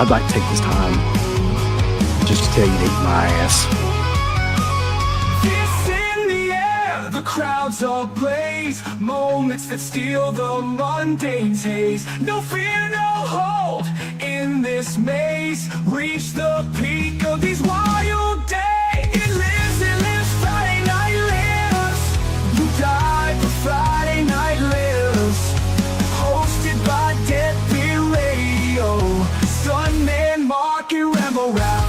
I'd like to take this time just to tell you to eat my ass. Fists in the air, the crowds ablaze. Moments that steal the mundane haze. No fear, no hold in this maze. Reach the peak of these wild days. It lives, Friday night lives. You die, but Friday night lives. Hosted by Deadbeat Radio. Stuntman Mark and Rambo Rap.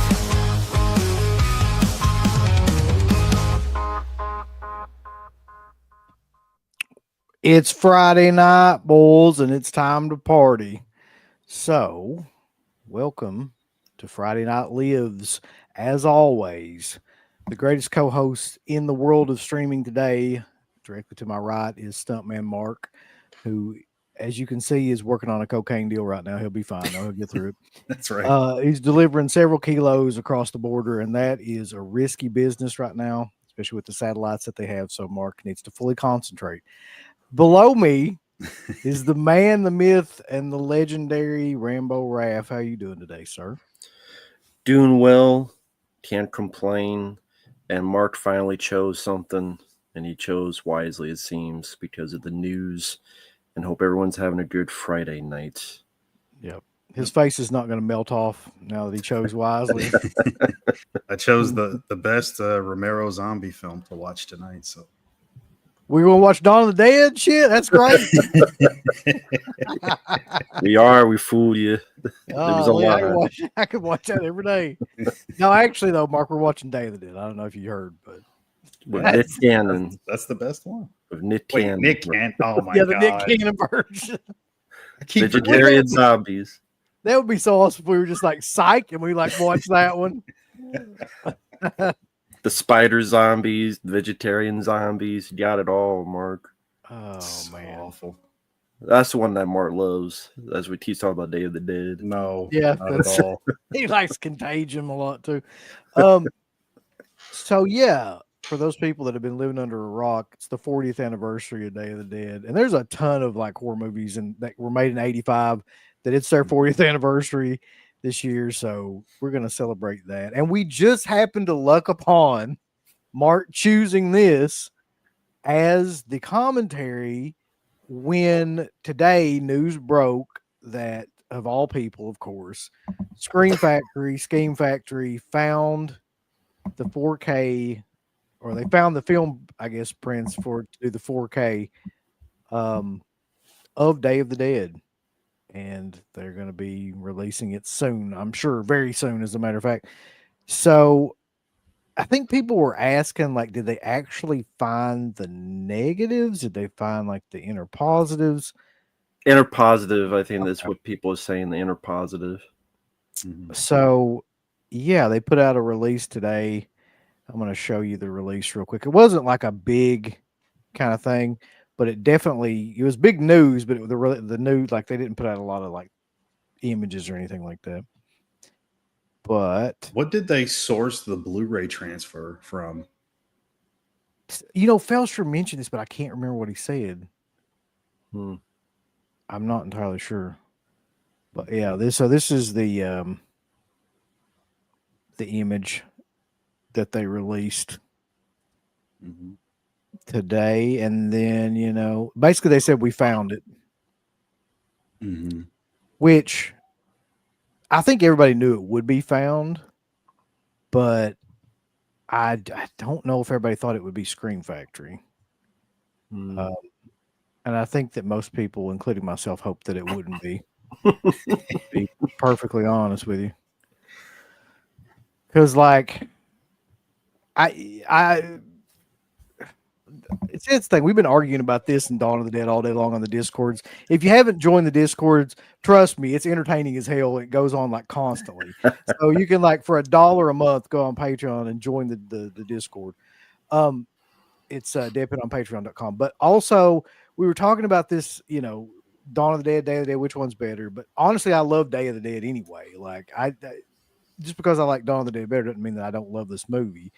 It's Friday night, boys, and it's time to party. So, welcome to Friday Night Lives. As always, the greatest co-host in the world of streaming today, directly to my right, is Stuntman Mark, who, as you can see, is working on a cocaine deal right now. He'll be fine. He'll get through it. That's right. He's delivering several kilos across the border, and that is a risky business right now, especially with the satellites that they have. So Mark needs to fully concentrate. Below me is the man, the myth, and the legendary Rambo Raff. How you doing today, sir? Doing well, can't complain. And Mark finally chose something, and he chose wisely, it seems, because of the news. And hope everyone's having a good Friday night. Yep. His face is not going to melt off now that he chose wisely. I chose the best Romero zombie film to watch tonight. So We're going to watch Dawn of the Dead? Shit, that's great. We fooled you. There was a lot. I could watch that every day. No, actually, though, Mark, we're watching Day of the Dead. I don't know if you heard, but With Nick Cannon. that's the best one. With Nick Wait, Cannon. Nick Cannon. Oh my yeah, the god. Nick Cannon version. I keep Vegetarian zombies. That would be so awesome if we were just like psych and we like watch that one. The spider zombies, the vegetarian zombies. You got it all, Mark. Oh so man, awful. That's the one that Mark loves. That's what he's talking about, Day of the Dead. No, yeah, not that's at all. he likes Contagion a lot too. So yeah, for those people that have been living under a rock, it's the 40th anniversary of Day of the Dead, and there's a ton of like horror movies and that were made in '85 that it's their 40th anniversary this year. So we're gonna celebrate that, and we just happened to luck upon Mark choosing this as the commentary when today news broke that, of all people, of course, Scheme Factory found the 4K, or they found the film, I guess, prints for to do the 4K of Day of the Dead. And they're going to be releasing it soon. I'm sure very soon, as a matter of fact. So I think people were asking, like, did they actually find the negatives? Did they find like the inner positives? Inner positive, I think that's what people are saying, the inner positive. Mhm. So yeah, they put out a release today. I'm going to show you the release real quick. It wasn't like a big kind of thing, but it was big news, but the news, like, they didn't put out a lot of like images or anything like that. But What did they source the Blu-ray transfer from? Felsher mentioned this, but I can't remember what he said. Hmm. I'm not entirely sure. But yeah, this is the image that they released Mhm. today, and then basically they said we found it, Mhm. which I think everybody knew it would be found, but I don't know if everybody thought it would be Scream Factory. Hmm. And I think that most people, including myself, hoped that it wouldn't be. To be perfectly honest with you, because like it's this thing. We've been arguing about this in Dawn of the Dead all day long on the Discords. If you haven't joined the Discords, trust me, it's entertaining as hell. It goes on like constantly. So you can, like, for $1 a month, go on Patreon and join the Discord. It's Deadpit on Patreon.com. But also, we were talking about this, Dawn of the Dead, Day of the Dead, which one's better? But honestly, I love Day of the Dead anyway. Like, just because I like Dawn of the Dead better doesn't mean that I don't love this movie.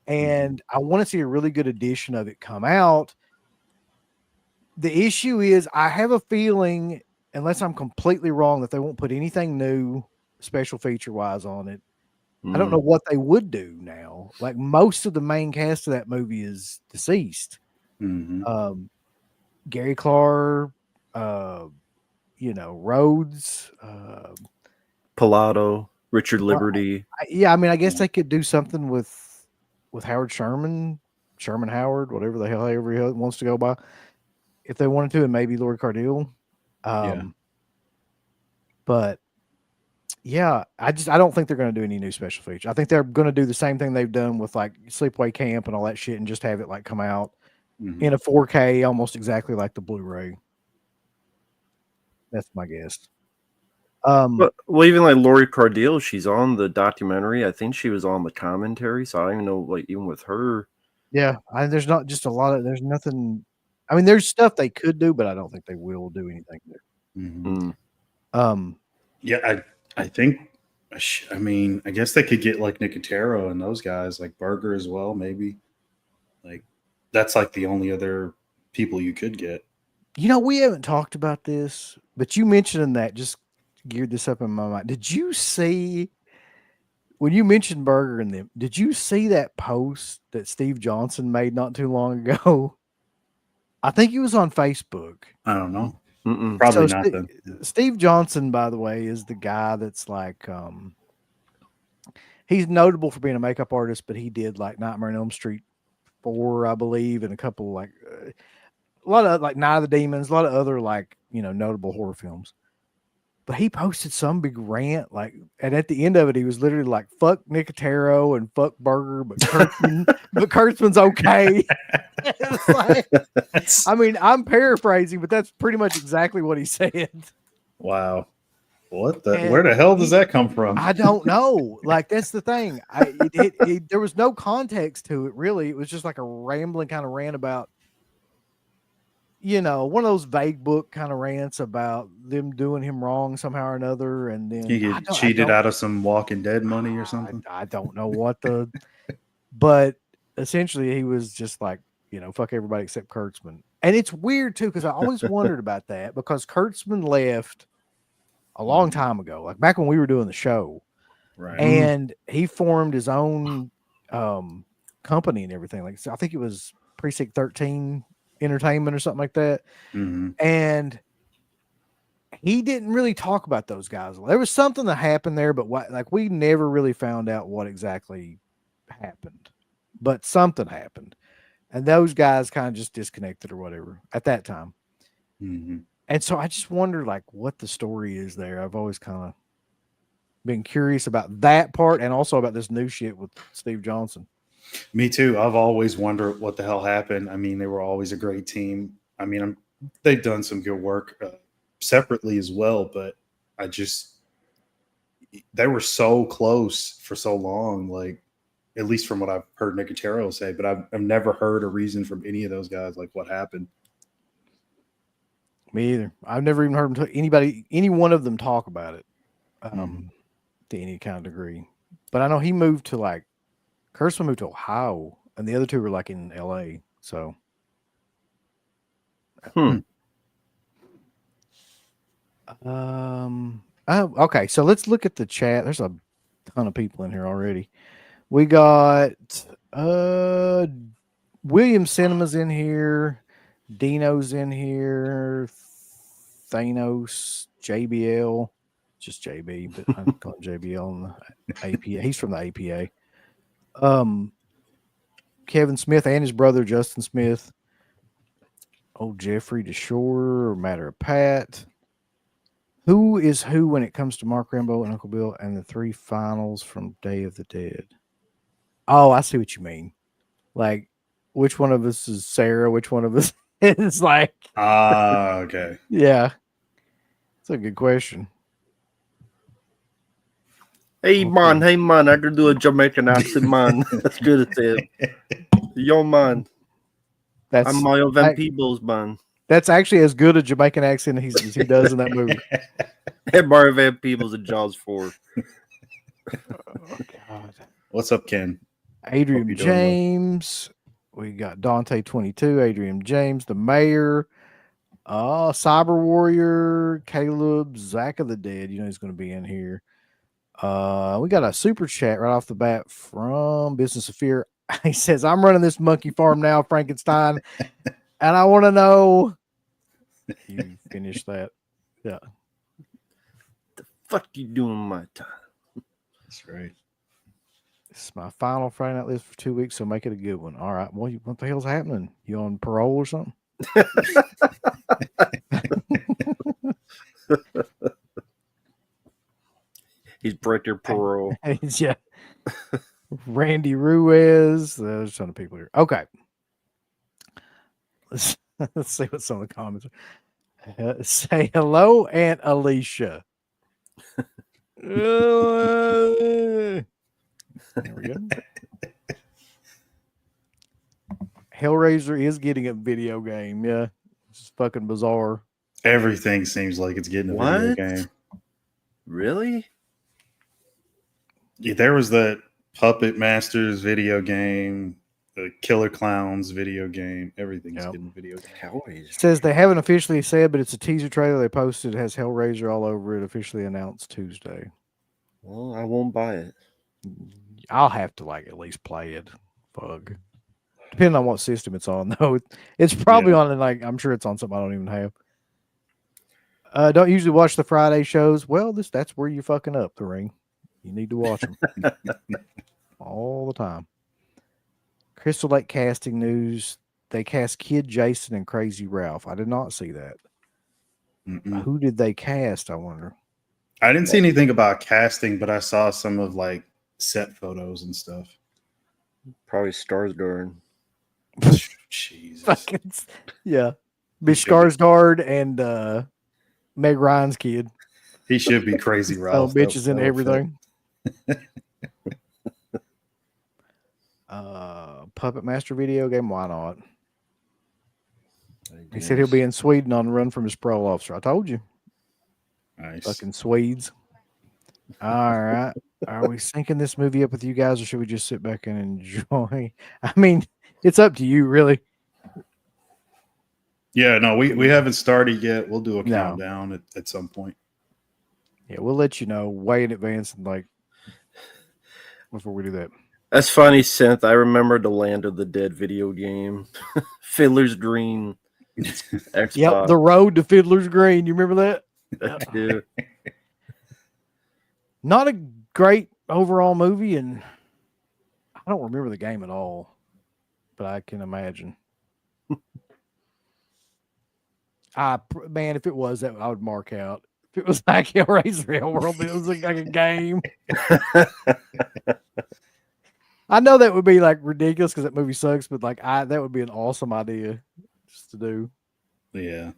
And I want to see a really good edition of it come out. The issue is, I have a feeling, unless I'm completely wrong, that they won't put anything new special feature wise on it. I Mm. don't know what they would do now. Like most of the main cast of that movie is deceased. Hmm. Gary Clark, Rhodes. Pilato, Richard Well, Liberty. yeah, I mean, I guess they could do something with Howard Sherman Howard, whatever the hell ever he wants to go by, if they wanted to, and maybe Lord Cardille. Yeah. But yeah, I don't think they're going to do any new special features. I think they're going to do the same thing they've done with like Sleepaway Camp and all that shit, and just have it like come out Mhm. in a 4K, almost exactly like the Blu-ray. That's my guess. Well, even like Lori Cardille, she's on the documentary. I think she was on the commentary, so I don't even know. Like even with her, Yeah, there's not just a lot of there's nothing. I mean, there's stuff they could do, but I don't think they will do anything there. Mhm. Um, Yeah, I think. I mean, I guess they could get like Nicotero and those guys, like Burger as well. Maybe, like that's like the only other people you could get. we haven't talked about this, but you mentioning that just geared this up in my mind. Did you see when you mentioned Burger and them? Did you see that post that Steve Johnson made not too long ago? I think it was on Facebook. I don't know. mm-mm. Probably So not then. Steve Johnson, by the way, is the guy that's like he's notable for being a makeup artist, but he did like Nightmare on Elm Street 4, I believe, and a couple like a lot of like Night of the Demons, a lot of other like notable horror films. But he posted some big rant, like, and at the end of it, he was literally like, "Fuck Nicotero and fuck Burger, but Kurtzman's okay." It's like, I mean, I'm paraphrasing, but that's pretty much exactly what he said. Wow. What the? And Where the hell does that come from? I don't know. Like that's the thing. There was no context to it really. It was just like a rambling kind of rant about, one of those vague book kind of rants about them doing him wrong somehow or another. And then He get cheated out of some Walking Dead money or something. I don't know but essentially he was just like, fuck everybody except Kurtzman. And it's weird too, because I always wondered about that because Kurtzman left a long time ago, like back when we were doing the show. Right. And he formed his own company and everything. Like, so I think it was Precinct 13 Entertainment or something like that. Mm-hmm. And he didn't really talk about those guys. There was something that happened there, but we never really found out what exactly happened. But something happened, and those guys kind of just disconnected or whatever at that time. Mm-hmm. And so I just wonder, like, what the story is there. I've always kind of been curious about that part, and also about this new shit with Steve Johnson. Me too. I've always wondered what the hell happened. I mean, they were always a great team. I mean, they've done some good work separately as well, but they were so close for so long, like at least from what I've heard Nicotero say, but I've never heard a reason from any of those guys, like what happened. Me either. I've never even heard any one of them talk about it to any kind of degree. But I know he moved to Kurtzman moved to Ohio, and the other two were like in LA. So, okay. So let's look at the chat. There's a ton of people in here already. We got William Cinema's in here, Dino's in here, Thanos, JBL, just JB, but I'm calling JBL on the APA. He's from the APA. Kevin Smith and his brother Justin Smith. Old Jeffrey DeShore, Matter of Pat. Who is who when it comes to Mark Rambo and Uncle Bill and the three finals from Day of the Dead? Oh, I see what you mean. Like, which one of us is Sarah? Which one of us is like? Okay. Yeah, it's a good question. Hey man, I can do a Jamaican accent, man. That's good at it. Yo man, I'm Mario Van Peebles, man. That's actually as good a Jamaican accent as he does in that movie. And Mario Van Peebles in Jaws 4. Oh God. What's up, Ken? Adrian James. We got Dante 22, Adrian James, the mayor, Cyber Warrior, Caleb, Zach of the Dead. He's going to be in here. We got a super chat right off the bat from Business of Fear. He says, I'm running this monkey farm now, Frankenstein, and I want to know. You finished that. Yeah. Fuck you doing my time? That's right. This is my final Friday Night List for 2 weeks, so make it a good one. All right. Well, what the hell's happening? You on parole or something? He's break your parole. Yeah. Randy Ruiz. There's a ton of people here. Okay. Let's see what some of the comments are. Say hello, Aunt Alicia. There we go. Hellraiser is getting a video game. Yeah. It's fucking bizarre. Everything seems like it's getting a video game. Really? Yeah, there was that Puppet Masters video game, the Killer Clowns video game. Everything's getting a video game. Hellraiser. It says they haven't officially said, but it's a teaser trailer they posted. It has Hellraiser all over it. Officially announced Tuesday. Well, I won't buy it. I'll have to at least play it. Bug. Depending on what system it's on, though. It's probably on I'm sure it's on something I don't even have. Don't usually watch the Friday shows. Well, that's where you're fucking up, The Ring. You need to watch them all the time. Crystal Lake casting news. They cast Kid Jason and Crazy Ralph. I did not see that. Mm-mm. Who did they cast, I wonder? I didn't see anything about casting, but I saw some of set photos and stuff. Probably Skarsgård. Jesus. Yeah. Bish Skarsgård and Meg Ryan's kid. He should be Crazy Ralph. Bitches in everything. Puppet Master video game. Why not? He said he'll be in Sweden on the run from his parole officer. I told you. Nice. Fucking Swedes. All right. Are we syncing this movie up with you guys, or should we just sit back and enjoy? I mean, it's up to you, really. Yeah, no, we haven't started yet. We'll do a countdown at some point. Yeah, we'll let you know way in advance and before we do that. That's funny, Synth. I remember the Land of the Dead video game. Fiddler's Green. Xbox. Yep, The Road to Fiddler's Green. You remember that? Yeah. Not a great overall movie, and I don't remember the game at all, but I can imagine. Man, if it was that, I would mark out. If it was like Hellraiser Hellworld, it was like a game. I know that would be ridiculous because that movie sucks, but that would be an awesome idea just to do. Yeah,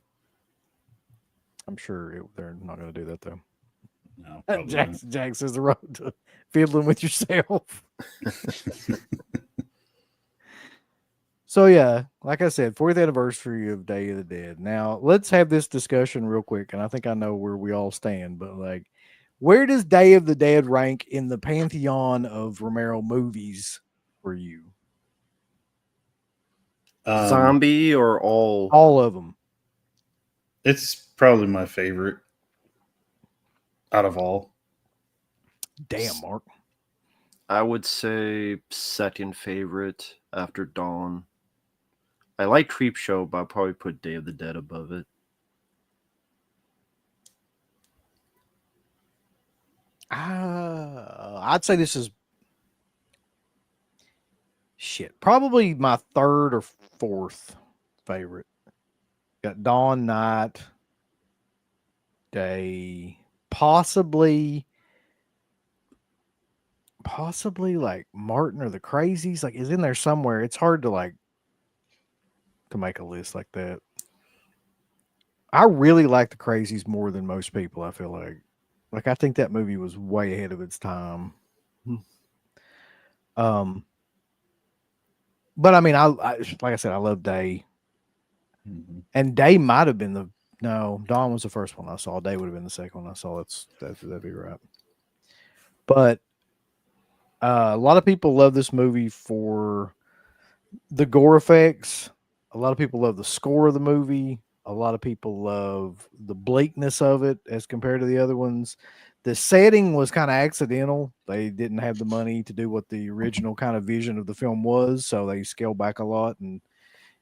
I'm sure they're not going to do that though. no. Jack says The Road to Fiddling with Yourself. So yeah, like I said, 40th anniversary of Day of the Dead. Now let's have this discussion real quick, and I think I know where we all stand. But where does Day of the Dead rank in the pantheon of Romero movies for you? Zombie or all? All of them. It's probably my favorite out of all. Damn, Mark. I would say second favorite after Dawn. I like Creepshow, but I'll probably put Day of the Dead above it. I'd say this is probably my third or fourth favorite. Got Dawn, Night, Day, possibly Martin or the Crazies is in there somewhere. It's hard to make a list like that. I really like the Crazies more than most people. I feel like I think that movie was way ahead of its time. But I mean, I like I said, I love Day, and Day might have been Dawn was the first one I saw. Day would have been the second one I saw. That'd be right. But a lot of people love this movie for the gore effects. A lot of people love the score of the movie. A lot of people love the bleakness of it as compared to the other ones. The setting was kind of accidental. They didn't have the money to do what the original kind of vision of the film was, so they scaled back a lot, and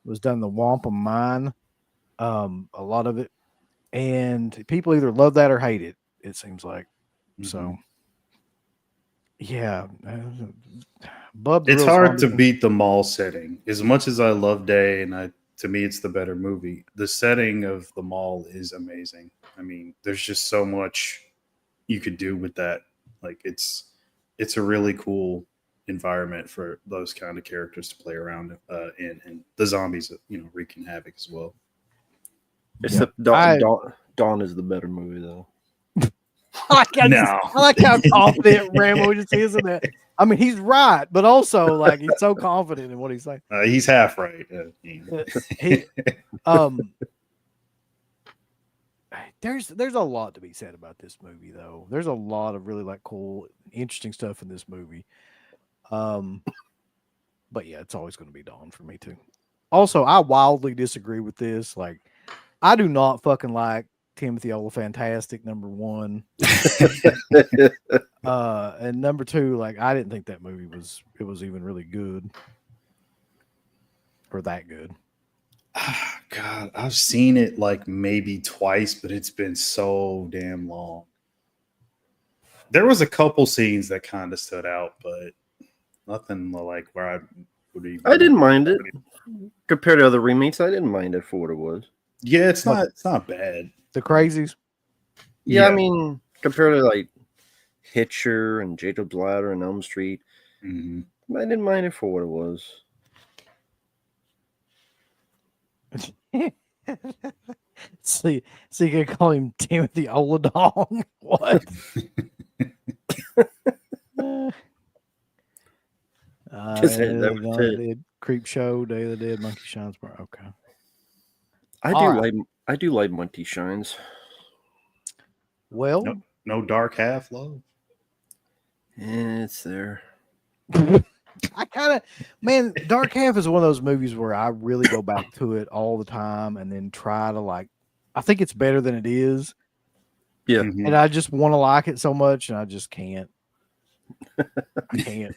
it was done in the wampum mine, a lot of it. And people either love that or hate it, it seems like. So, yeah. Bub It's Drill's hard to Zombie- beat the mall setting. As much as I love Day, and to me it's the better movie. The setting of the mall is amazing. I mean, there's just so much you could do with that. Like it's a really cool environment for those kind of characters to play around in, and the zombies, wreaking havoc as well. It's Yeah. Dawn is the better movie though. I No. like how confident Rambo just is in that. I mean, he's right, but also like he's so confident in what he's saying. He's half right. He, there's a lot to be said about this movie, though. There's a lot of really like cool, interesting stuff in this movie. But yeah, it's always going to be Dawn for me too. Also, I wildly disagree with this. Like, I do not fucking like Timothy Olyphantastic, number one. And number two, like, I didn't think that movie was even really good or that good. God, I've seen it like maybe twice, but it's been so damn long. There was a couple scenes that kind of stood out, but nothing like where I would even. I didn't mind it compared to other remakes. I didn't mind it for what it was. Yeah, it's not bad. The Crazies. Yeah, I mean, compared to like Hitcher and Jacob's Ladder and Elm Street, I didn't mind it for what it was. So you can call him Timothy Oladong? What? Creep Show, Day of the Dead, Monkey Shines Bar. Okay. I do like Monkey Shines. Well, no Dark Half Love. Yeah, it's there. I kind of, man, Dark Half is one of those movies where I really go back to it all the time and then try to like, I think it's better than it is. Yeah. And I just want to like it so much and I just can't. I can't.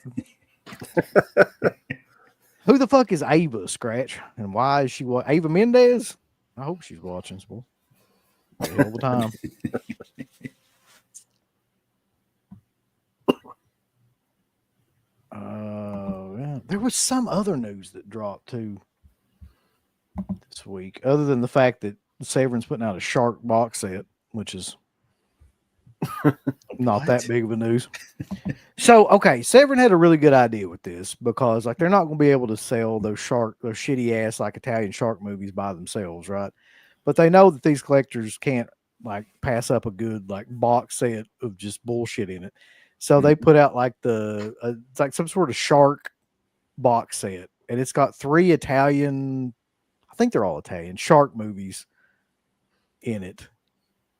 Who the fuck is Ava, Scratch? And why is she Ava Mendez? I hope she's watching sport all the time. Yeah. There was some other news that dropped too this week, other than the fact that Severin's putting out a shark box set, which is not that big of a news. So, okay, Severin had a really good idea with this because like they're not going to be able to sell those shitty ass like Italian shark movies by themselves, right? But they know that these collectors can't like pass up a good like box set of just bullshit in it. So they put out like it's like some sort of shark box set, and it's got 3 Italian, I think they're all Italian shark movies in it.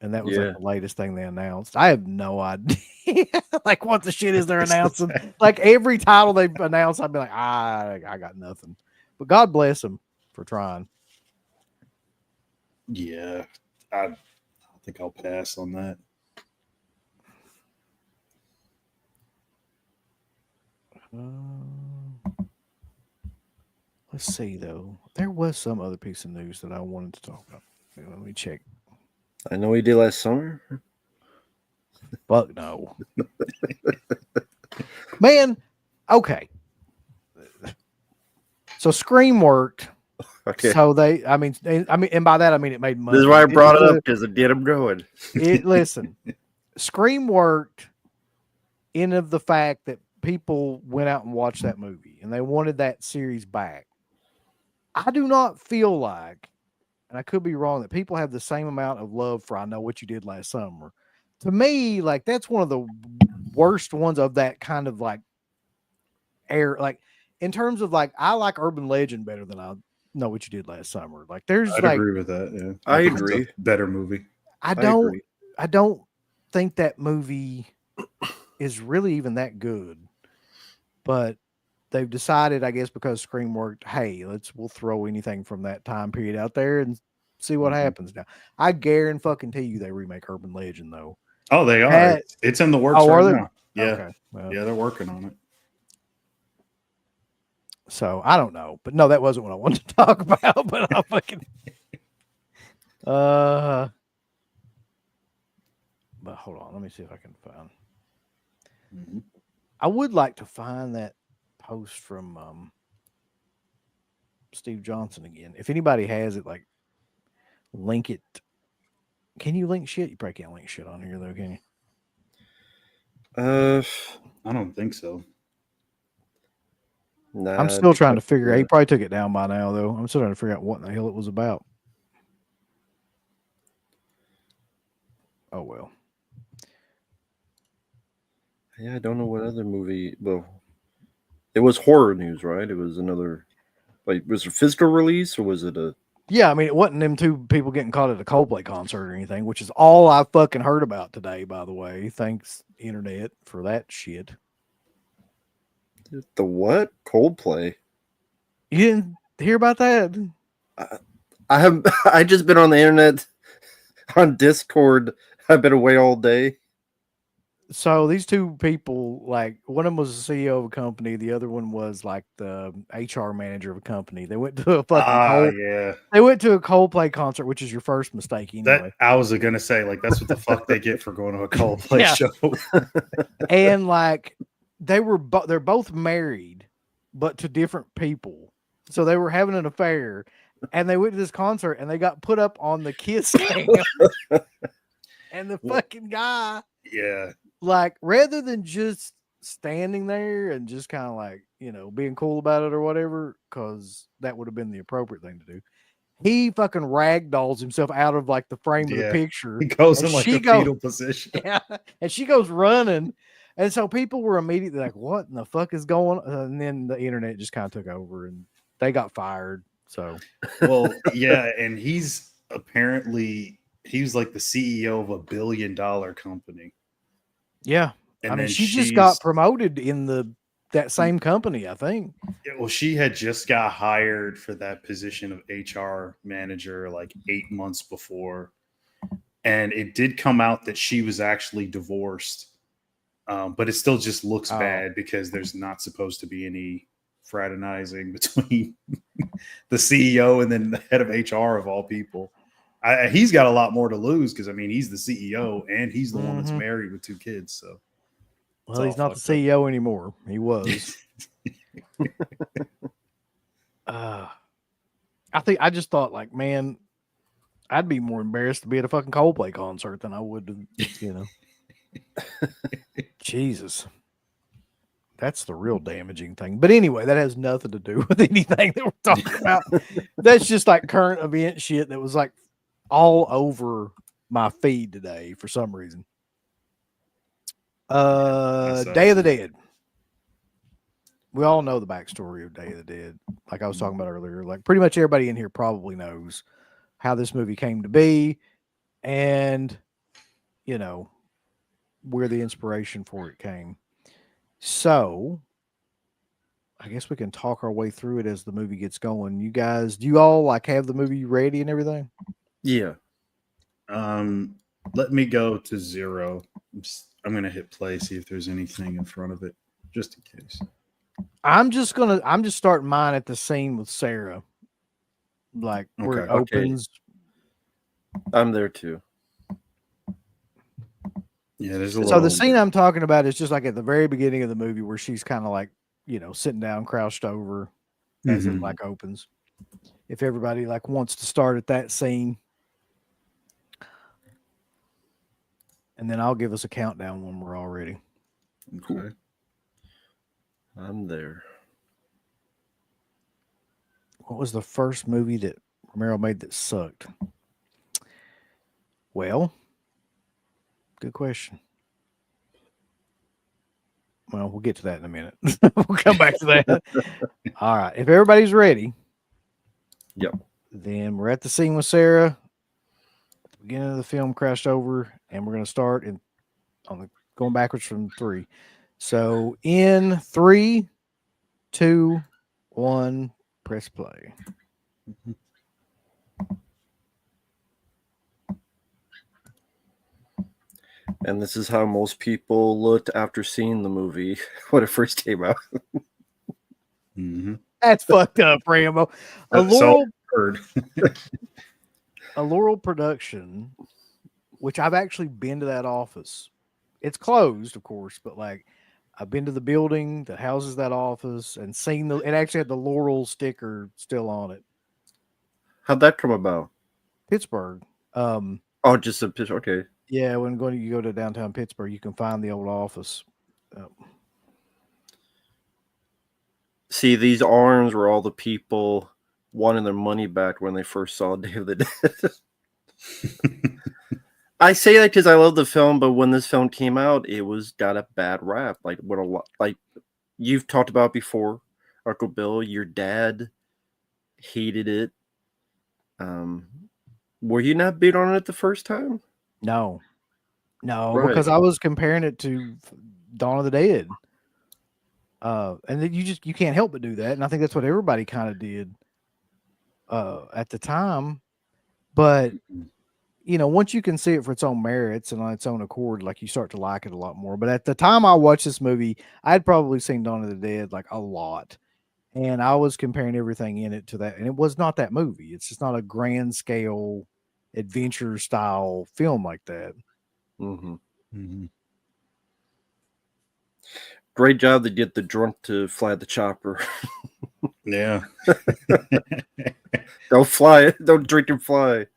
And that was like the latest thing they announced. I have no idea like what the shit is they're announcing. Like every title they've announced, I'd be like, I got nothing. But God bless them for trying. Yeah, I think I'll pass on that. Let's see though. There was some other piece of news that I wanted to talk about. Let me check. I know he did last summer. Fuck no. Man, okay. So Scream worked. Okay. So and by that I mean it made money. This is why I brought it up, because it did him going. Listen, Scream worked in of the fact that people went out and watched that movie and they wanted that series back. I do not feel like, and I could be wrong, that people have the same amount of love for I Know What You Did Last Summer. To me, like that's one of the worst ones of that kind of like air. Like in terms of like, I like Urban Legend better than I Know What You Did Last Summer. Like there's I'd agree with that. Yeah, I think agree. it's a better movie. I don't think that movie is really even that good, but they've decided, I guess, because Scream worked, hey, we'll throw anything from that time period out there and see what happens now. I guarantee you they remake Urban Legend though. Oh, they are. That, It's in the works oh, right are they? now. Yeah, Okay. Well, yeah, they're working on it. so I don't know, but no, that wasn't what I wanted to talk about. But I fucking but hold on, let me see if I can find. Mhm. I would like to find that post from Steve Johnson again. If anybody has it, like link it. Can you link shit? You probably can't link shit on here though, can you? I don't think so. Nah, I'm it'd still be trying to tough figure out. He probably took it down by now though. I'm still trying to figure out what in the hell it was about. Oh well. Yeah, I don't know what other movie. Well, it was horror news, right? It was another. Like, was it a physical release or was it a? Yeah, I mean, it wasn't them two people getting caught at a Coldplay concert or anything, which is all I fucking heard about today, by the way. Thanks, internet, for that shit. The what? Coldplay. You didn't hear about that? I have. I just been on the internet on Discord. I've been away all day. So these two people, like one of them was the CEO of a company, the other one was like the HR manager of a company. They went to a fucking Yeah. They went to a Coldplay concert, which is your first mistake That anyway. I was gonna say, like, that's what the fuck they get for going to a Coldplay Yeah. show. And like they're both married, but to different people. So they were having an affair, and they went to this concert, and they got put up on the kiss cam. And the fucking guy, Yeah. like, rather than just standing there and just kind of like, being cool about it or whatever, because that would have been the appropriate thing to do, he fucking ragdolls himself out of like the frame of the Yeah. picture. He goes And in like she a fetal position. Yeah, and she goes running, and so people were immediately like, "What in the fuck is going on?" And then the internet just kind of took over, and they got fired. So, Well, yeah, and he's apparently he was like the CEO of a $1 billion company. yeah, And I mean, then she just got she's promoted in that same company, I think. well, she had just got hired for that position of HR manager like 8 months before. And it did come out that she was actually divorced. But it still just looks Oh. bad because there's not supposed to be any fraternizing between the CEO and then the head of HR of all people. He's got a lot more to lose because I mean he's the CEO and he's the one that's married with 2 kids. So Well, he's not the CEO anymore. He was. I just thought, like, man, I'd be more embarrassed to be at a fucking Coldplay concert than I would to, Jesus. That's the real damaging thing. But anyway, that has nothing to do with anything that we're talking about. That's just like current event shit that was like all over my feed today for some reason. Day of the Dead. We all know the backstory of Day of the Dead. Like I was talking about earlier, like pretty much everybody in here probably knows how this movie came to be and, where the inspiration for it came. So I guess we can talk our way through it as the movie gets going. You guys, do you all like have the movie ready and everything? Yeah. Let me go to 0. I'm gonna hit play, see if there's anything in front of it, just in case. I'm just starting mine at the scene with Sarah. Like where it opens. I'm there too. Yeah, there's a So the scene I'm talking about is just like at the very beginning of the movie where she's kind of like, sitting down, crouched over as it like opens. If everybody like wants to start at that scene. And then I'll give us a countdown when we're all ready. Okay. Cool. I'm there. What was the first movie that Romero made that sucked? Well, good question. Well, we'll get to that in a minute. We'll come back to that. All right. If everybody's ready. Yep. Then we're at the scene with Sarah. At the beginning of the film, crashed over, and we're going to start going backwards from 3. So in 3, 2, 1, press play. And this is how most people looked after seeing the movie when it first came out. Mm-hmm. That's fucked up, Rambo. A So Laurel, heard. a Laurel production, which I've actually been to that office. It's closed, of course, but like I've been to the building that houses that office and seen it actually had the Laurel sticker still on it. How'd that come about? Pittsburgh. Oh, just a picture. Okay. Yeah, when you go to downtown Pittsburgh, you can find the old office. See, these arms were all the people wanting their money back when they first saw Day of the Dead. I say that because I love the film, but when this film came out, it got a bad rap. Like what a lot, like you've talked about before, Uncle Bill. Your dad hated it. Were you not big on it the first time? No, Right. because I was comparing it to Dawn of the Dead. And then you can't help but do that. And I think that's what everybody kind of did at the time. But once you can see it for its own merits and on its own accord, like you start to like it a lot more. But at the time I watched this movie, I'd probably seen Dawn of the Dead like a lot. And I was comparing everything in it to that. And it was not that movie. It's just not a grand scale adventure style film like that. Mm-hmm. Mm-hmm. Great job to get the drunk to fly the chopper. Yeah. Don't fly it. Don't drink and fly.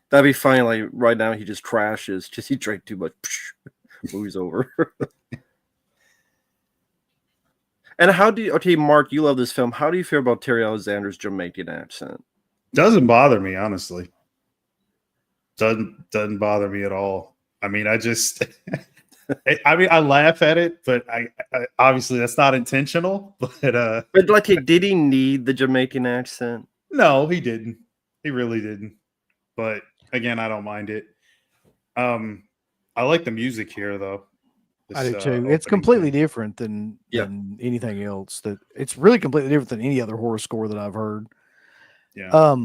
That'd be fine. Like right now, he just crashes. Just he drank too much. Movie's over. And how do you? Okay, Mark, you love this film. How do you feel about Terry Alexander's Jamaican accent? Doesn't bother me, honestly. Doesn't bother me at all. I mean, I just, I laugh at it, but I obviously that's not intentional. But like, did he need the Jamaican accent? No, he didn't. He really didn't. But again, I don't mind it. I like the music here, though. I do too. It's completely different than anything else. That it's really completely different than any other horror score that I've heard. Yeah.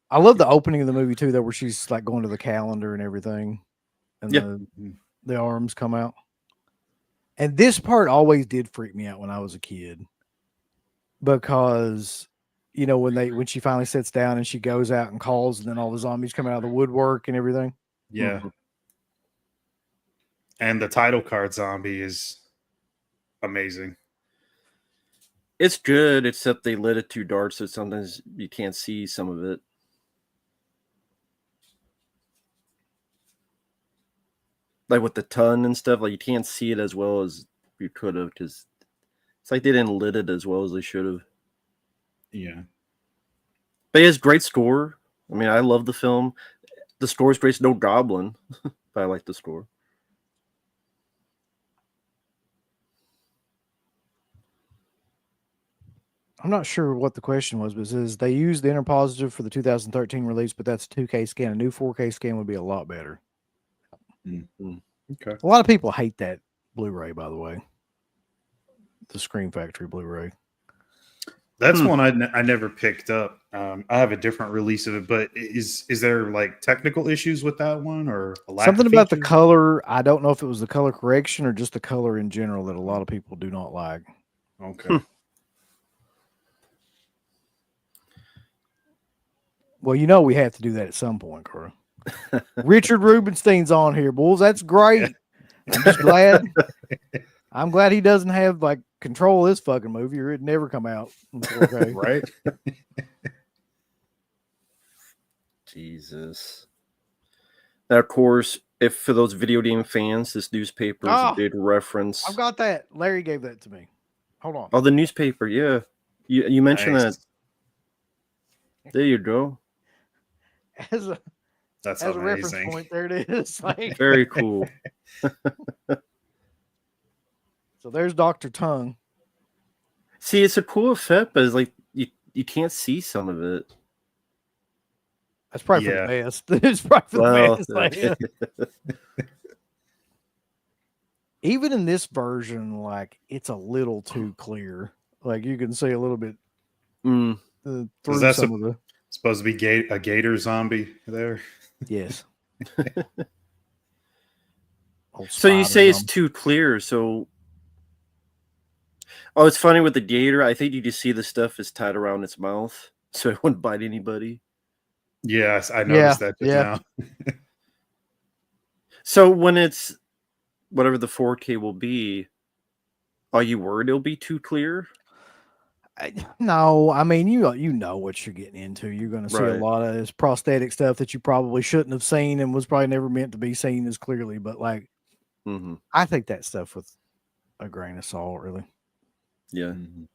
I love the opening of the movie too, though, where she's like going to the calendar and everything, and the arms come out. And this part always did freak me out when I was a kid, because when she finally sits down and she goes out and calls, and then all the zombies come out of the woodwork and everything. Yeah. Mm-hmm. And the title card zombie is amazing. It's good, except they lit it too dark, so sometimes you can't see some of it. Like with the ton and stuff, like you can't see it as well as you could have, because it's like they didn't lit it as well as they should have. Yeah. But it has great score. I mean, I love the film. The score is great. No goblin, but I like the score. I'm not sure what the question was, but it says they used the interpositive for the 2013 release, but that's a 2K scan. A new 4K scan would be a lot better. Mm-hmm. Okay. A lot of people hate that Blu-ray, by the way. The Scream Factory Blu-ray. That's one I never picked up. I have a different release of it, but is there like technical issues with that one, or a lack something of about the features? color? I don't know if it was the color correction or just the color in general that a lot of people do not like. Okay. Well, we have to do that at some point, Carl. Richard Rubenstein's on here, bulls. That's great. I'm just glad. I'm glad he doesn't have like control of this fucking movie, or it'd never come out. Okay. Right? Jesus. Now, of course, if for those video game fans, this newspaper is a big reference. I've got that. Larry gave that to me. Hold on. Oh, the newspaper, yeah. You mentioned that. There you go. As a reference point, there it is. Like, very cool. So there's Dr. Tongue. See, it's a cool effect, but it's like you can't see some of it. That's probably for the best. It's probably for the best. Like, even in this version, like it's a little too clear. Like you can see a little bit through some of the. Supposed to be a gator zombie there. Yes. old So you say spiders it's on 'em. too clear. So, oh, it's funny with the gator. I think you just see the stuff is tied around its mouth, so it wouldn't bite anybody. Yes, I Yeah, noticed that just yeah. now. So when it's whatever the 4K will be, are you worried it'll be too clear? No, I mean you know what you're getting into. You're going to see a Right. lot of this prosthetic stuff that you probably shouldn't have seen and was probably never meant to be seen as clearly. But like, Mm-hmm. I think that stuff with a grain of salt, really. Yeah. Mhm.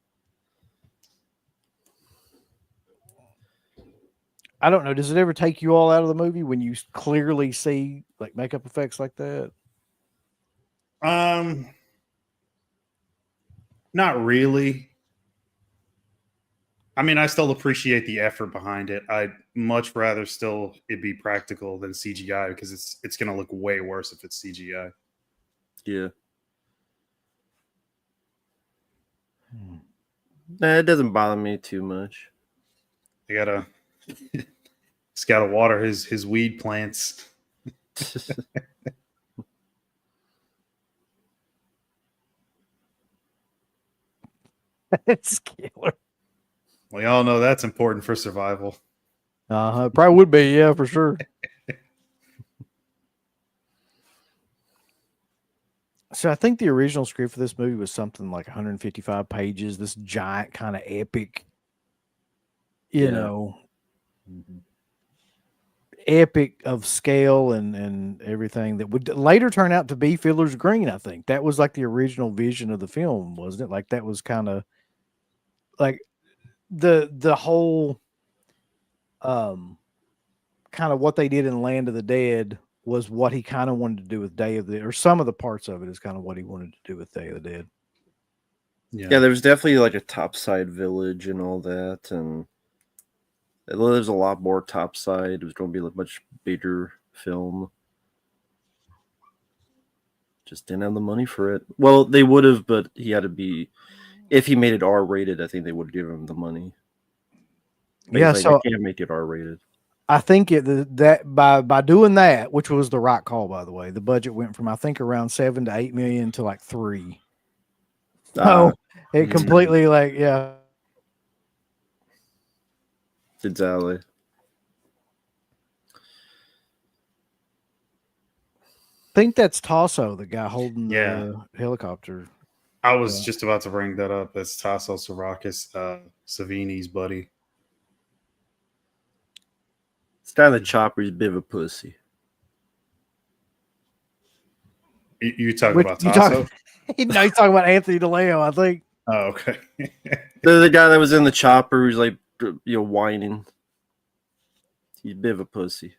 I don't know. Does it ever take you all out of the movie when you clearly see like makeup effects like that? Not really. I mean, I still appreciate the effort behind it. I'd much rather still it be practical than CGI because it's going to look way worse if it's CGI. Yeah. Hmm. Nah, it doesn't bother me too much. They gotta, he's got to water his weed plants. It's killer. We all know that's important for survival. Probably would be, yeah, for sure. So I think the original script for this movie was something like 155 pages. This giant kind of epic, you Yeah. know, epic of scale and everything that would later turn out to be Fiddler's Green. I think that was like the original vision of the film, wasn't it? Like that was kind of like the whole kind of what they did in Land of the Dead was what he kind of wanted to do with Day of the, or some of the parts of it is kind of what he wanted to do with Day of the Dead. Yeah, there was definitely like a topside village and all that, and there's a lot more topside. It was going to be a much bigger film. Just didn't have the money for it. Well, they would have, but he had to be. If he made it R-rated, I think they would give him the money. But Yeah, he's like, so I can't make it R-rated. I think that by doing that, which was the right call, by the way, the budget went from I think around 7 to 8 million to like 3. So it completely like yeah. Exactly. I think that's Tasso, the guy holding Yeah. the helicopter. I was just about to bring that up. That's Tasso Sarakis, Savini's buddy. This guy in the chopper is a bit of a pussy. You talking Which about you Tasso? No, he's talking about Anthony DeLeo, I think. Oh, okay. The guy that was in the chopper who's like, whining. He's a bit of a pussy.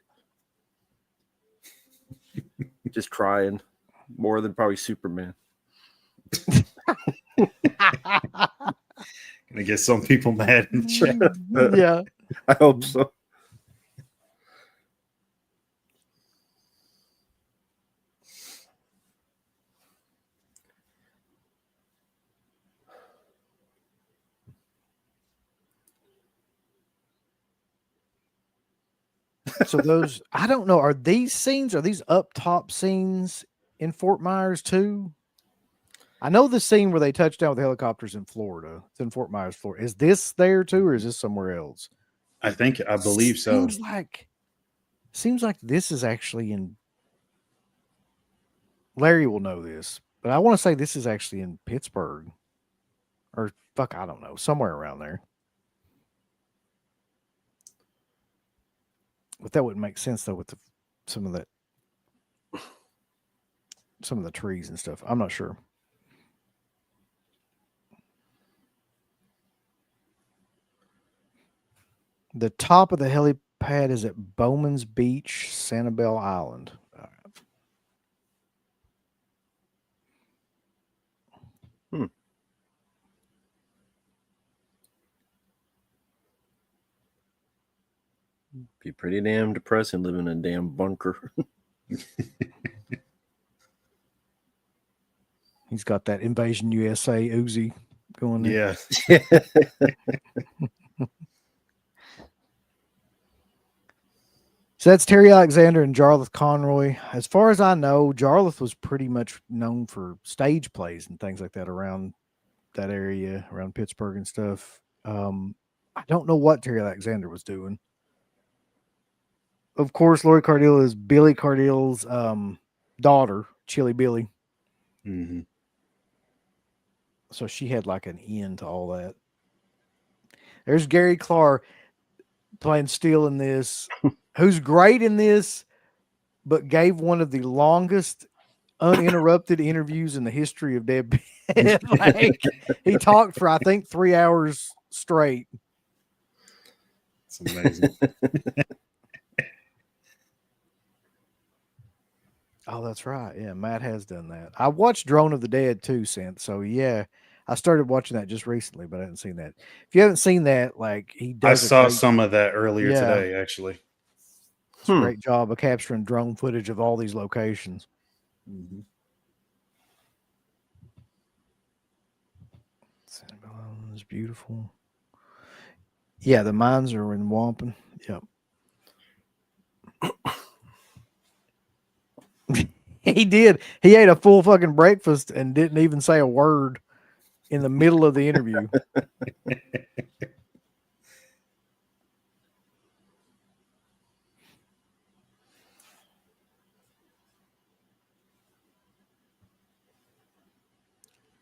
Just crying. More than probably Superman. Gonna get some people mad in the chat. Yeah. I hope so. So those, I don't know, are these up top scenes in Fort Myers too? I know the scene where they touch down with helicopters in Florida. It's in Fort Myers, Florida. Is this there too, or is this somewhere else? I believe so. Seems like this is actually in. Larry will know this, but I want to say this is actually in Pittsburgh, or fuck, I don't know, somewhere around there. But that wouldn't make sense though with some of the trees and stuff. I'm not sure. The top of the helipad is at Bowman's Beach, Sanibel Island. All right. Be pretty damn depressing living in a damn bunker. He's got that Invasion USA Uzi going there. Yeah. So that's Terry Alexander and Jarlath Conroy. As far as I know, Jarlath was pretty much known for stage plays and things like that around that area, around Pittsburgh and stuff. I don't know what Terry Alexander was doing. Of course, Lori Cardille is Billy Cardille's daughter, Chili Billy. Mm-hmm. So she had like an end to all that. There's Gary Clark playing Steele in this, who's great in this, but gave one of the longest uninterrupted interviews in the history of Dead Pit. Like, he talked for I think 3 hours straight. It's amazing. Oh, that's right. Yeah, Matt has done that. I watched Drone of the Dead too, since. So yeah, I started watching that just recently, but I haven't seen that. If you haven't seen that, like he I does saw some of that earlier Yeah. today, actually. it's a great job of capturing drone footage of all these locations. Mm-hmm. It's beautiful. Yeah, the mines are in Wampum. Yep. He did. He ate a full fucking breakfast and didn't even say a word in the middle of the interview.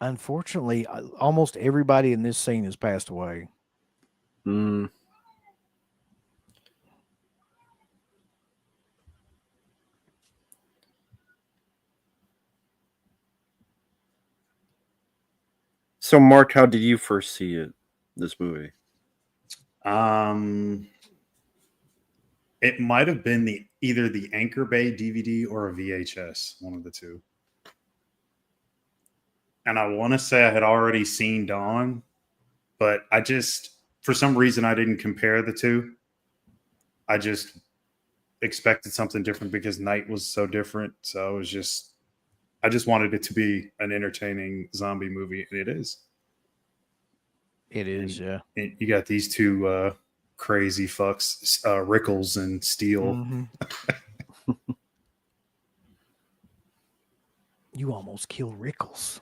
Unfortunately, almost everybody in this scene has passed away. Mm. So, Mark, how did you first see it? This movie? It might have been either the Anchor Bay DVD or a VHS, one of the two. And I want to say I had already seen Dawn, but I just, for some reason, I didn't compare the two. I just expected something different because Night was so different. So I just wanted it to be an entertaining zombie movie, and it is. It is, yeah. You got these two crazy fucks, Rickles and Steele. Mm-hmm. You almost killed Rickles.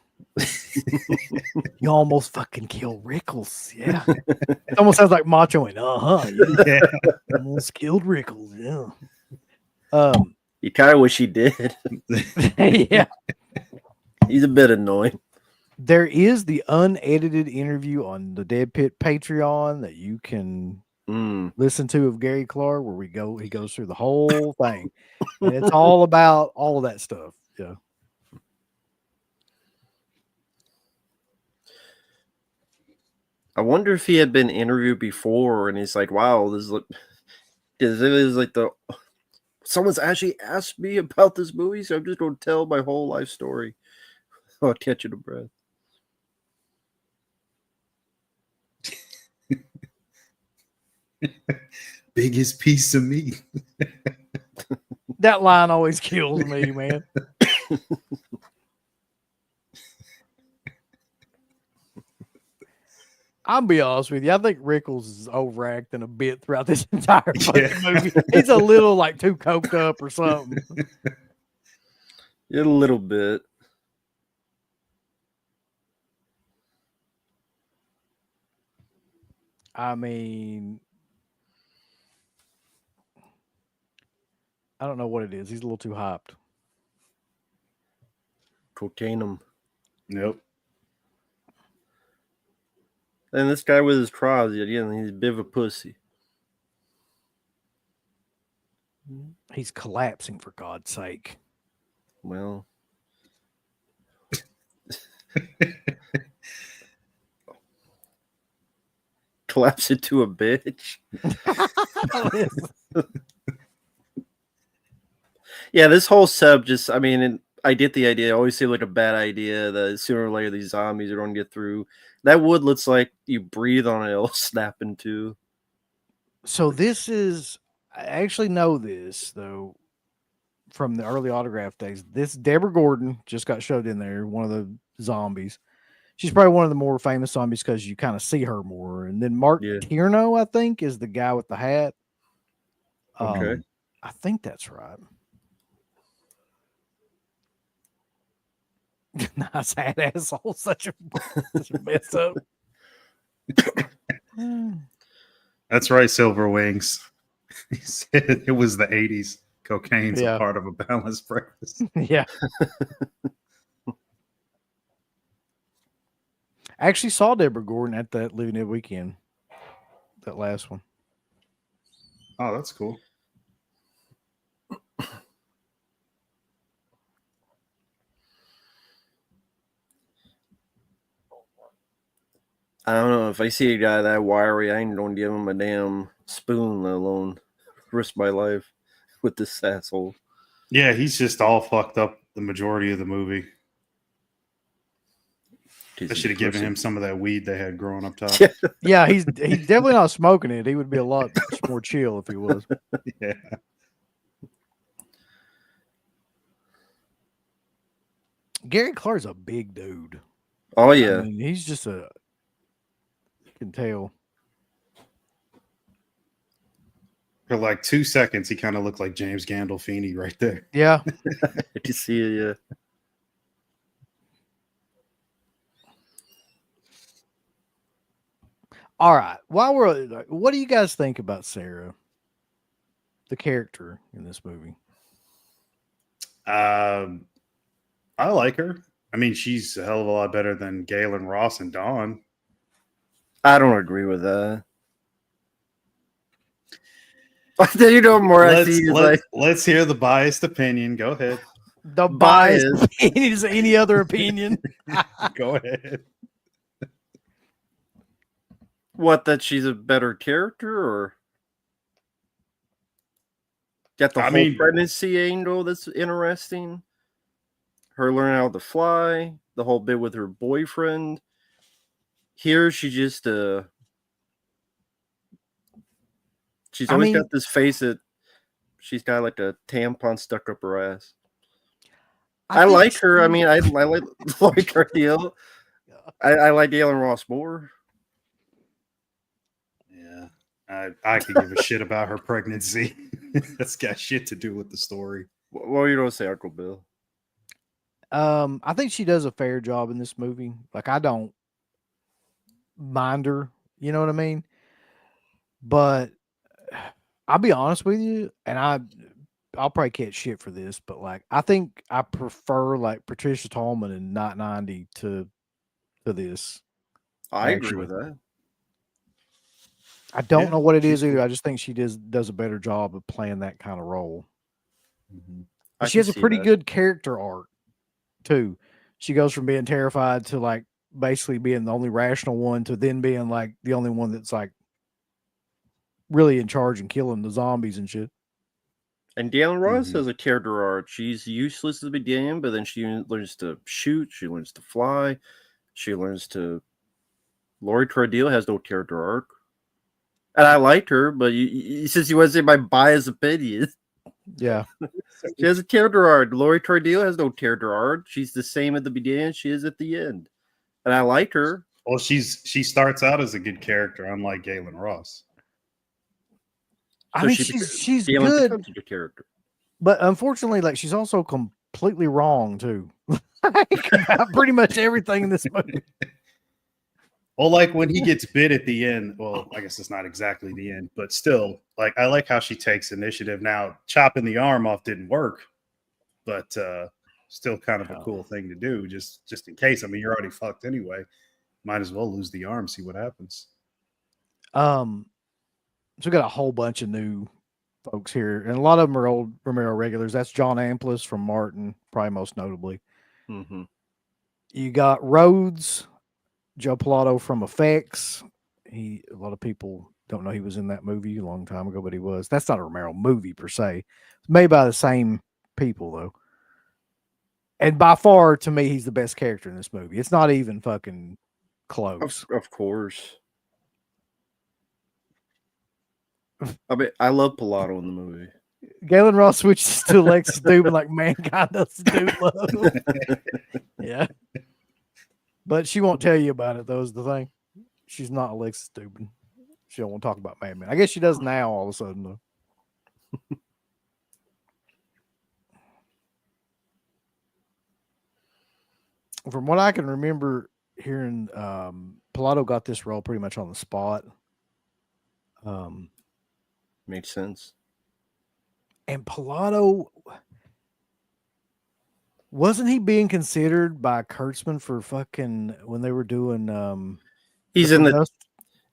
You almost fucking killed Rickles. Yeah. It almost sounds like Macho and Yeah. almost killed Rickles. Yeah. You kind of wish he did. Yeah. He's a bit annoying. There is the unedited interview on the Dead Pit Patreon that you can listen to of Gary Clark, where he goes through the whole thing. And it's all about all of that stuff. Yeah. I wonder if he had been interviewed before and he's like, wow, this is like someone's actually asked me about this movie, so I'm just going to tell my whole life story without catching a breath. Biggest piece of meat. That line always kills me, man. I'll be honest with you. I think Rickles is overacting a bit throughout this entire fucking movie. He's a little like too coked up or something. Yeah, a little bit. I mean, I don't know what it is. He's a little too hyped. Cocaine him. Nope. And this guy with his cross, again, he's a bit of a pussy. He's collapsing, for God's sake. Well, collapse into a bitch. Yeah, this whole sub just, I mean, I get the idea. It always seemed like a bad idea that sooner or later these zombies are going to get through. That wood looks like you breathe on it, it'll snap in two. So this is, I actually know this, though, from the early autograph days. This Deborah Gordon just got showed in there, one of the zombies. She's probably one of the more famous zombies because you kind of see her more. And then Mark Tierno, I think, is the guy with the hat. Okay. I think that's right. Nice hat asshole, such a mess up. That's right, Silver Wings. He said it was the 80s. Cocaine's Yeah. a part of a balanced breakfast. Yeah. I actually saw Deborah Gordon at that Living It weekend. That last one. Oh, that's cool. I don't know. If I see a guy that wiry, I ain't gonna give him a damn spoon, let alone risk my life with this asshole. Yeah, he's just all fucked up the majority of the movie. I should have given him some of that weed they had growing up top. Yeah, he's definitely not smoking it. He would be a lot more chill if he was. Yeah. Gary Clark's a big dude. Oh yeah, I mean, he's just you can tell. For like 2 seconds, he kind of looked like James Gandolfini right there. Yeah. I can see it. Yeah. All right. While we're, what do you guys think about Sarah, the character in this movie? I like her. I mean, she's a hell of a lot better than Galen Ross and Dawn. I don't agree with that. You know, more I see is like, let's hear the biased opinion. Go ahead. The biased opinion is any other opinion. Go ahead. what, that she's a better character, or got the whole pregnancy angle that's interesting. Her learning how to fly, the whole bit with her boyfriend. Here, she just she's always got this face that she's got like a tampon stuck up her ass. I like her. I mean, I like her deal. I like Galen Ross more. Yeah, I could give a shit about her pregnancy. That's got shit to do with the story. What are you gonna say, Uncle Bill? I think she does a fair job in this movie. Like, I don't mind her, you know what I mean? But I'll be honest with you, and I'll probably catch shit for this, but like, I think I prefer like Patricia Tallman in Not 90 to this. I agree with that. I don't know what it is either. I just think she does a better job of playing that kind of role. Mm-hmm. She has a pretty good character arc too. She goes from being terrified to like basically being the only rational one to then being like the only one that's like really in charge and killing the zombies and shit. And Galen Ross has a character arc. She's useless at the beginning, but then she learns to shoot. She learns to fly. She learns to. Lori Cardille has no character arc. And I liked her, but since you want to say my biased opinion. Yeah. She has a character arc. Lori Cardille has no character arc. She's the same at the beginning she is at the end. And I liked her. Well, she starts out as a good character, unlike Galen Ross. I mean, she's good, a good character. But unfortunately, like, she's also completely wrong too. About pretty much everything in this movie. Well, like when he gets bit at the end, well, I guess it's not exactly the end, but still, like, I like how she takes initiative. Now, chopping the arm off didn't work, but still kind of a cool thing to do, just in case. I mean, you're already fucked anyway. Might as well lose the arm, see what happens. So we got a whole bunch of new folks here, and a lot of them are old Romero regulars. That's John Amplis from Martin, probably most notably. Mm-hmm. You got Rhodes, Joe Pilato from Effects. A lot of people don't know he was in that movie a long time ago, but he was. That's not a Romero movie per se. It's made by the same people though. And by far, to me, he's the best character in this movie. It's not even fucking close. Of course. I mean, I love Pilato in the movie. Galen Ross switches to Alexis Dubin like mankind does to love. Yeah. But she won't tell you about it, though, is the thing. She's not Alexis Dubin. She don't want to talk about Mad Men. I guess she does now all of a sudden, though. from what I can remember hearing, Pilato got this role pretty much on the spot. Makes sense. And Pilato, wasn't he being considered by Kurtzman for fucking when they were doing He's in the Dust?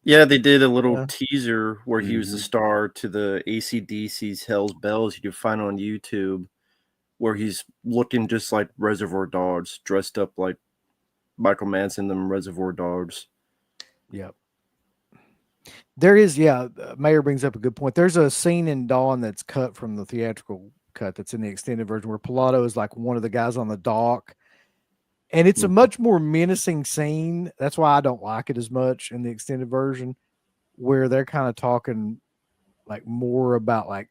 Yeah, they did a little Yeah. teaser where he was the star to the AC/DC's Hell's Bells. You can find on YouTube, where he's looking just like Reservoir Dogs, dressed up like Michael Manson, them Reservoir Dogs. Yep. There is, yeah. Mayor brings up a good point. There's a scene in Dawn that's cut from the theatrical cut that's in the extended version where Pilato is like one of the guys on the dock. And it's a much more menacing scene. That's why I don't like it as much in the extended version, where they're kind of talking like more about like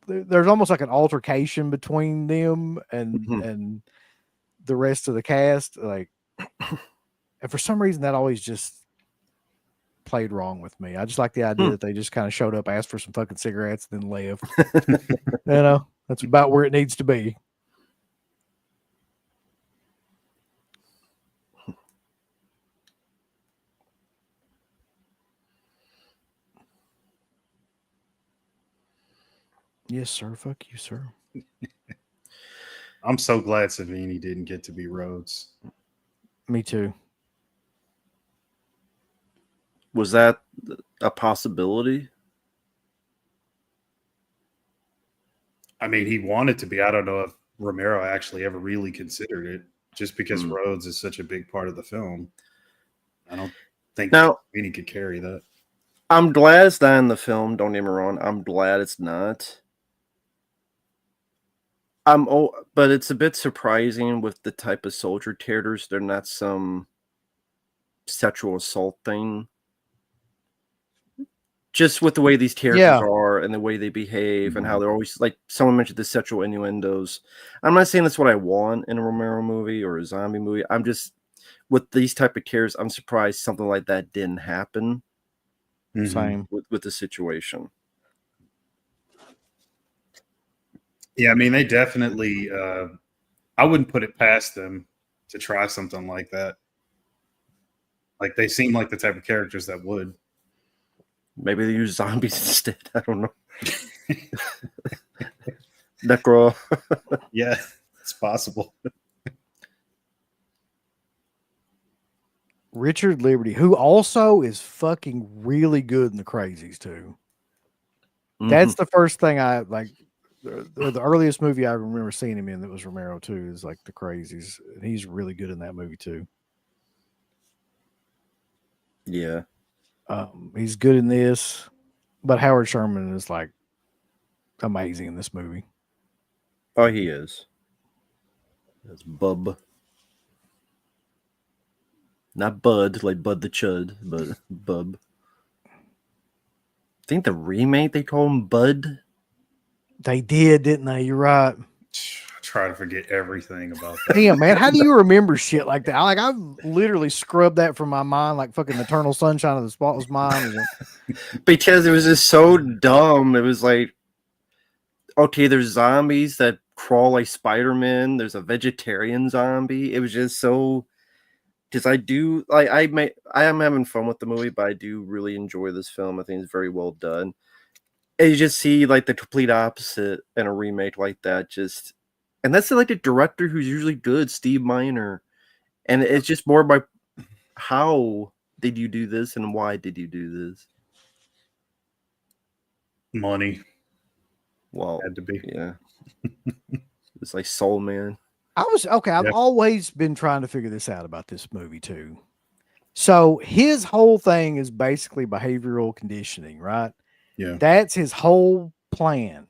there's almost like an altercation between them and the rest of the cast. Like, and for some reason that always just played wrong with me. I just like the idea that they just kind of showed up, asked for some fucking cigarettes, and then left. That's about where it needs to be. Yes, sir. Fuck you, sir. I'm so glad Savini didn't get to be Rhodes. Me too. Was that a possibility? I mean, he wanted to be. I don't know if Romero actually ever really considered it, just because Rhodes is such a big part of the film. I don't think Savini could carry that. I'm glad it's not in the film. Don't get me wrong. I'm glad it's not. But it's a bit surprising with the type of soldier terrors. They're not some sexual assault thing. Just with the way these characters are and the way they behave and how they're always like someone mentioned the sexual innuendos. I'm not saying that's what I want in a Romero movie or a zombie movie. I'm just with these type of characters, I'm surprised something like that didn't happen. Same with the situation. Yeah, I mean, they definitely. I wouldn't put it past them to try something like that. Like they seem like the type of characters that would. Maybe they use zombies instead. I don't know. Necro. Yeah, it's possible. Richard Liberty, who also is fucking really good in The Crazies too. That's the first thing I like. The earliest movie I remember seeing him in that was Romero too is like The Crazies. And he's really good in that movie too. Yeah. He's good in this, but Howard Sherman is like amazing in this movie. Oh, he is. That's Bub. Not Bud, like Bud the Chud, but Bub. I think the remake they call him Bud. They did, didn't they? You're right. I try to forget everything about that. Damn, man, how do you remember shit like that? Like I've literally scrubbed that from my mind, like fucking Eternal Sunshine of the Spotless Mind. Because it was just so dumb. It was like, okay, there's zombies that crawl like Spider-Man. There's a vegetarian zombie. It was just so. Because I do, like, I am having fun with the movie, but I do really enjoy this film. I think it's very well done. And you just see like the complete opposite in a remake like that. And that's like the director who's usually good, Steve Miner. And it's just more about how did you do this and why did you do this? Money. Well, had to be. Yeah. It's like Soul Man. I've always been trying to figure this out about this movie too. So his whole thing is basically behavioral conditioning, right? Yeah. That's his whole plan.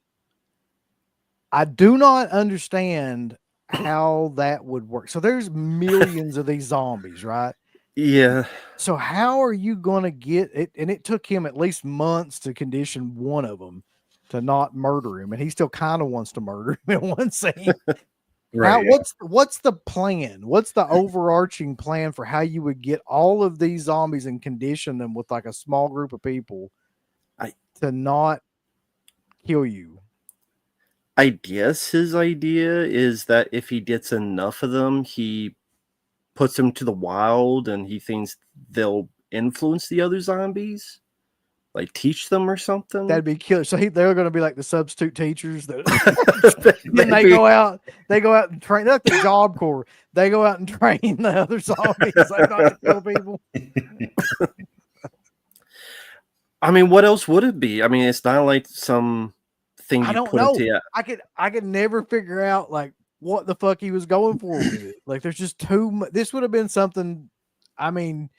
I do not understand how that would work. So there's millions of these zombies, right? Yeah. So how are you going to get it? And it took him at least months to condition one of them to not murder him. And he still kind of wants to murder him in one scene. Right, what's the plan? What's the overarching plan for how you would get all of these zombies and condition them with like a small group of people to not kill you? I guess his idea is that if he gets enough of them, he puts them to the wild, and he thinks they'll influence the other zombies, like teach them or something. That'd be killer. So they're going to be like the substitute teachers that then they go out and train. They're like the Job Corps. They go out and train the other zombies like not to kill people. I mean, what else would it be? I mean, it's not like some thing I you don't put know. into. I could never figure out like what the fuck he was going for with it. Like, there's just too much. This would have been something. I mean,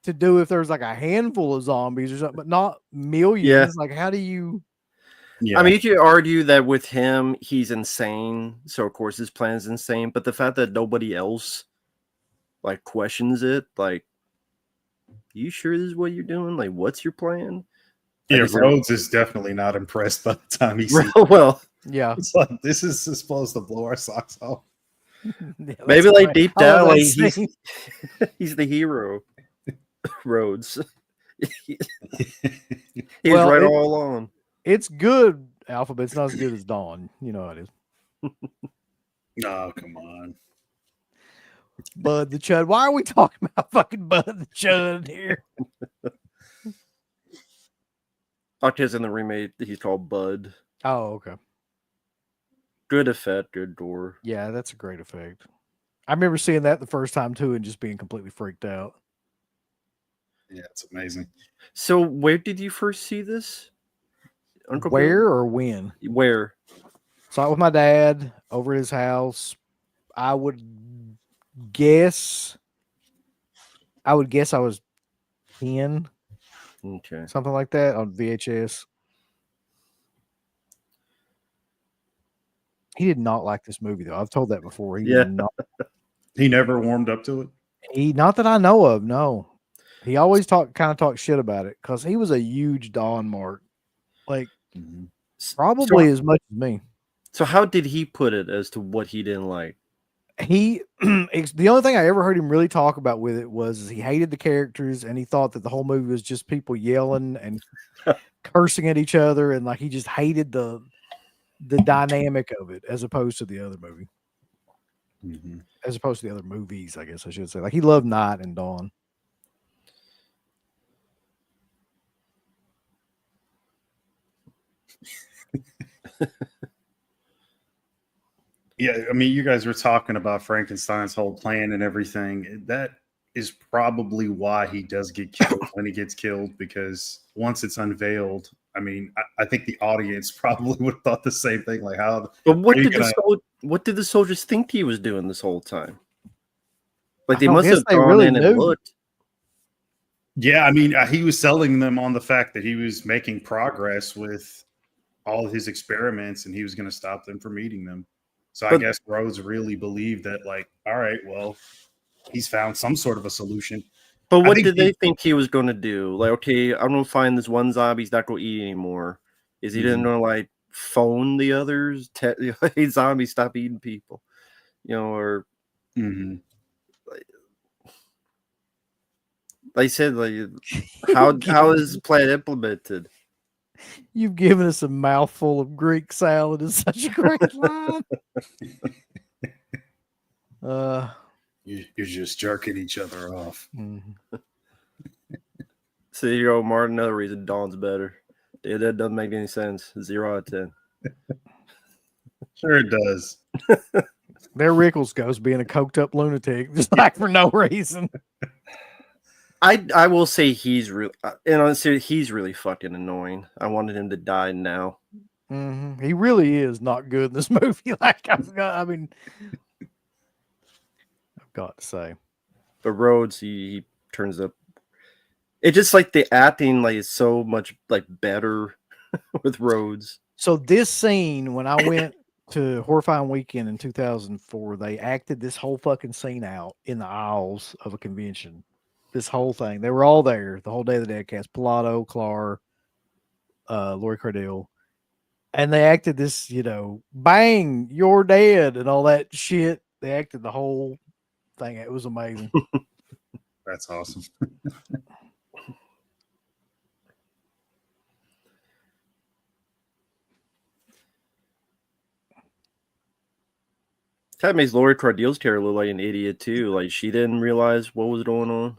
to do if there was like a handful of zombies or something, but not millions. Yeah. Like, how do you? Yeah. I mean, you could argue that with him, he's insane. So of course his plan is insane. But the fact that nobody else like questions it, like, you sure this is what you're doing? Like, what's your plan? Yeah, Rhodes is definitely not impressed by the time he sees. Well, Yeah, It's like, this is supposed to blow our socks off. Yeah, maybe like deep I love down, that like scene. he's the hero. Rhodes. He's Well, right all along. It's good, Alpha, but it's not as good as Dawn. You know how it is. Oh, come on. Bud the Chud. Why are we talking about fucking Bud the Chud here? Octa's in the remake. He's called Bud. Oh, okay. Good effect, good door. Yeah, that's a great effect. I remember seeing that the first time too and just being completely freaked out. Yeah, it's amazing. So, where did you first see this? Uncle Where or when? Bill? Where? Saw it with my dad over at his house. I would guess I was 10, Okay. something like that, on VHS. He did not like this movie though. I've told that before. He did not. He never warmed up to it. Not that I know of. No, he always talked shit about it because he was a huge Dawn mark, like probably as much as me. So how did he put it as to what he didn't like? He the only thing I ever heard him really talk about with it was he hated the characters and he thought that the whole movie was just people yelling and cursing at each other, and like he just hated the dynamic of it as opposed to the other movie. As opposed to the other movies, I guess I should say. Like, he loved Night and Dawn. Yeah, I mean, you guys were talking about Frankenstein's whole plan and everything. That is probably why he does get killed when he gets killed, because once it's unveiled, I mean, I think the audience probably would have thought the same thing. Like, how? But what did the soldiers think he was doing this whole time? Like, they must have gone really in and looked. Yeah, I mean, he was selling them on the fact that he was making progress with all of his experiments, and he was going to stop them from eating them. So I guess Rhodes really believed that, like, all right, well, he's found some sort of a solution. But what did they think he was going to do? Like, okay, I'm going to find this one zombie he's not going to eat anymore. Is he going to, like, phone the others? Hey, zombies, stop eating people. You know, or... Like I said, like, how is the plan implemented? You've given us a mouthful of Greek salad. Is such a great line. You're just jerking each other off. So you go, Martin. Another reason Dawn's better. Yeah, that doesn't make any sense. 0 out of 10. Sure it does. There Rickles goes being a coked up lunatic, just like for no reason. I will say he's really, and honestly, he's really fucking annoying. I wanted him to die now. He really is not good in this movie. Like, I've got to say. But Rhodes, he turns up. It's just like the acting, like, is so much like better with Rhodes. So this scene, when I went to Horrifying Weekend in 2004, they acted this whole fucking scene out in the aisles of a convention. This whole thing. They were all there the whole day of the Dead cast. Pilato, Clark, Laurie Cardell. And they acted this, bang, you're dead, and all that shit. They acted the whole thing. It was amazing. That's awesome. That makes Lori Cardille's character look like an idiot too. Like she didn't realize what was going on.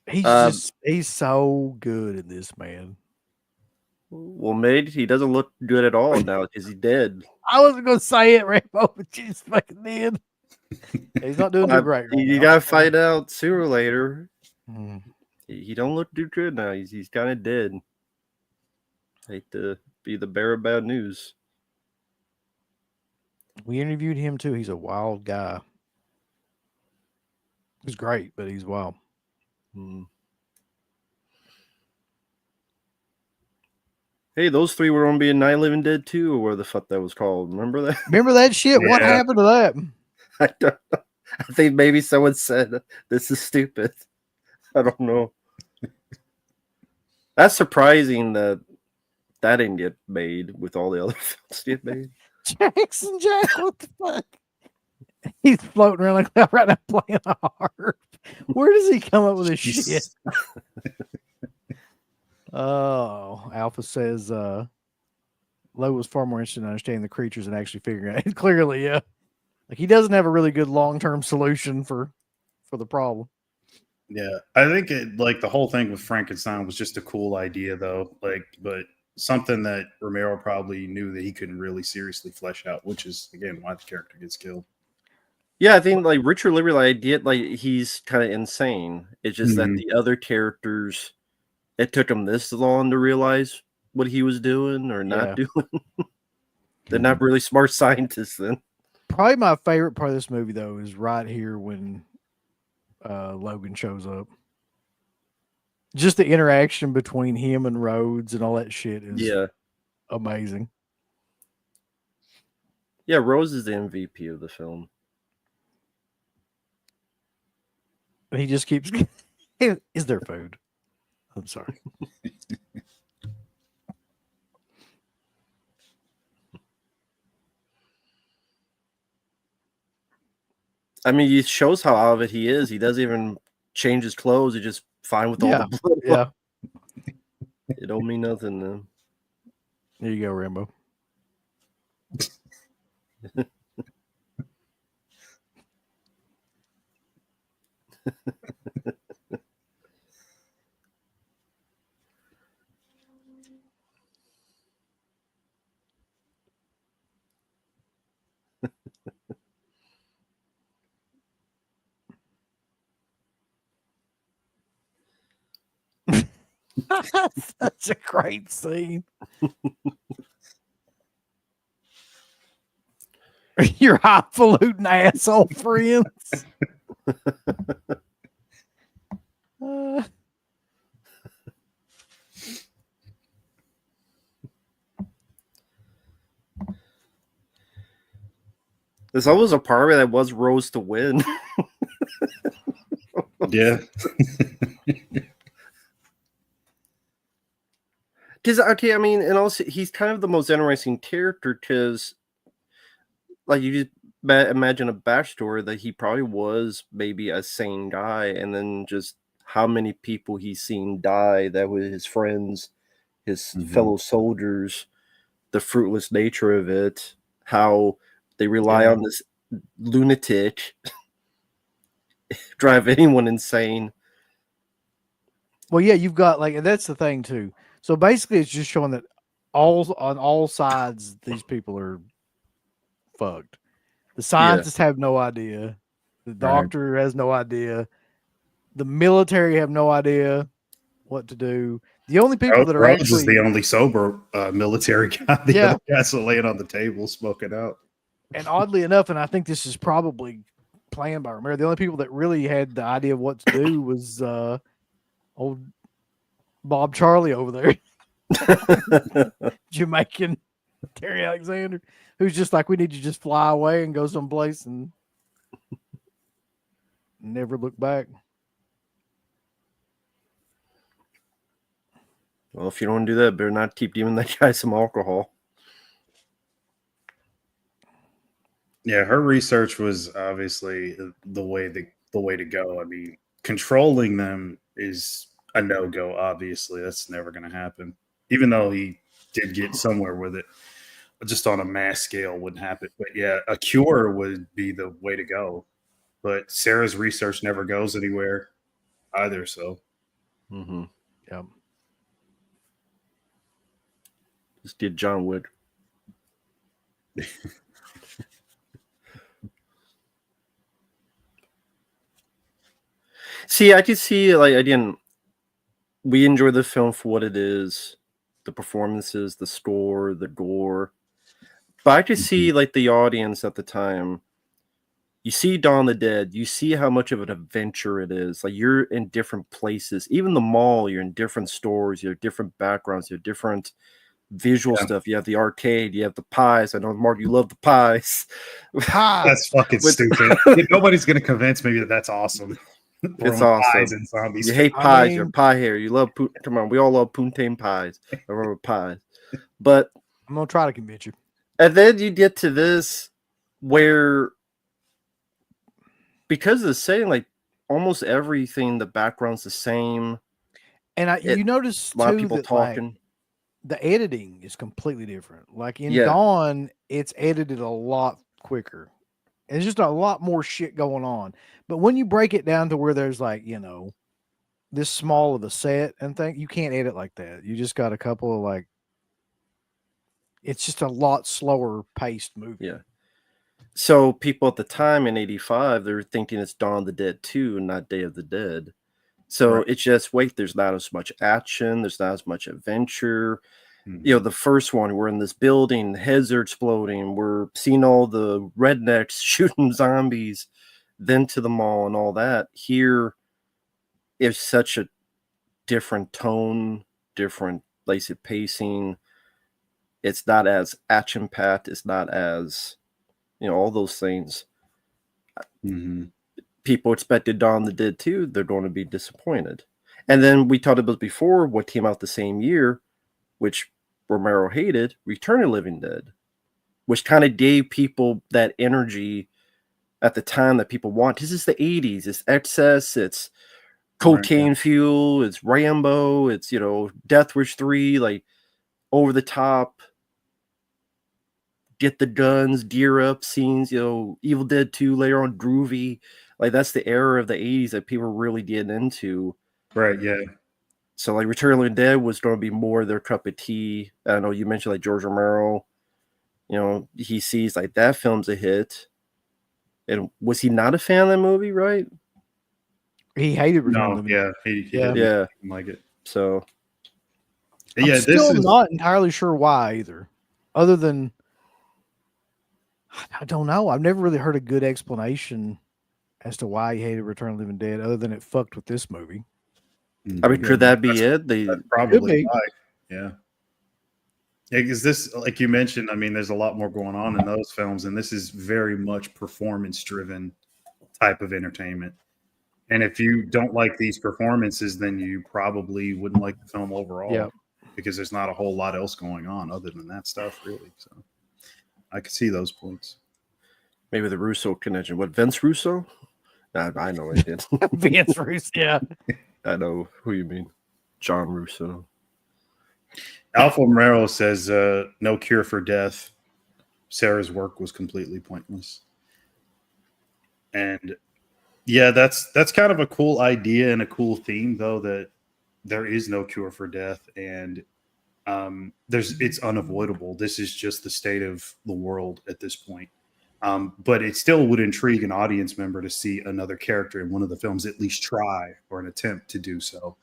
He's so good in this, man. Well, mate, he doesn't look good at all now because he's dead. I wasn't gonna say it, Rambo, but you just fucking did. He's not doing too great right You now. gotta find out sooner or later. Mm. He don't look too good now. He's kind of dead. Hate to be the bearer of bad news. We interviewed him too. He's a wild guy. He's great, but he's wild. Hey, those three were on being Night of the Living Dead too, or whatever the fuck that was called. Remember that? Remember that shit? Yeah. What happened to that? I don't know. I think maybe someone said this is stupid. I don't know. That's surprising that didn't get made with all the other films get made. Jackson Jack, what the fuck? He's floating around like that right now playing a harp. Where does he come up with this shit? Oh, Alpha says Lowe was far more interested in understanding the creatures and actually figuring it out. Clearly, yeah. Like he doesn't have a really good long-term solution for the problem. Yeah, I think like the whole thing with Frankenstein was just a cool idea, though. Like, but something that Romero probably knew that he couldn't really seriously flesh out, which is again why the character gets killed. Yeah, I think like Richard Liberty idea, like he's kind of insane. It's just that the other characters, it took them this long to realize what he was doing or not doing. They're not really smart scientists then. Probably my favorite part of this movie, though, is right here when Logan shows up. Just the interaction between him and Rhodes and all that shit is amazing. Yeah, Rose is the MVP of the film. He just keeps. Is there food? I'm sorry. I mean, it shows how out of it he is. He doesn't even change his clothes. He's just fine with all the blood. Yeah. It don't mean nothing to him. Here you go, Rambo. Such a great scene. Your highfalutin asshole friends. There's always a part of it that was Rose to win. Yeah. Because, okay, I mean, and also he's kind of the most interesting character because, like, you just imagine a backstory that he probably was maybe a sane guy, and then just how many people he's seen die that were his friends, his fellow soldiers, the fruitless nature of it, how they rely on this lunatic, drive anyone insane. Well, yeah, you've got like, and that's the thing too. So basically, it's just showing that on all sides, these people are fucked. The scientists have no idea. The doctor has no idea. The military have no idea what to do. The only people that are Rhodes actually is the only sober military guy. The other guys are laying on the table smoking out. And oddly enough, and I think this is probably planned by Romero, the only people that really had the idea of what to do was old Bob Charlie over there. Jamaican Terry Alexander, who's just like, we need to just fly away and go someplace and never look back. Well, if you don't want to do that, better not keep giving that guy some alcohol. Yeah, her research was obviously the way to go. I mean, controlling them is a no-go, obviously. That's never going to happen. Even though he did get somewhere with it, just on a mass scale wouldn't happen. But yeah, a cure would be the way to go. But Sarah's research never goes anywhere either. So Mm-hmm. Yeah. Just did John Wick. See, I could see, like, again, we enjoy the film for what it is, the performances, the score, the gore. But I could see, like, the audience at the time. You see Dawn of the Dead, you see how much of an adventure it is. Like, you're in different places. Even the mall, you're in different stores, you have different backgrounds, you have different visual stuff. You have the arcade, you have the pies. I know, Mark, you love the pies. that's fucking stupid. Nobody's going to convince me that that's awesome. It's awesome. Pies and zombies. You hate pies, you're a pie hater. You love come on, we all love poutine pies. I remember pies. But I'm gonna try to convince you. And then you get to this where, because of the setting, like almost everything, the background's the same. And you notice a lot of too people that talking. like, the editing is completely different. Like in Yeah. Dawn, it's edited a lot quicker. It's just a lot more shit going on. But when you break it down to where there's like, you know, this small of a set and thing, you can't edit like that. You just got a couple of like, it's just a lot slower paced movie. Yeah. So people at the time in '85, they're thinking it's Dawn of the Dead 2 and not Day of the Dead. So it's just, wait, there's not as much action, there's not as much adventure. You know, the first one, we're in this building, heads are exploding, we're seeing all the rednecks shooting zombies, then to the mall and all that. Here is such a different tone, different basic pacing. It's not as action-packed, it's not as, you know, all those things. People expected Dawn of the Dead 2, they're going to be disappointed. And then we talked about before what came out the same year, which Romero hated, Return of the Living Dead, which kind of gave people that energy at the time that people want. This is the 80s. It's excess. It's cocaine fuel. It's Rambo. It's, you know, Death Wish 3, like over the top, get the guns, gear up scenes, you know, Evil Dead 2 later on, groovy. Like that's the era of the 80s that people really getting into. Right, yeah. So like Return of the Living Dead was going to be more their cup of tea. I know you mentioned like George Romero, you know, he sees like that film's a hit. And was he not a fan of that movie, right? He hated Return of the Living Dead. Yeah. He didn't like it. So I'm still not entirely sure why either. Other than, I don't know. I've never really heard a good explanation as to why he hated Return of the Living Dead, other than it fucked with this movie. I mean, could that be it? That's probably why. Yeah. Because this, like you mentioned, I mean, there's a lot more going on in those films, and this is very much performance-driven type of entertainment. And if you don't like these performances, then you probably wouldn't like the film overall, because there's not a whole lot else going on other than that stuff, really. So I could see those points. Maybe the Russo connection. What, Vince Russo? I know it did. Vince Russo, yeah. I know who you mean. John Russo. Alpha Romero says, no cure for death. Sarah's work was completely pointless. And yeah, that's kind of a cool idea and a cool theme, though, that there is no cure for death, and it's unavoidable. This is just the state of the world at this point. But it still would intrigue an audience member to see another character in one of the films at least try or an attempt to do so,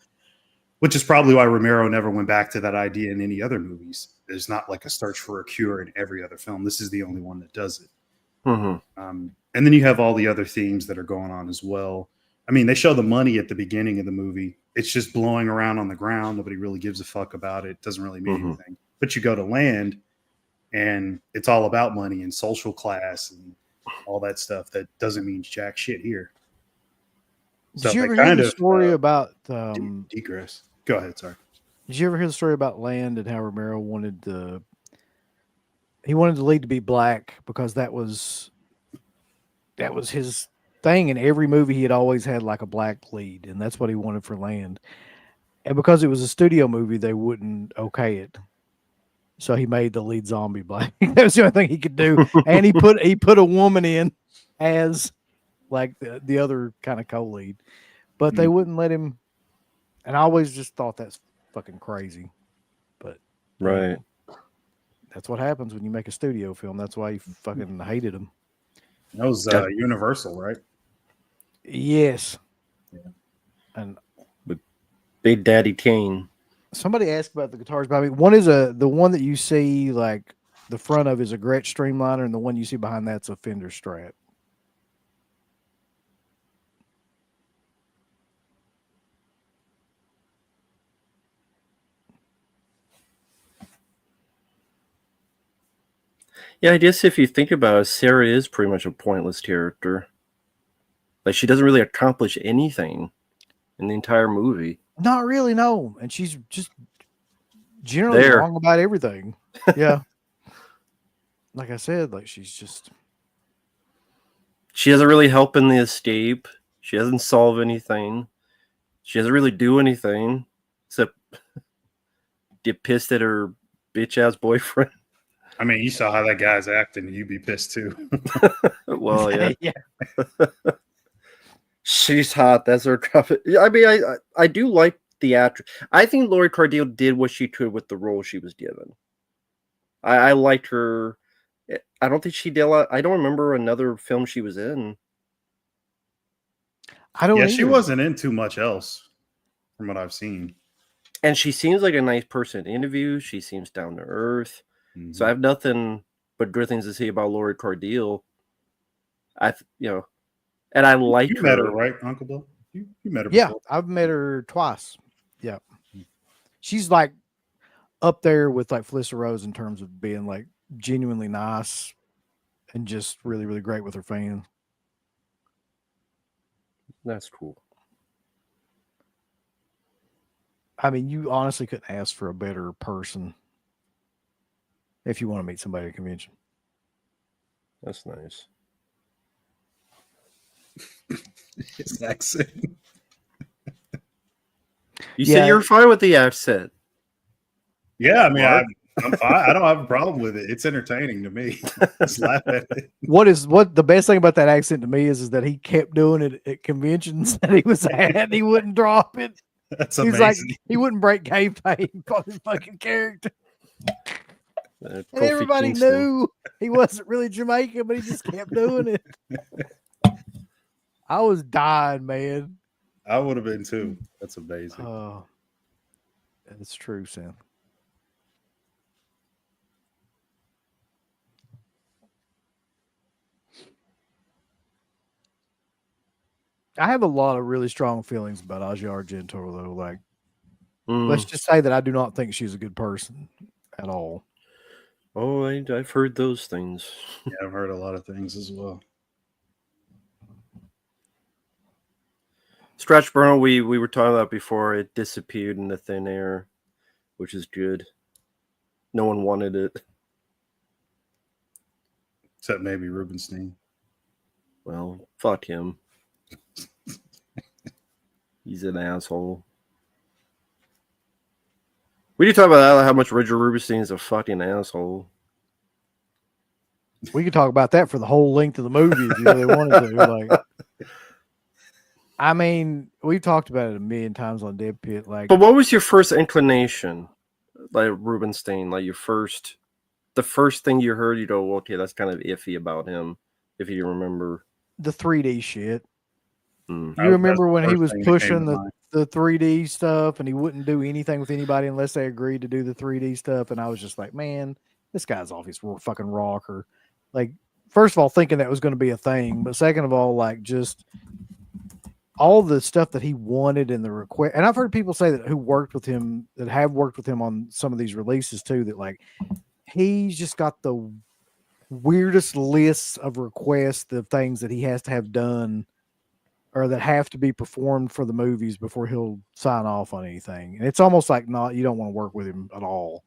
which is probably why Romero never went back to that idea in any other movies. There's not like a search for a cure in every other film. This is the only one that does it. And then you have all the other themes that are going on as well. I mean, they show the money at the beginning of the movie. It's just blowing around on the ground. Nobody really gives a fuck about it. It doesn't really mean anything. But you go to land, and it's all about money and social class and all that stuff that doesn't mean jack shit here. Did you ever hear the story about Degress? Go ahead, sorry. Did you ever hear the story about Land and how Romero wanted the lead to be black because that was his thing in every movie? He had always had like a black lead, and that's what he wanted for Land. And because it was a studio movie, they wouldn't okay it. So he made the lead zombie black. That was the only thing he could do. And he put a woman in as like the other kind of co-lead. But they wouldn't let him. And I always just thought that's fucking crazy. But Right. that's what happens when you make a studio film. That's why he fucking hated him. That was Universal, right? Yes. Yeah. And Big Daddy Kane. somebody asked about the guitars, but I mean, one is the one that you see like the front of is a Gretsch Streamliner, and the one you see behind that's a Fender Strat. Yeah, I guess if you think about it, Sarah is pretty much a pointless character. Like, she doesn't really accomplish anything in the entire movie. Not really, no. And she's just generally There. wrong about everything. Yeah. Like I said, like she doesn't really help in the escape. She doesn't solve anything. She doesn't really do anything except get pissed at her bitch ass boyfriend. I mean, you saw how that guy's acting. You'd be pissed too. Well, yeah. yeah. She's hot. That's her profit. I mean, I do like the actress. I think Lori Cardille did what she could with the role she was given. I liked her. I don't think she did. I don't remember another film she was in. I don't. Yeah, either. she wasn't in too much else, from what I've seen. And she seems like a nice person to interview. She seems down to earth. Mm-hmm. So I have nothing but good things to say about Lori Cardille. And I like her. You met her, right, Uncle Bill? You met her before. Yeah, I've met her twice. Yeah. She's like up there with like Felissa Rose in terms of being like genuinely nice and just really, really great with her fans. That's cool. I mean, you honestly couldn't ask for a better person if you want to meet somebody at a convention. That's nice. His accent. You said you're fine with the accent. Yeah, I mean, I'm fine. I don't have a problem with it. It's entertaining to me. Just laugh at it. What the best thing about that accent to me is that he kept doing it at conventions that he was at. And he wouldn't drop it. That's He's amazing. like, he wouldn't break kayfabe on his fucking character. And everybody knew he wasn't really Jamaican, but he just kept doing it. I was dying, man. I would have been too. That's amazing. That's true, Sam. I have a lot of really strong feelings about Asia Argento, though. Like, let's just say that I do not think she's a good person at all. Oh, I've heard those things. Yeah, I've heard a lot of things as well. Stretch Burn, we were talking about before, it disappeared in the thin air, which is good. No one wanted it. Except maybe Rubenstein. Well, fuck him. He's an asshole. We need to talk about how much Richard Rubenstein is a fucking asshole. We could talk about that for the whole length of the movie if you really wanted to. Like, I mean, we've talked about it a million times on Dead Pit. Like, but what was your first inclination, like Rubenstein? Like the first thing you heard, you go, okay, that's kind of iffy about him. If you remember the 3D shit. You remember when he was pushing the 3D stuff and he wouldn't do anything with anybody unless they agreed to do the 3D stuff. And I was just like, man, this guy's off his fucking rocker. Like, first of all, thinking that was going to be a thing. But second of all, like, just all the stuff that he wanted in the request. And I've heard people say that that have worked with him on some of these releases too, that like, he's just got the weirdest lists of requests of things that he has to have done or that have to be performed for the movies before he'll sign off on anything. And it's almost like you don't want to work with him at all.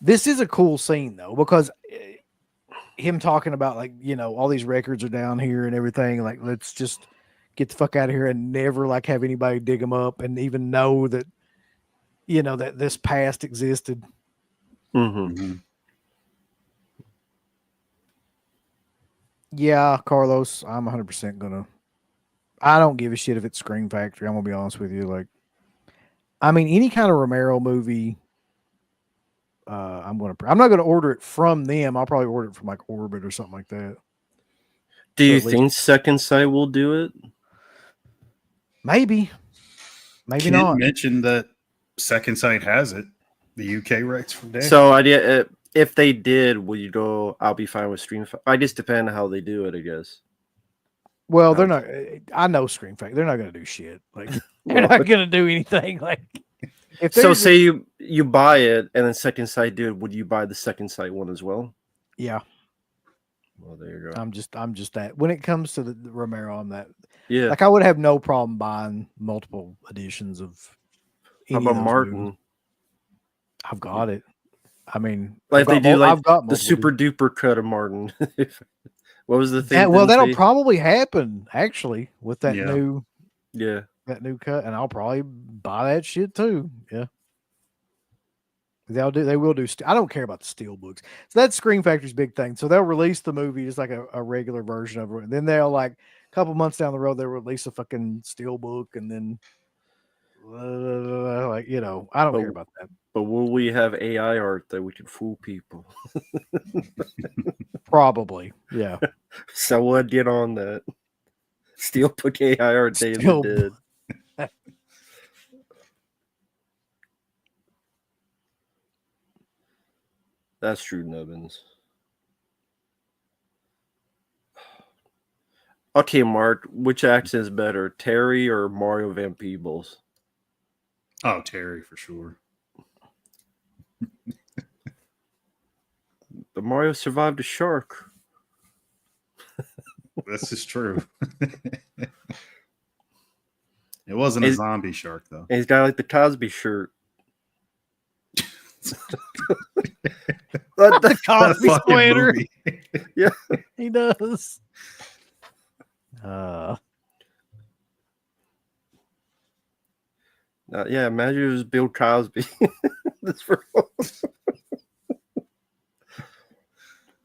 This is a cool scene though, because him talking about like, all these records are down here and everything. Like, let's just get the fuck out of here and never like have anybody dig them up and even know that, that this past existed. Mm-hmm. Yeah, Carlos, I'm 100% gonna. I don't give a shit if it's Scream Factory. I'm gonna be honest with you. Like, I mean, any kind of Romero movie, I'm not gonna order it from them. I'll probably order it from like Orbit or something like that. Do So you at least- think Second Sight will do it? Maybe Kent not. mentioned that Second Sight has it. The UK rights for day. So, if they did, will you go? I'll be fine with Stream. I just depend on how they do it, I guess. Well, they're not. I know Scream Factory. They're not gonna do shit. Like, they're not gonna do anything. Like, if So, there's say you buy it, and then Second Sight do it, would you buy the Second Sight one as well? yeah. Well, there you go. I'm just that. When it comes to the Romero, I'm that. Yeah. Like, I would have no problem buying multiple editions of. How Any about of those Martin? movies. I've got it. I mean, Like they do, like I've got the super duper cut of Martin. What was the thing? well, that'll probably happen actually with that Yeah. new that new cut, and I'll probably buy that shit too. Yeah. They will do. I don't care about the steel books. So that's Scream Factory's big thing. So they'll release the movie just like a regular version of it. And then they'll like a couple months down the road, they'll release a fucking steel book. And then like, I don't care about that. But will we have AI art that we can fool people? Probably. Yeah. So what get on that? Steelbook AI art David did. That's true, Nubbins. Okay, Mark, which accent is better, Terry or Mario Van Peebles? Oh, Terry for sure. But Mario survived a shark. This is true. It wasn't a zombie shark, though. And he's got like the Cosby shirt. The Cosby sweater. Yeah, he does. Yeah, imagine it was Bill Cosby. That's for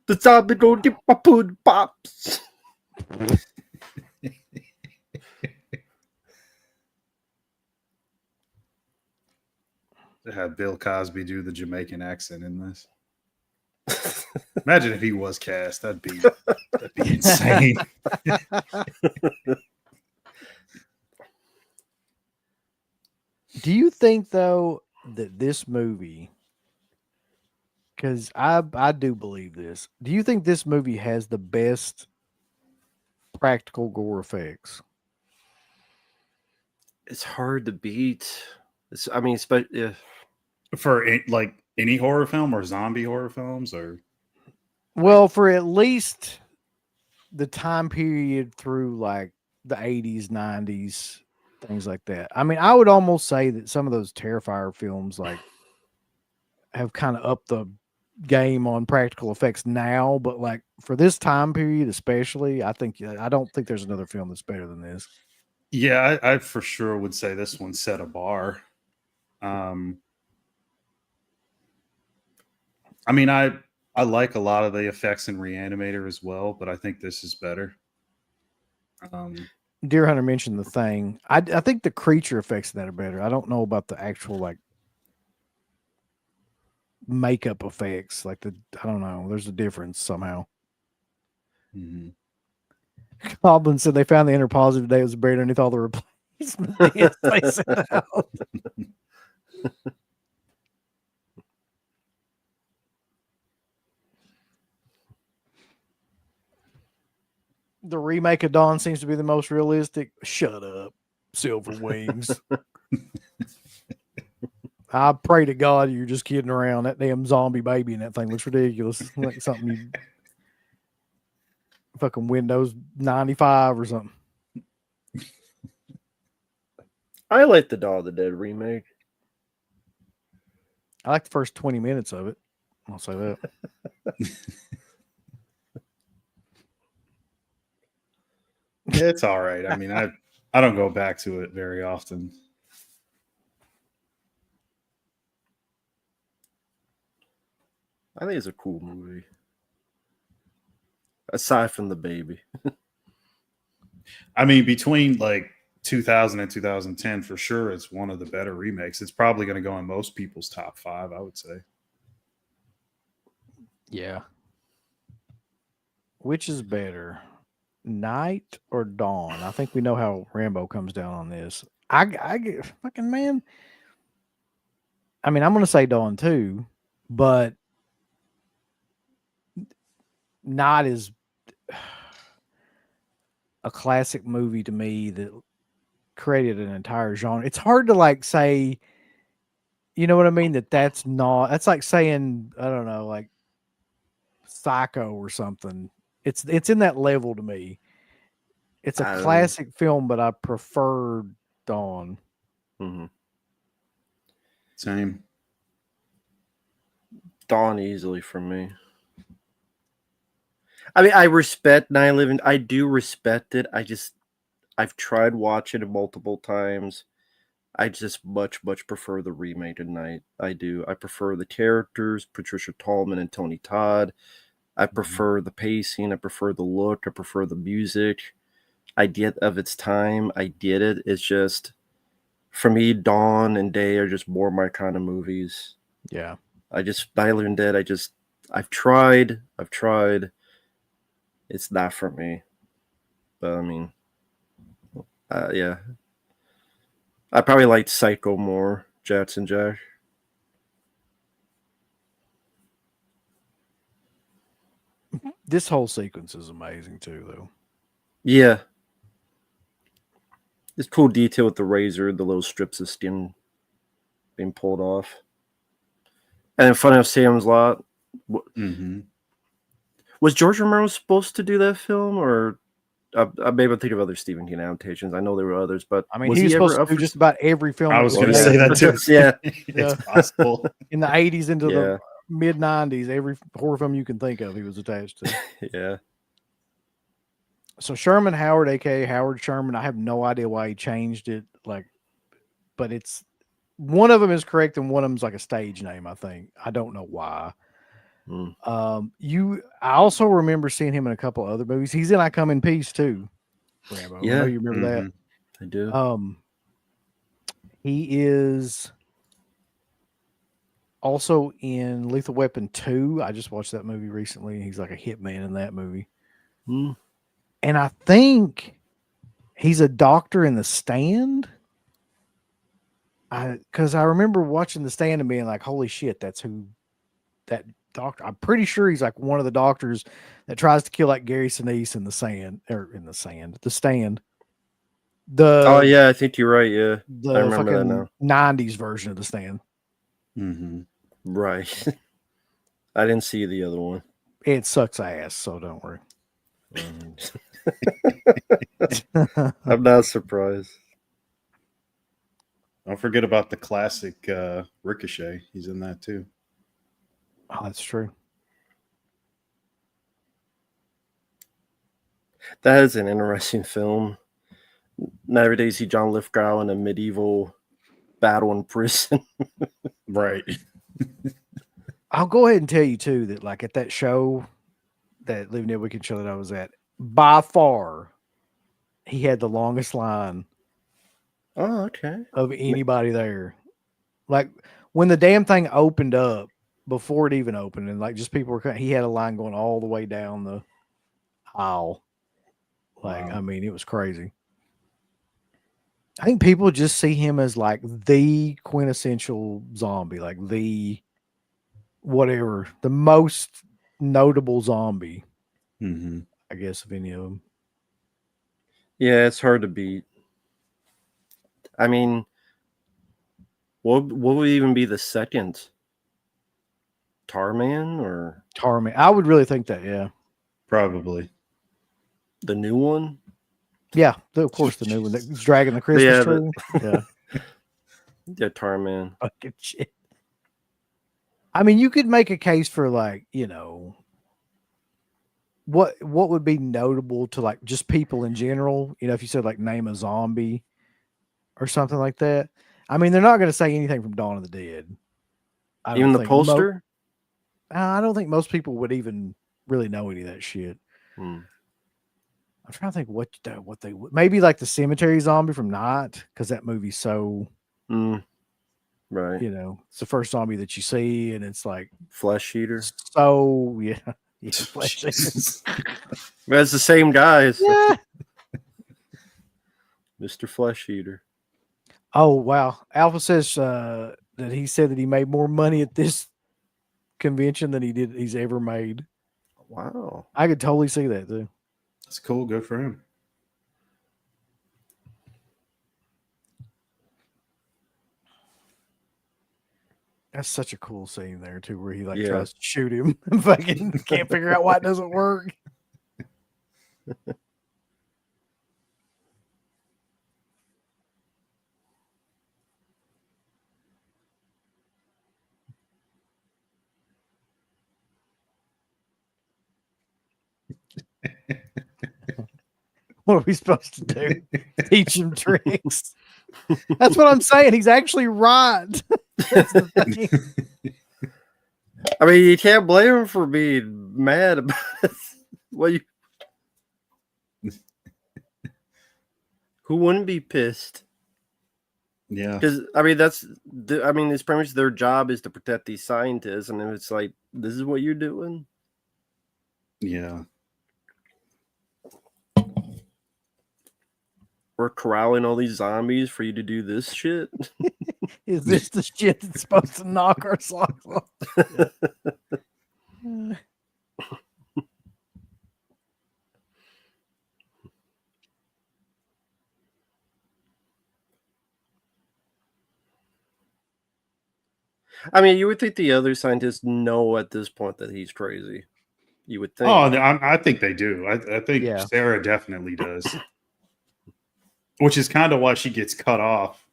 the zombie don't get my food pops. To have Bill Cosby do the Jamaican accent in this. Imagine if he was cast. That'd be insane. Do you think though that this movie, because I do believe this, do you think this movie has the best practical gore effects? It's hard to beat. For like any horror film or zombie horror films, or well, for at least the time period through like the 80s, 90s, things like that. I mean, I would almost say that some of those Terrifier films like have kind of upped the game on practical effects now, but like for this time period especially, I don't think there's another film that's better than this. Yeah, I for sure would say this one set a bar. I mean, I like a lot of the effects in Reanimator as well, but I think this is better. Deer Hunter mentioned The Thing. I think the creature effects in that are better. I don't know about the actual like makeup effects. Like I don't know. There's a difference somehow. Mm-hmm. Goblin said they found the inner positive today. It was buried underneath all the replacement discs they sent out. The remake of Dawn seems to be the most realistic. Shut up, Silver Wings. I pray to God you're just kidding around. That damn zombie baby in that thing looks ridiculous. Like something you fucking Windows 95 or something. I like the Dawn of the Dead remake. I like the first 20 minutes of it. I'll say that. It's all right. I mean, I don't go back to it very often. I think it's a cool movie. Aside from the baby. I mean, between like 2000 and 2010, for sure, it's one of the better remakes. It's probably going to go in most people's top 5, I would say. Yeah. Which is better, night or dawn? I think we know how Rambo comes down on this. I get fucking man. I mean, I'm going to say dawn too, but night is a classic movie to me that created an entire genre. It's hard to like say, you know what I mean? That's like saying, I don't know, like Psycho or something. It's in that level to me. It's a classic film, but I prefer Dawn. Mm-hmm. Same. Dawn easily for me. I mean, I respect 9/11. I do respect it. I've tried watching it multiple times. I just much prefer the remake of Night. I do. I prefer the characters, Patricia Tallman and Tony Todd. I prefer the pacing. I prefer the look. I prefer the music. Idea of its time. I get it. It's just, for me, Dawn and Day are just more my kind of movies. Yeah. Night of the Living Dead, I've tried. It's not for me. But I mean, yeah. I probably liked Psycho more, Jackson Jack. This whole sequence is amazing too, though. Yeah. This cool detail with the razor, the little strips of skin being pulled off. And then Fun of Sam's Lot. Mm-hmm. Was George Romero supposed to do that film, or maybe I'm thinking of other Stephen King adaptations. I know there were others, but I mean, he was supposed to do just about every film. I was going to say that too. Yeah, it's possible. In the 80s into the mid 90s, every horror film you can think of, he was attached to. Yeah. So Sherman Howard, aka Howard Sherman, I have no idea why he changed it. But it's one of them is correct and one of them's like a stage name. I think I don't know why. I also remember seeing him in a couple other movies. He's in I Come in Peace too. Rambo. Yeah, I know you remember that. I do. He is also in Lethal Weapon 2. I just watched that movie recently. He's like a hitman in that movie. And I think he's a doctor in The Stand. Because I remember watching The Stand and being like, holy shit, that's who that doctor. I'm pretty sure he's like one of the doctors that tries to kill like Gary Sinise in The Stand. Oh yeah, I think you're right. Yeah, I remember that now. 90s version of The Stand. Mm-hmm. Right. I didn't see the other one. It sucks ass, so don't worry. I'm not surprised. Don't forget about the classic Ricochet. He's in that too. Oh, that's true. That is an interesting film. Not every day you see John Lithgow in a medieval battle in prison. Right. I'll go ahead and tell you too that like at that show, that Living Dead Weekend show that I was at, by far, he had the longest line. Oh, okay. Of anybody there. Like when the damn thing opened up, before it even opened, and like just people were, he had a line going all the way down the aisle. Like, wow. I mean, it was crazy. I think people just see him as like the quintessential zombie, like the whatever, the most notable zombie, I guess, of any of them. Yeah, it's hard to beat. I mean, what would even be the second? Tarman or Tarman? I would really think that, yeah. Probably. The new one? Yeah, of course, the new one that's dragging the Christmas tree. Yeah. Yeah, Tarman. Fucking shit. I mean, you could make a case for like, you know, what would be notable to like just people in general? You know, if you said like name a zombie or something like that. I mean, they're not going to say anything from Dawn of the Dead. I Even don't the think. poster. I don't think most people would even really know any of that shit. Hmm. I'm trying to think what they would maybe like the cemetery zombie from Night because that movie's so Mm, right. it's the first zombie that you see and it's like Flesh eater. so yeah flesh eater. Jesus. That's the same guy. So. Yeah. Mr. Flesh Eater. Oh wow, Alpha says that he said that he made more money at this convention than he's ever made. Wow. I could totally see that too. That's cool. Good for him. That's such a cool scene there too, where he like Yeah. tries to shoot him and fucking can't figure out why it doesn't work. What are we supposed to do? Teach him tricks. That's what I'm saying. He's actually right. That's the thing. I mean, you can't blame him for being mad about it. Well, who wouldn't be pissed? Yeah. Because I mean, it's pretty much their job is to protect these scientists, and if it's like this is what you're doing, Yeah. we're corralling all these zombies for you to do this shit. Is this the shit that's supposed to knock our socks off? I mean, you would think the other scientists know at this point that he's crazy. You would think. Oh, I think they do. I think Yeah. Sarah definitely does. Which is kind of why she gets cut off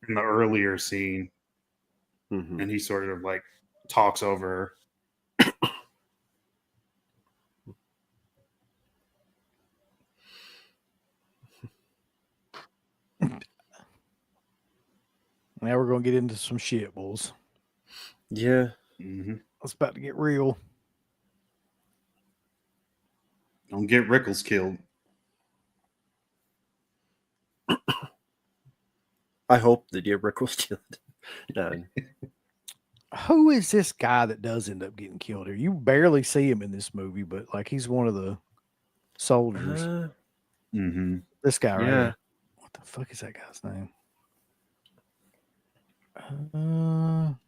in the earlier scene. Mhm. And he sort of like talks over her. Now we're gonna get into some shit, bulls. Yeah. Mm-hmm. It's about to get real. Don't get Rickles killed. I hope that Rick was killed. No. Who is this guy that does end up getting killed here? You barely see him in this movie, but like he's one of the soldiers. Mm-hmm. This guy right Yeah. here. What the fuck is that guy's name? Don't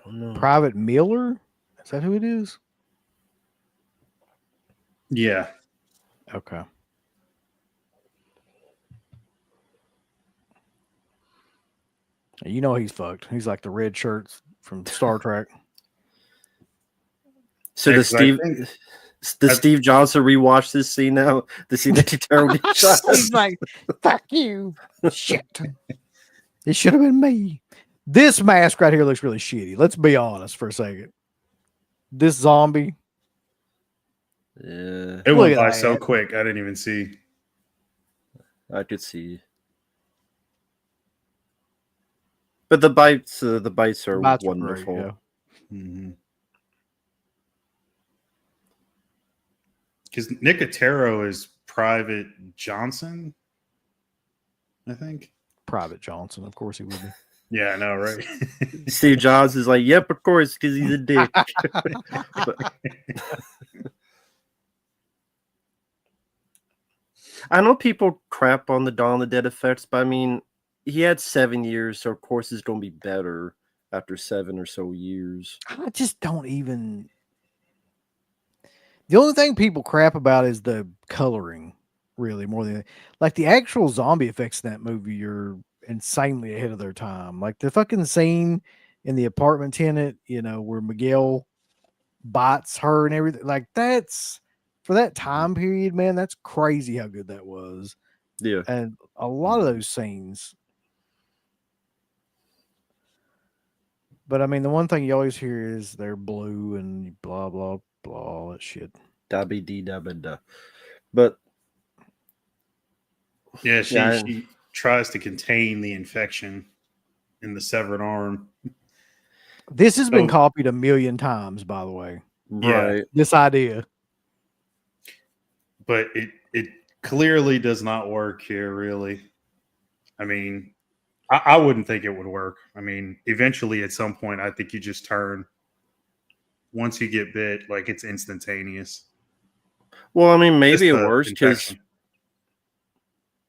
know. Private Miller? Is that who it is? Yeah. Okay. You know he's fucked. He's like the red shirts from Star Trek. So Yeah, does 'cause I Steve think- does Steve Johnson rewatch this scene now? The scene that he terribly shot. He's like, fuck you. Shit. It should have been me. This mask right here looks really shitty. Let's be honest for a second. This zombie. Yeah, It Look went at by that. so quick. I didn't even see. I could see. But the bites are Bites were great, wonderful. yeah. Mm-hmm. Because Nicotero is Private Johnson, I think. Private Johnson, of course he would be. Yeah, I know, right? Steve Jobs is like, yep, of course, because he's a dick. But- I know people crap on the Dawn of the Dead effects, but I mean, he had 7 years, so of course it's going to be better after 7 or so years. I just don't even. The only thing people crap about is the coloring, really, more than like the actual zombie effects in that movie are insanely ahead of their time. Like the fucking scene in the apartment tenant, where Miguel bites her and everything. Like that's for that time period, man. That's crazy how good that was. Yeah. And a lot of those scenes. But I mean, the one thing you always hear is they're blue and blah blah. blah, all that shit. Dabby dee dabba da. But Yeah, Yeah, she tries to contain the infection in the severed arm. This has been So- copied a million times, by the way. Yeah. right. This idea. But it clearly does not work here, really. I mean, I wouldn't think it would work. I mean, eventually at some point, I think you just turn. Once you get bit, like it's instantaneous. Well, I mean, maybe Just it the works infection.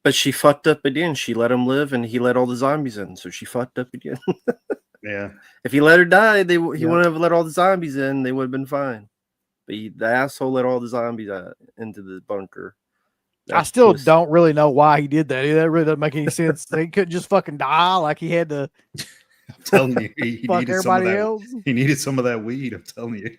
but she fucked up again. She let him live, and he let all the zombies in. So she fucked up again. Yeah. If he let her die, he Yeah. wouldn't have let all the zombies in. They would have been fine. But the asshole let all the zombies into the bunker. I That still puss- don't really know why he did that. That really doesn't make any sense. He couldn't just fucking die like he had to I'm telling you, he fuck needed some of everybody that. else. He needed some of that weed. I'm telling you.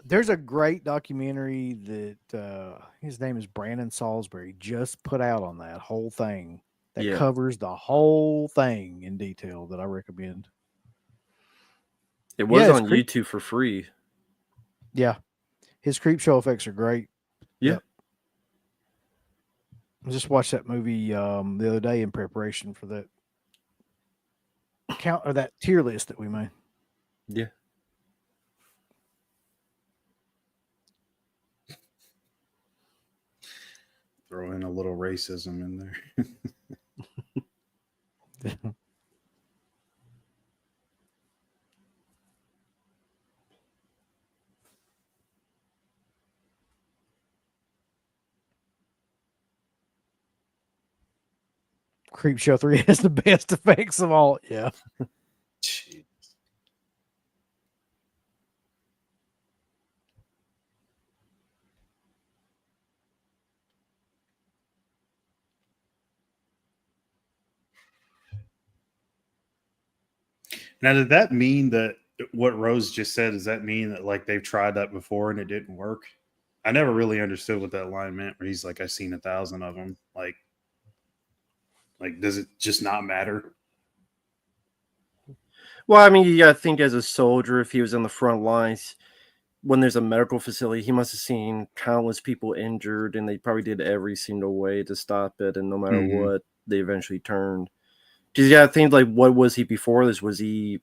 There's a great documentary that his name is Brandon Salisbury just put out on that whole thing that Yeah. covers the whole thing in detail that I recommend. It was Yeah, it's on creep- YouTube for free. Yeah, his creep show effects are great. Yeah. Yep. I just watched that movie the other day in preparation for that count or that tier list that we made. Yeah. Throw in a little racism in there. Creep Show 3 has the best effects of all. Yeah. Jeez. Now, did that mean that what Rose just said? Does that mean that like they've tried that before and it didn't work? I never really understood what that line meant. Where he's like, "I've seen 1,000 of them." Like, does it just not matter? Well, I mean, you got to think as a soldier, if he was in the front lines, when there's a medical facility, he must have seen countless people injured, and they probably did every single way to stop it. And no matter Mhm. what, they eventually turned. Because you got to think, like, what was he before this? Was he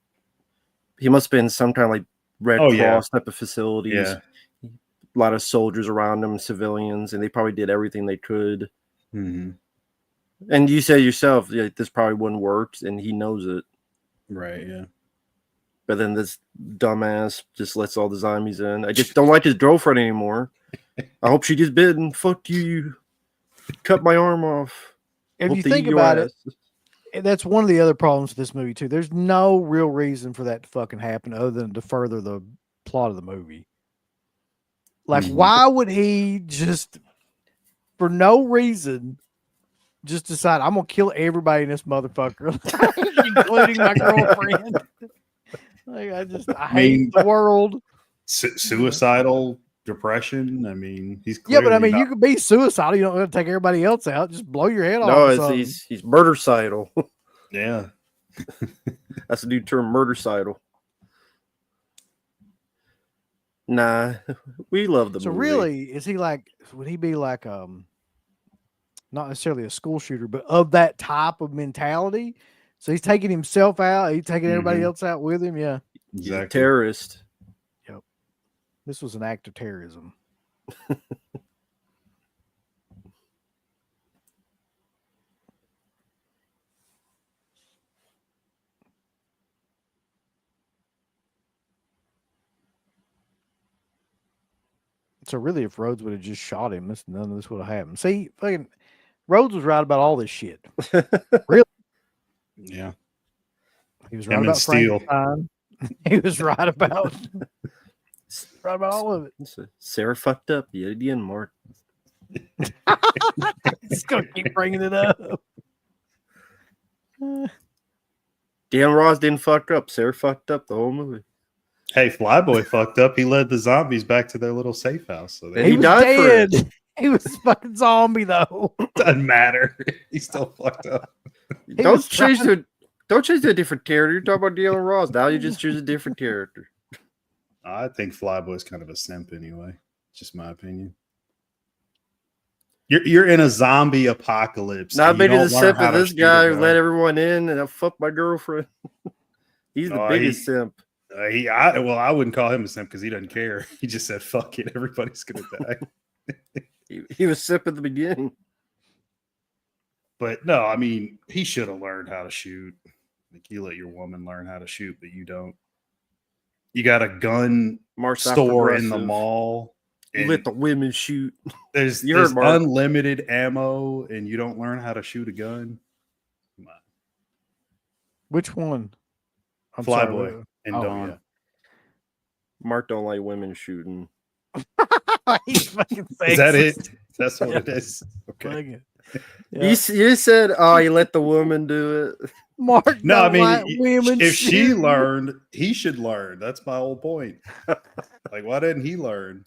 must have been some kind of like Red Oh, yeah. Cross type of facilities. Yeah. A lot of soldiers around him, civilians, and they probably did everything they could. Mm-hmm. And you said yourself, yeah, this probably wouldn't work, and he knows it. Right. Yeah. But then this dumbass just lets all the zombies in. I just don't like his girlfriend anymore. I hope she gets bitten. Fuck you. Cut my arm off. If Hope you they think eat your about it, ass. that's one of the other problems with this movie too. There's no real reason for that to fucking happen other than to further the plot of the movie. Like, Mhm. why would he just, for no reason, just decide I'm gonna kill everybody in this motherfucker, including my girlfriend? Like, I hate mean- the world. Suicidal depression. I mean, he's Yeah, but I clearly mean, you not- could be suicidal. You don't have to take everybody else out. Just blow your head off. No, or it's, something. he's murdercidal. Yeah. That's a new term, murdercidal. Nah, we love the So movie. really, is he like? Would he be like not necessarily a school shooter, but of that type of mentality? So he's taking himself out. He's taking everybody Mhm. else out with him. Yeah, He's a Exactly. terrorist. this was an act of terrorism. So really, if Rhodes would have just shot him, none of this would have happened. See, fucking Rhodes was right about all this shit. Yeah. He was Him right and about Steele. Frankenstein. He was right about all of it. Sarah fucked up yet again, Mark. Just gonna keep bringing it up. Dan Ross didn't fuck up. Sarah fucked up the whole movie. Hey, Flyboy fucked up. He led the zombies back to their little safe house. So And they, He he was died for it. dead. He was a fucking zombie though. doesn't matter. He still fucked up. Don't was change to a different character. You're talking about Dylan Ross. Now you just choose a different character. I think Flyboy's kind of a simp anyway. Just my opinion. You're in a zombie apocalypse. Not and you maybe the don't learn simp how of to this shoot guy a who let gun. everyone in and I fuck my girlfriend. He's the No, biggest simp. I wouldn't call him a simp because he doesn't care. He just said, "Fuck it, everybody's gonna die." He was simp at the beginning. But no, I mean, he should have learned how to shoot. Like you let your woman learn how to shoot, but you don't. You got a gun Mark's not store in the progressive. mall. You And let the women shoot. there's You heard, Mark. unlimited ammo, and you don't learn how to shoot a gun. Come on. Which one? I'm sorry, Flyboy what- and oh, Dawn. yeah. Mark don't like women shooting. He's fucking Is that it? sexist. That's what it Yeah. is. Okay. Fucking- You said, "Oh, you let the woman do it." Mark, No, I don't mean, like women if she shooting. learned, he should learn. That's my whole point. Like, why didn't he learn?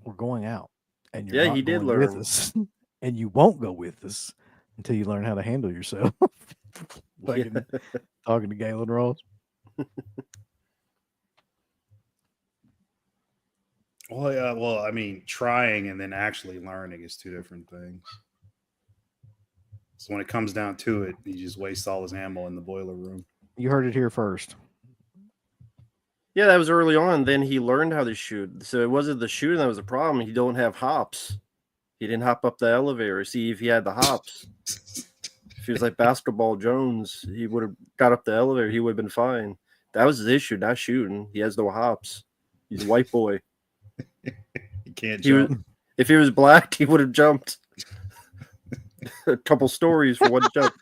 We're going out, and you're Yeah, not he did going with learn. us, and you won't go with us until you learn how to handle yourself. Fucking talking to Galen Ross. Well, yeah, well, I mean, trying and then actually learning is two different things. So when it comes down to it, he just wastes all his ammo in the boiler room. You heard it here first. Yeah, that was early on. Then he learned how to shoot. So it wasn't the shooting that was the problem. He don't have hops. He didn't hop up the elevator. See, if he had the hops, if he was like Basketball Jones, he would have got up the elevator. He would have been fine. That was his issue, not shooting. He has no hops. He's a white boy. He can't He was, jump. if he was black, he would have jumped a couple stories for one jump.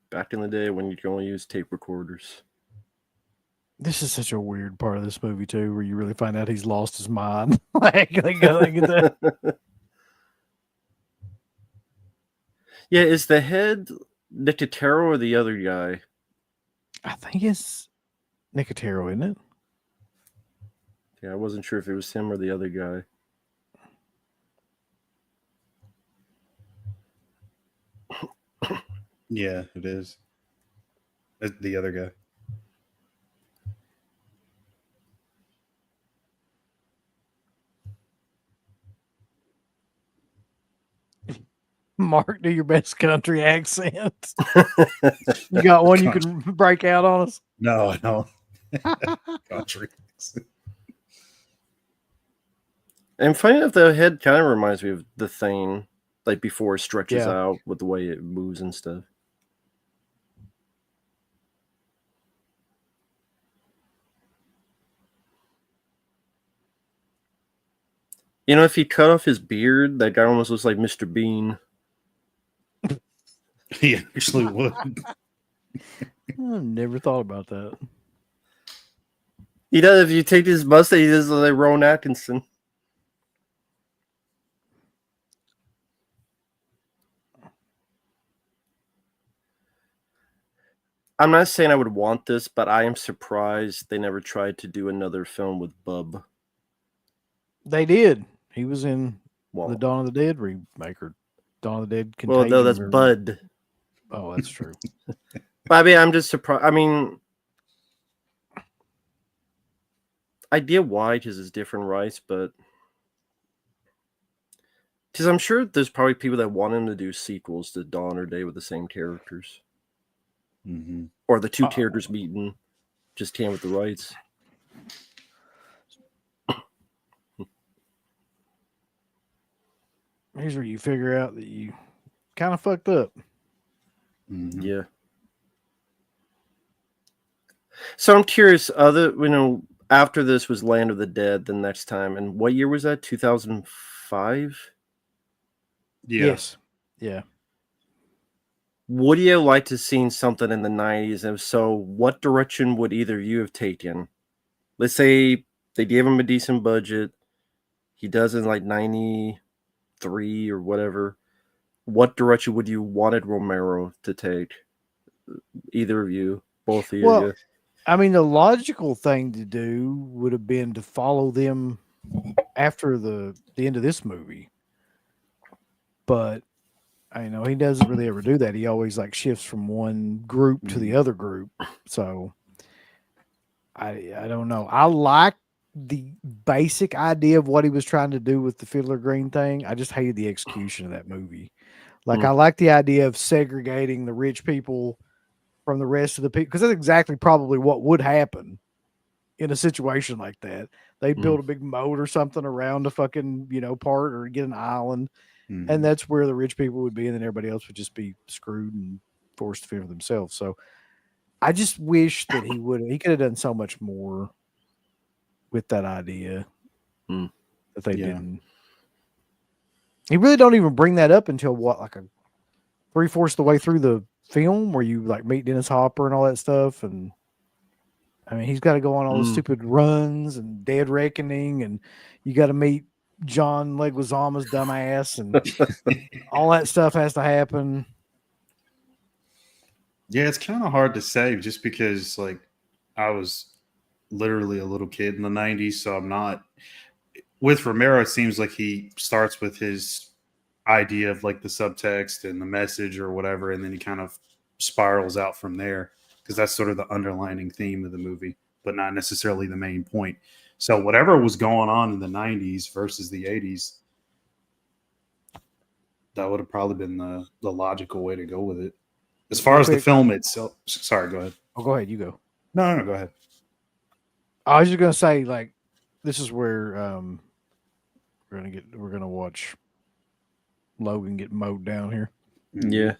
Back in the day when you could only use tape recorders. This is such a weird part of this movie too, where you really find out he's lost his mind. Like, they get that. Yeah, is the head Nicotero or the other guy? I think it's Nicotero, isn't it? Yeah, I wasn't sure if it was him or the other guy. Yeah, it is. It's the other guy. Mark, do your best country accent. You got one you can break out on us? No, I don't. Country. And funny enough, the head kind of reminds me of the Thing, like before it stretches Yeah. out with the way it moves and stuff. You know, if he cut off his beard, that guy almost looks like Mr. Bean. He actually would. I've never thought about that. He does. If you take his mustache, he does look like Rowan Atkinson. I'm not saying I would want this, but I am surprised they never tried to do another film with Bub. They did. He was in Well, the Dawn of the Dead remake or Dawn of the Dead well, Contagion. no, that's or- Bud. Oh, that's true. But I mean, I'm just surprised. I mean, I get why, because it's different rights, but because I'm sure there's probably people that want him to do sequels to Dawn or Day with the same characters, Mm-hmm. or the two characters meeting, just can't with the rights. Here's where you figure out that you kind of fucked up. Mm-hmm. Yeah. So I'm curious. After this was Land of the Dead, the next time, and what year was that? 2005. Yeah. Yes. Yeah. Would you have liked to seen something in the 90s? And if so, what direction would either of you have taken? Let's say they gave him a decent budget. He does in like 93 or whatever. what direction would you wanted Romero to take? Either of you, both of Well, you. I mean, the logical thing to do would have been to follow them after the end of this movie, but I know he doesn't really ever do that. He always like shifts from one group to the other group. So I don't know. I like the basic idea of what he was trying to do with the Fiddler Green thing. I just hated the execution of that movie. Like I like the idea of segregating the rich people from the rest of the people, because that's exactly probably what would happen in a situation like that. They'd build a big moat or something around a fucking, part, or get an island. And that's where the rich people would be, and then everybody else would just be screwed and forced to fend for themselves. So I just wish that he could have done so much more with that idea that they didn't. He really don't even bring that up until like a 3/4 the way through the film, where you like meet Dennis Hopper and all that stuff. And I mean, he's got to go on all the stupid runs and Dead Reckoning, and you got to meet John Leguizamo's dumbass, and all that stuff has to happen. Yeah, it's kind of hard to say, just because like I was literally a little kid in the 90s, so I'm not with Romero. It seems like he starts with his idea of like the subtext and the message or whatever, and then he kind of spirals out from there, because that's sort of the underlining theme of the movie, but not necessarily the main point. So whatever was going on in the 90s versus the 80s, that would have probably been the logical way to go with it. As far as the film itself, sorry, go ahead. Oh, go ahead. You go. No, go ahead. I was just gonna say, like, this is where we're gonna watch Logan get mowed down here. Yeah.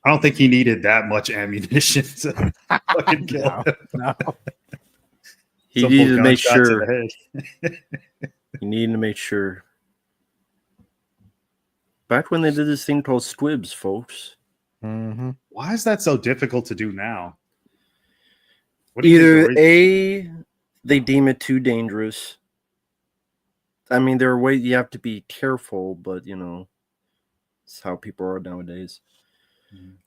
I don't think he needed that much ammunition to fucking kill him. No. He needed to make sure. He needed to make sure. Back when they did this thing called squibs, folks. Mm-hmm. Why is that so difficult to do now? Either A, they deem it too dangerous. I mean, there are ways you have to be careful, but it's how people are nowadays.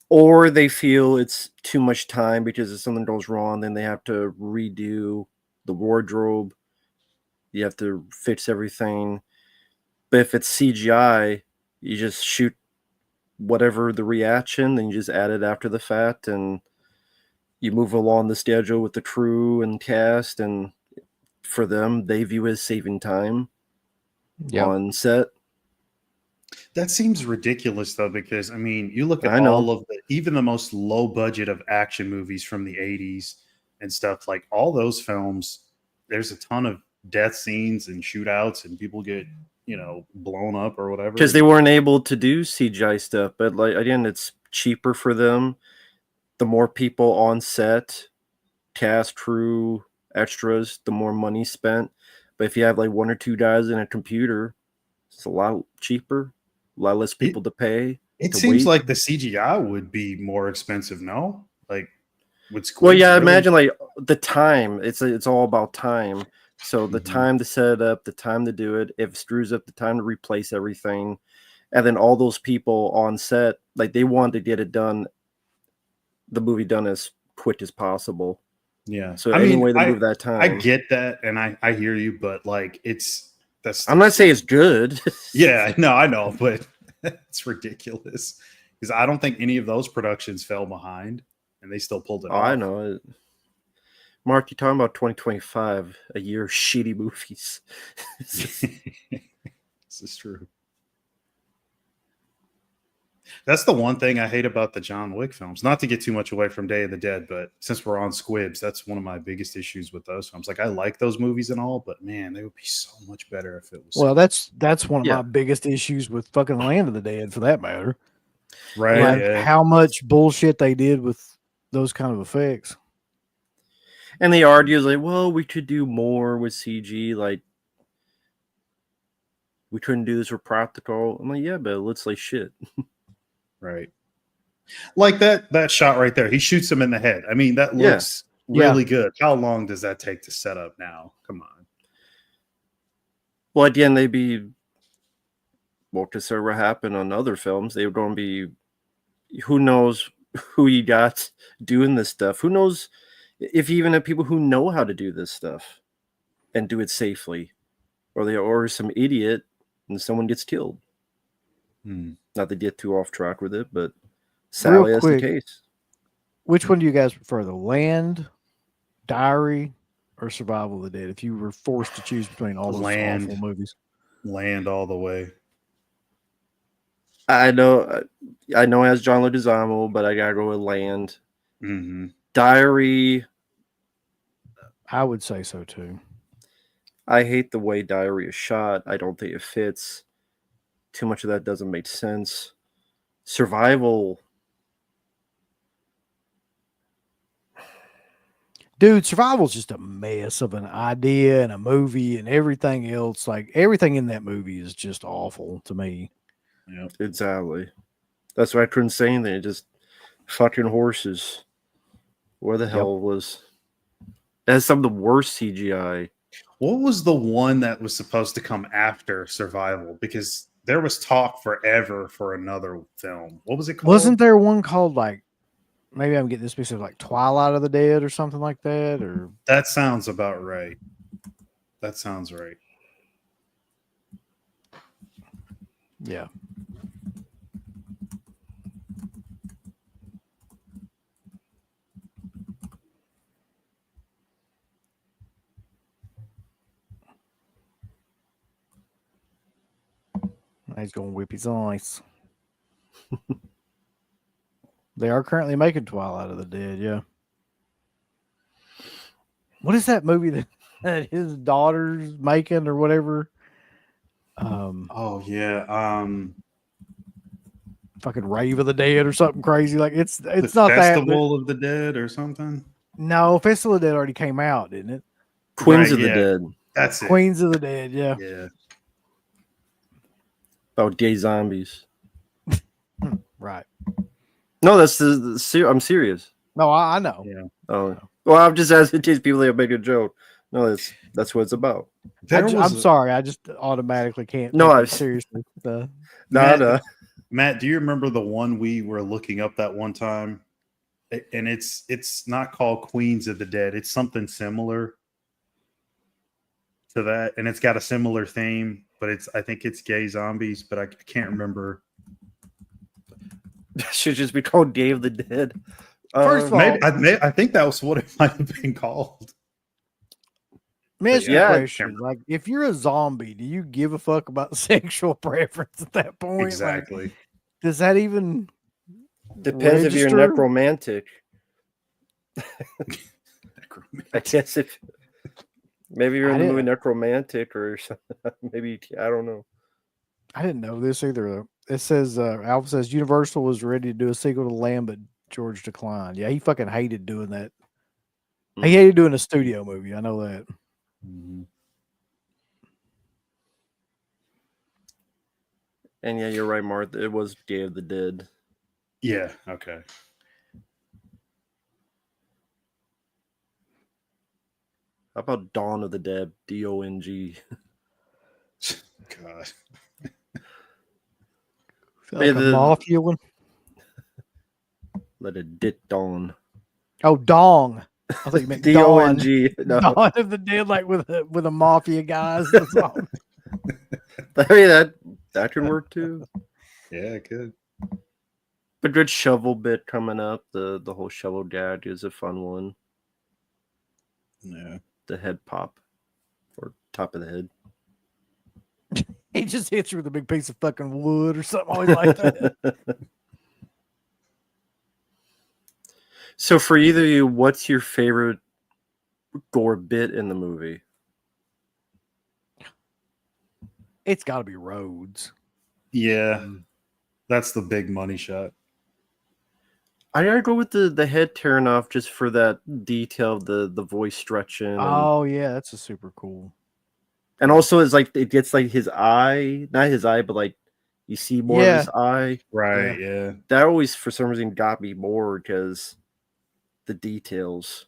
Or they feel it's too much time, because if something goes wrong, then they have to redo the wardrobe. You have to fix everything. But if it's CGI, you just shoot whatever the reaction, then you just add it after the fact, and you move along the schedule with the crew and cast, and for them, they view it as saving time on set. That seems ridiculous, though, because I mean, you look at all of even the most low budget of action movies from the 80s and stuff, like all those films, there's a ton of death scenes and shootouts, and people get blown up or whatever, because they weren't able to do CGI stuff. But like, again, it's cheaper for them. The more people on set, cast, crew, extras, the more money spent. But if you have like one or two guys in a computer, it's a lot cheaper, a lot less people to pay. It seems like the CGI would be more expensive, no? Like, well, yeah, imagine like the time. It's all about time. So the time to set it up, the time to do it, if it screws up, the time to replace everything. And then all those people on set, like they want to get it done, the movie done as quick as possible. Yeah. So any way to move that time. I get that, and I hear you, but like I'm not saying it's good. Yeah, no, I know, but it's ridiculous, because I don't think any of those productions fell behind, and they still pulled it off. I know. Mark, you're talking about 2025, a year of shitty movies. This is true. That's the one thing I hate about the John Wick films. Not to get too much away from Day of the Dead, but since we're on squibs, that's one of my biggest issues with those films. Like, I like those movies and all, but man, they would be so much better if it was. Well, that's one of my biggest issues with fucking Land of the Dead, for that matter. Right. Like how much bullshit they did with those kind of effects. And they argue like, well, we could do more with CG. Like, we couldn't do this with practical. I'm like, yeah, but it looks like shit. Right. Like that shot right there. He shoots him in the head. I mean, that looks really good. How long does that take to set up now? Come on. Well, again, they'd be Well, consider what happened on other films. They were going to be, who knows who you got doing this stuff. Who knows if you even have people who know how to do this stuff and do it safely, or some idiot and someone gets killed. Not to get too off track with it, but sadly that's the quick, case. which one do you guys prefer, The Land, Diary, or Survival of the Dead? If you were forced to choose between all those awful movies, Land all the way. I know it has John Leguizamo, but I gotta go with Land. Mm-hmm. Diary, I would say so too. I hate the way Diary is shot. I don't think it fits. Too much of that doesn't make sense. Survival, Dude, Survival's just a mess of an idea and a movie and everything else. Like everything in that movie is just awful to me. Yep. exactly. That's why I couldn't say anything. Just fucking horses. Where the hell was? It has some of the worst CGI. What was the one that was supposed to come after Survival? Because there was talk forever for another film. What was it called? Wasn't there one called like, maybe I'm getting this mixed up, like Twilight of the Dead or something like that? Or That sounds about right. That sounds right. yeah. He's going to whip his eyes. They are currently making Twilight of the Dead, yeah. What is that movie that his daughter's making or whatever? Oh yeah. Fucking Rave of the Dead or something crazy. Like it's The not that. Festival of the Dead or something. No, Festival of the Dead already came out, didn't it? Queens Right, of the yeah. Dead. That's it. Queens of the Dead, yeah. Yeah. About gay zombies. Right. No, that's I'm serious. No, I know. Yeah. Oh, well, I'm just asking these people that make a joke. No, that's what it's about. I'm sorry. I just automatically can't. No, take it seriously. Matt, do you remember the one we were looking up that one time? And it's not called Queens of the Dead. It's something similar to that, and it's got a similar theme, but I think it's gay zombies, but I can't remember. Should just be called Day of the Dead. First of all, I think that was what it might have been called. Let me ask you Yeah, a question. Like, if you're a zombie, do you give a fuck about sexual preference at that point? Exactly. Like, does that even depends if you're register? necromantic. I guess if maybe you're in the movie Necromantic or something. Maybe I don't know. I didn't know this either. It says Alpha says Universal was ready to do a sequel to Lamb, but George declined. Yeah, he fucking hated doing that. He hated doing a studio movie. I know that. Mm-hmm. And yeah, you're right, Martha. It was Day of the Dead. Yeah. Okay. How about Dawn of the Dead? DONG. God. Like a mafia one. Let it dit dawn. Oh, Dong. I thought you meant Dawn. No. Dawn of the Dead, like with a mafia guys. That's all. I mean that could work too. Yeah, it could. But good shovel bit coming up. The whole shovel gag is a fun one. Yeah. The head pop. Or top of the head. He just hits you with a big piece of fucking wood or something always like that. So for either of you, what's your favorite gore bit in the movie? It's got to be Rhodes. Yeah. That's the big money shot. I gotta go with the head tearing off just for that detail of the voice stretching. Oh yeah, that's a super cool. And also it's like it gets like his eye, not his eye, but like you see more of his eye. Right, yeah. That always for some reason got me more because the details.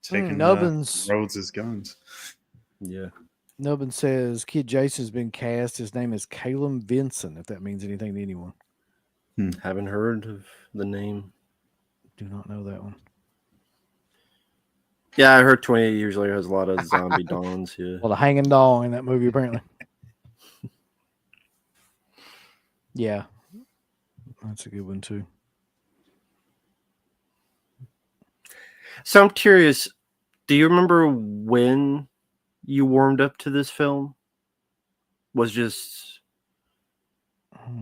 taking Nubbins. roads as guns. Yeah. Nubbin says Kid Jason's been cast. His name is Caleb Vinson, if that means anything to anyone. Haven't heard of the name. Do not know that one. Yeah, I heard 28 Years Later has a lot of zombie dons. Yeah. Well, the hanging dong in that movie, apparently. Yeah. That's a good one, too. So I'm curious, do you remember when you warmed up to this film? Was just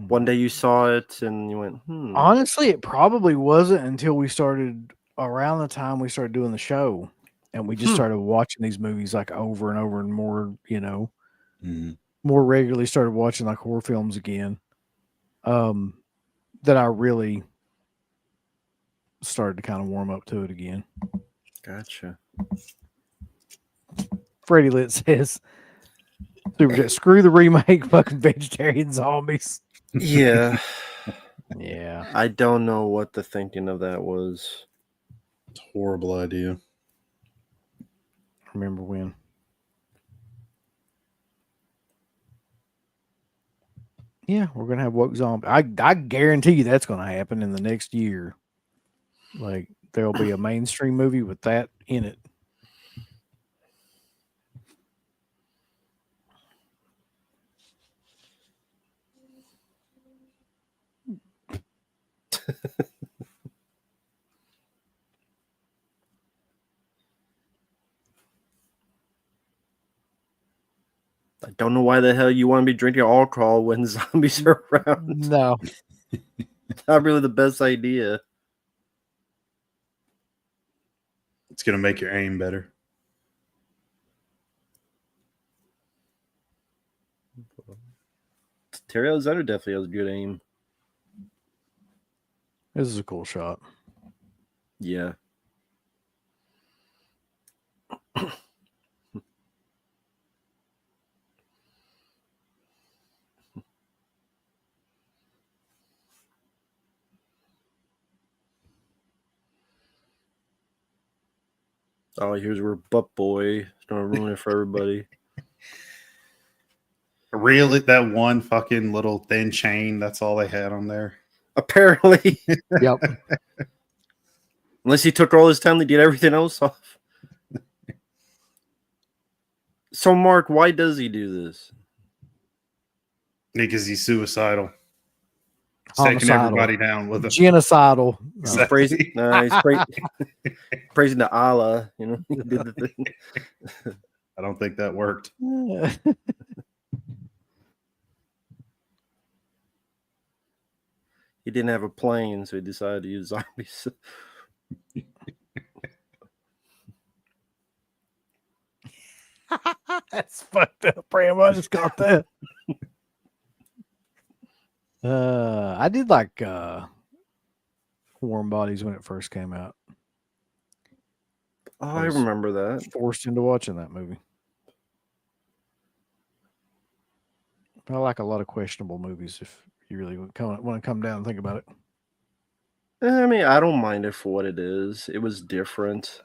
one day you saw it and you went, Honestly, it probably wasn't until we started around the time we started doing the show, and we just started watching these movies like over and over and more, more regularly started watching like horror films again. That I really started to kind of warm up to it again. Gotcha. Freddie Lit says, Super Jet, screw the remake, fucking vegetarian zombies. Yeah. Yeah. I don't know what the thinking of that was. It's a horrible idea. Remember when? Yeah, we're gonna have woke zombie. I guarantee you that's gonna happen in the next year. Like there'll be a mainstream movie with that in it. I don't know why the hell you want to be drinking alcohol when zombies are around. No. Not really the best idea. It's going to make your aim better. Terry Alexander definitely has good aim. This is a cool shot. Yeah. Oh, here's where Butt Boy is gonna ruin it for everybody. Really, that one fucking little thin chain, that's all they had on there. Apparently. Yep. Unless he took all his time to get everything else off. So, Mark, why does he do this? Because he's suicidal. He's taking everybody down with him. Genocidal. He's praising, praising to Allah. You know, he did the thing. I don't think that worked. He didn't have a plane, so he decided to use zombies. That's fucked up, Bram. I just got that. I did like Warm Bodies when it first came out. Oh, I remember that. Forced into watching that movie. I like a lot of questionable movies if you really want to come down and think about it. I mean, I don't mind it for what it is. It was different.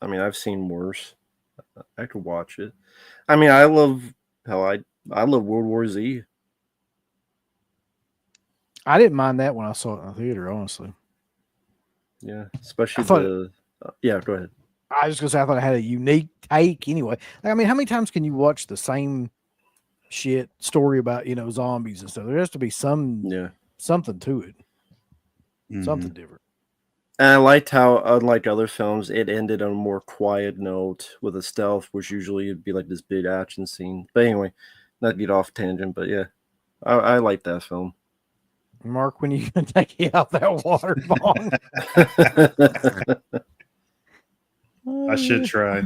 I mean, I've seen worse. I could watch it. I mean, I love World War Z. I didn't mind that when I saw it in the theater, honestly. Yeah, especially yeah, go ahead. I was just gonna say I thought it had a unique take anyway. Like, I mean, how many times can you watch the same shit story about, zombies and stuff? There has to be something to it. Mm-hmm. Something different. And I liked how, unlike other films, it ended on a more quiet note with a stealth, which usually would be like this big action scene. But anyway, not to get off tangent, but yeah, I like that film. Mark, when you gonna take you out that water bong? I should try.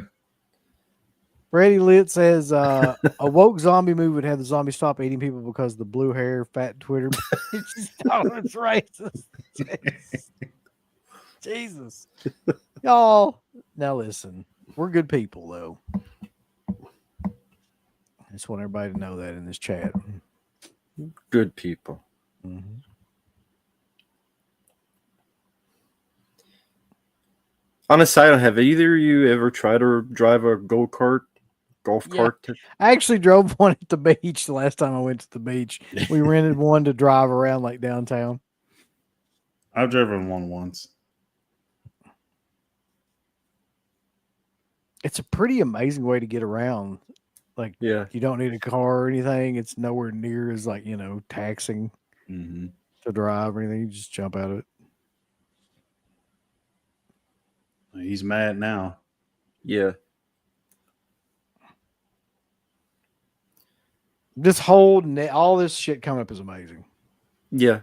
Freddie Lit says a woke zombie movie would have the zombies stop eating people because the blue hair, fat Twitter bitch it's racist. Jesus. Y'all, now listen, we're good people though. I just want everybody to know that in this chat. Good people. Mm-hmm. On a side note, have either of you ever tried to drive a golf Yeah. cart? I actually drove one at the beach the last time I went to the beach. We rented one to drive around like downtown. I've driven one once. It's a pretty amazing way to get around. Like, Yeah. you don't need a car or anything. It's nowhere near as like, taxing Mm-hmm. to drive or anything. You just jump out of it. He's mad now. Yeah. This whole all this shit coming up is amazing. Yeah.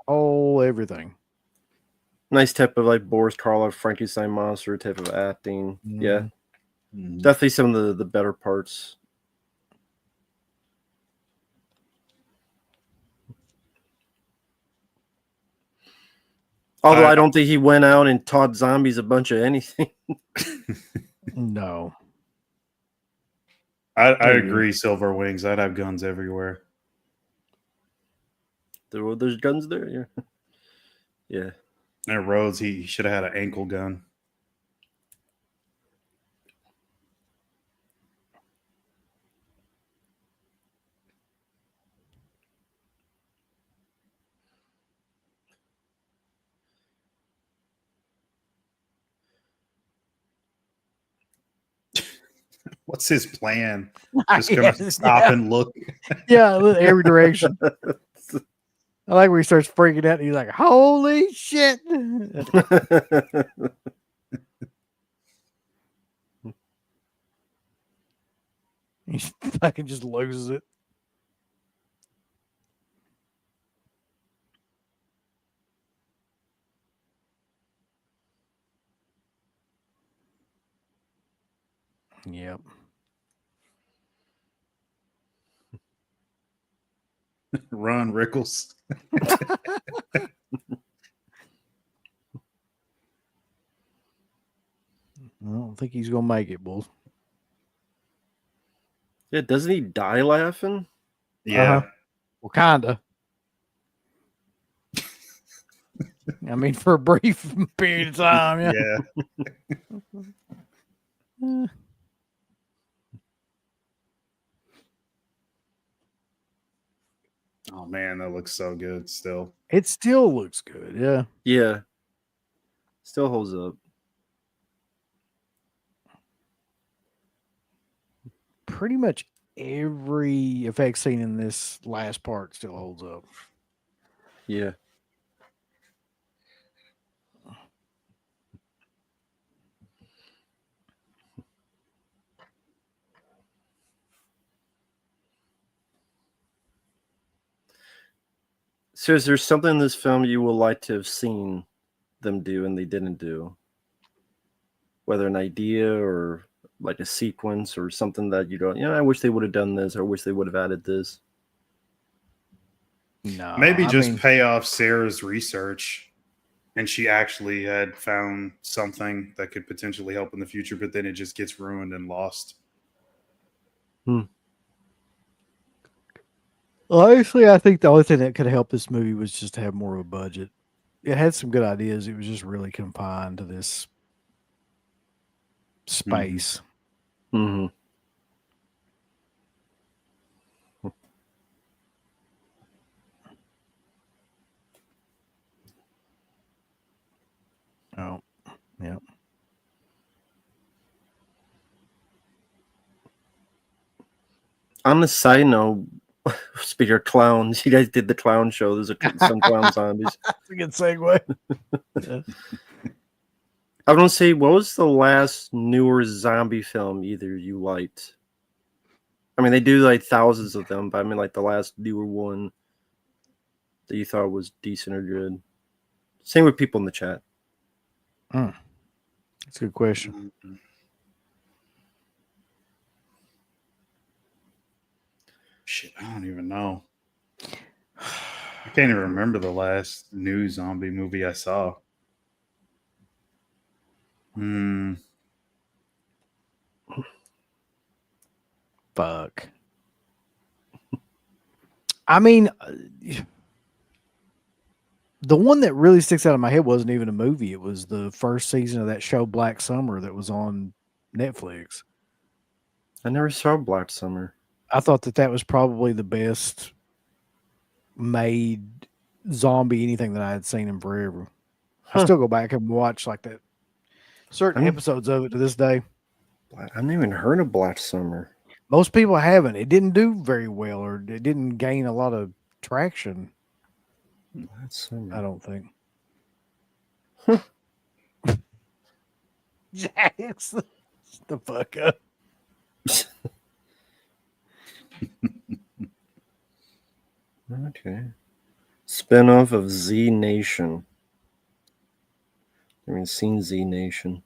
Everything. Nice type of like Boris Karloff, Frankenstein monster type of acting. Yeah. Mm-hmm. Definitely some of the better parts. Although I don't think he went out and taught zombies a bunch of anything. No. I agree, Silver Wings. I'd have guns everywhere. There's guns there, yeah. Yeah. At Rhodes, he should have had an ankle gun. What's his plan? Just come stop and look. Yeah, every direction. I like where he starts freaking out and he's like, holy shit. He fucking just loses it. Yep. Run, Rickles. I don't think he's gonna make it, Bulls. Yeah, doesn't he die laughing? Yeah. Well, kinda. I mean, for a brief period of time, yeah. Oh man, that looks so good still. It still looks good, yeah. Yeah. Still holds up. Pretty much every effect scene in this last part still holds up. Yeah. So is there something in this film you would like to have seen them do and they didn't do? Whether an idea or like a sequence or something that you don't, I wish they would have done this or I wish they would have added this. No. Maybe just pay off Sarah's research and she actually had found something that could potentially help in the future, but then it just gets ruined and lost. Honestly, I think the only thing that could help this movie was just to have more of a budget. It had some good ideas. It was just really confined to this space. Mm-hmm. Oh, yeah. On the side note, speaking of clowns, you guys did the clown show. There's some clown zombies. That's a good segue. Yeah. I was gonna say, what was the last newer zombie film either you liked? I mean, they do like thousands of them, but I mean, like the last newer one that you thought was decent or good. Same with people in the chat. That's a good question. Shit, I don't even know. I can't even remember the last new zombie movie I saw. Fuck. I mean, The one that really sticks out of my head wasn't even a movie. It was the first season of that show Black Summer that was on Netflix. I never saw Black Summer. I thought that was probably the best made zombie anything that I had seen in forever. I Huh. still go back and watch like that certain I'm- episodes of it to this day. I haven't even heard of Black Summer. Most people haven't. It didn't do very well, or it didn't gain a lot of traction. Black Summer. I don't think. Huh. Jax, the fuck up. Okay. Spinoff of Z Nation. I mean, seen Z Nation.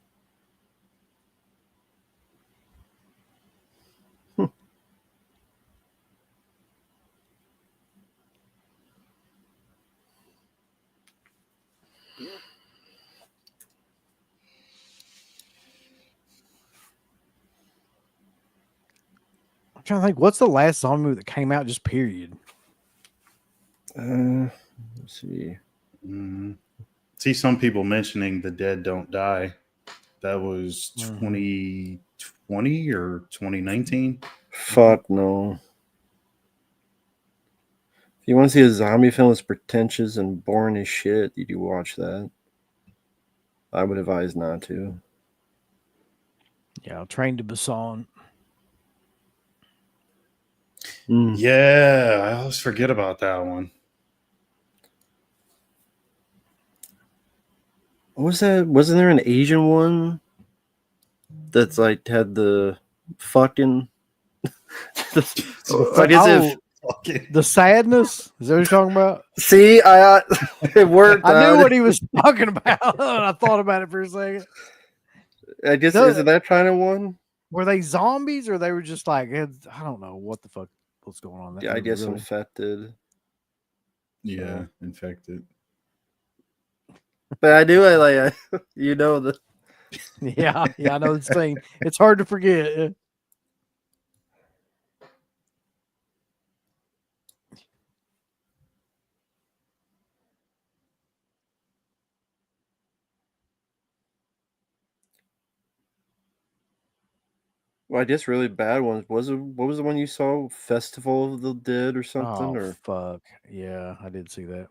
I'm trying to think. What's the last zombie movie that came out? Just period. Let's see. See some people mentioning The Dead Don't Die. That was 2020 or 2019. Fuck no. If you want to see a zombie film that's pretentious and boring as shit, you do watch that. I would advise not to. Yeah, Train to Busan. Yeah, I always forget about that one. What was that? Wasn't there an Asian one that's like had the fucking? Like as if the sadness. Is that what you're talking about? See, it worked. I knew what he was talking about, and I thought about it for a second. I guess isn't that China one? Were they zombies, or they were just like I don't know what the fuck was going on. Yeah, I guess really. infected. Yeah, infected. But I do. You know the. Yeah, I know the scene. It's hard to forget. Well, I guess really bad ones. What was the one you saw? Festival of the Dead or something? Oh Or fuck! Yeah, I did see that.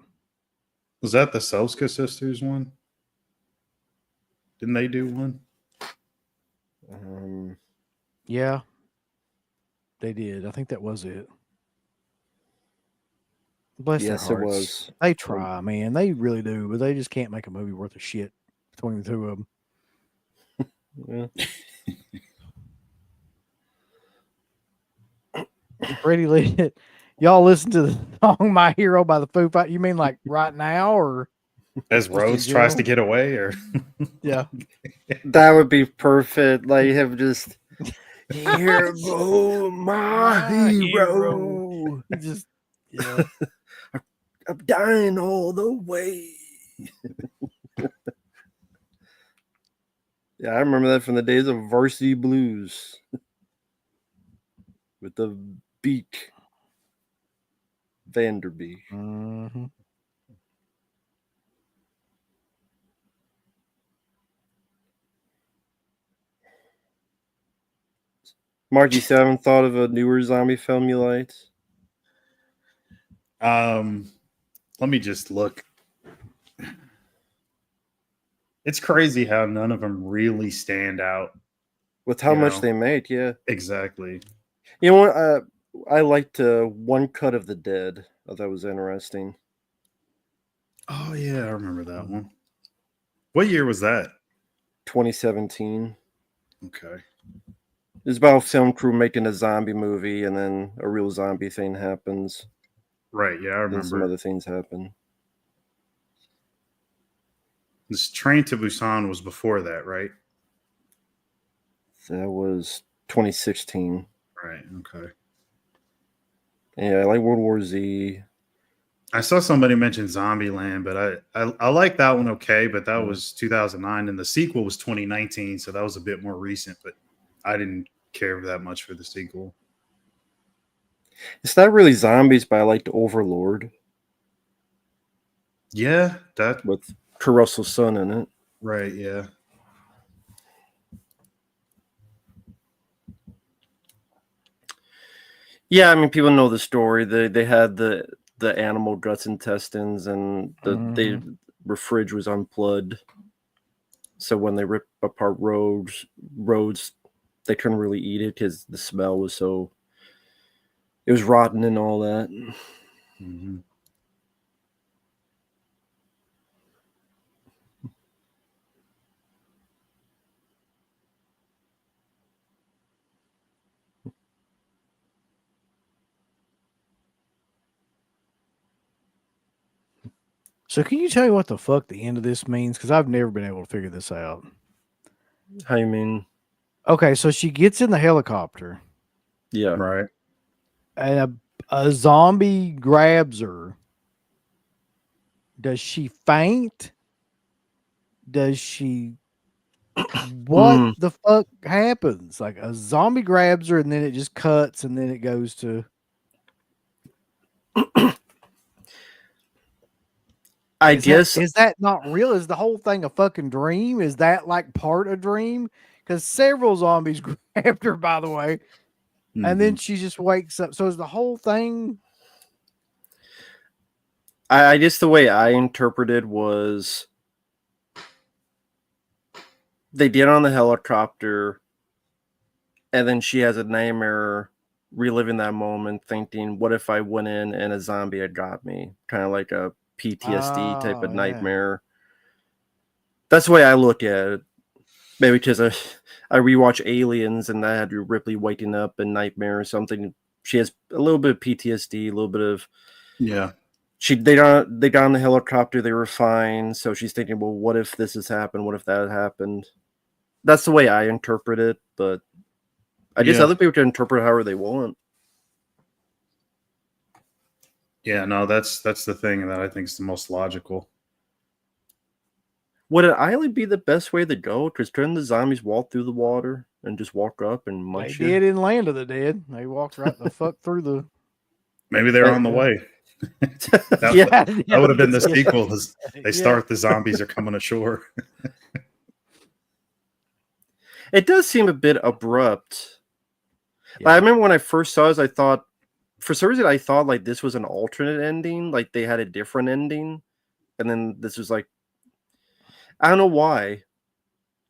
Was that the Selska sisters one? Didn't they do one? Yeah, they did. I think that was it. Bless their hearts. It was. They try, man. They really do, but they just can't make a movie worth of shit between the two of them. Yeah. Pretty lit. Y'all listen to the song "My Hero" by the Foo Fighters. You mean like right now, or as Rhodes tries to get away, or yeah, that would be perfect. Like him just here go my hero. Just yeah. I'm dying all the way. Yeah, I remember that from the days of Varsity Blues with the Beak Vanderbeek. Mm-hmm. Mark, you still haven't thought of a newer zombie film you liked? Let me just look. It's crazy how none of them really stand out with how much they made. Yeah, exactly. You know what? I liked One Cut of the Dead. I thought that was interesting. Oh yeah, I remember that one. What year was that? 2017. Okay. It's about a film crew making a zombie movie, and then a real zombie thing happens. Right. Yeah, I remember. And some other things happen. This Train to Busan was before that, right? That was 2016. Right. Okay. Yeah, I like World War Z. I saw somebody mention Zombieland, but I like that one okay, but that was 2009, and the sequel was 2019, so that was a bit more recent, but I didn't care that much for the sequel. It's not really zombies, but I like the Overlord. Yeah, that with Kurt Russell's son in it. right. Yeah. Yeah, I mean, people know the story. They had the animal guts intestines, and the fridge was unplugged. So when they rip apart roads, they couldn't really eat it because the smell was so. It was rotten and all that. Mm-hmm. So can you tell me what the fuck the end of this means? Because I've never been able to figure this out. How you mean? Okay, so she gets in the helicopter Yeah. Right. and a zombie grabs her. Does she faint? Does she? What the fuck happens? Like a zombie grabs her and then it just cuts and then it goes to. I guess Is that not real? Is the whole thing a fucking dream? Is that like part of dream? Because several zombies grabbed her, by the way, and then she just wakes up. So is the whole thing? I guess the way I interpreted was they get on the helicopter, and then she has a nightmare, reliving that moment, thinking, "What if I went in and a zombie had got me?" Kind of like a PTSD type of nightmare. That's the way I look at it. Maybe because I rewatch Aliens and I had Ripley waking up in nightmare or something. She has a little bit of PTSD, a little bit of They got on the helicopter, they were fine. So she's thinking, well, what if this has happened? What if that happened? That's the way I interpret it, but I guess other people can interpret however they want. Yeah, no, that's the thing that I think is the most logical. Would an island be the best way to go? Because couldn't the zombies walk through the water and just walk up and munch They did in Land of the Dead. They walked right the fuck through the. Maybe they're on the way. That would have been the sequel. They start, the zombies are coming ashore. It does seem a bit abrupt. Yeah. I remember when I first saw this, I thought, for some reason, I thought like this was an alternate ending, like they had a different ending, and then this was like, I don't know why.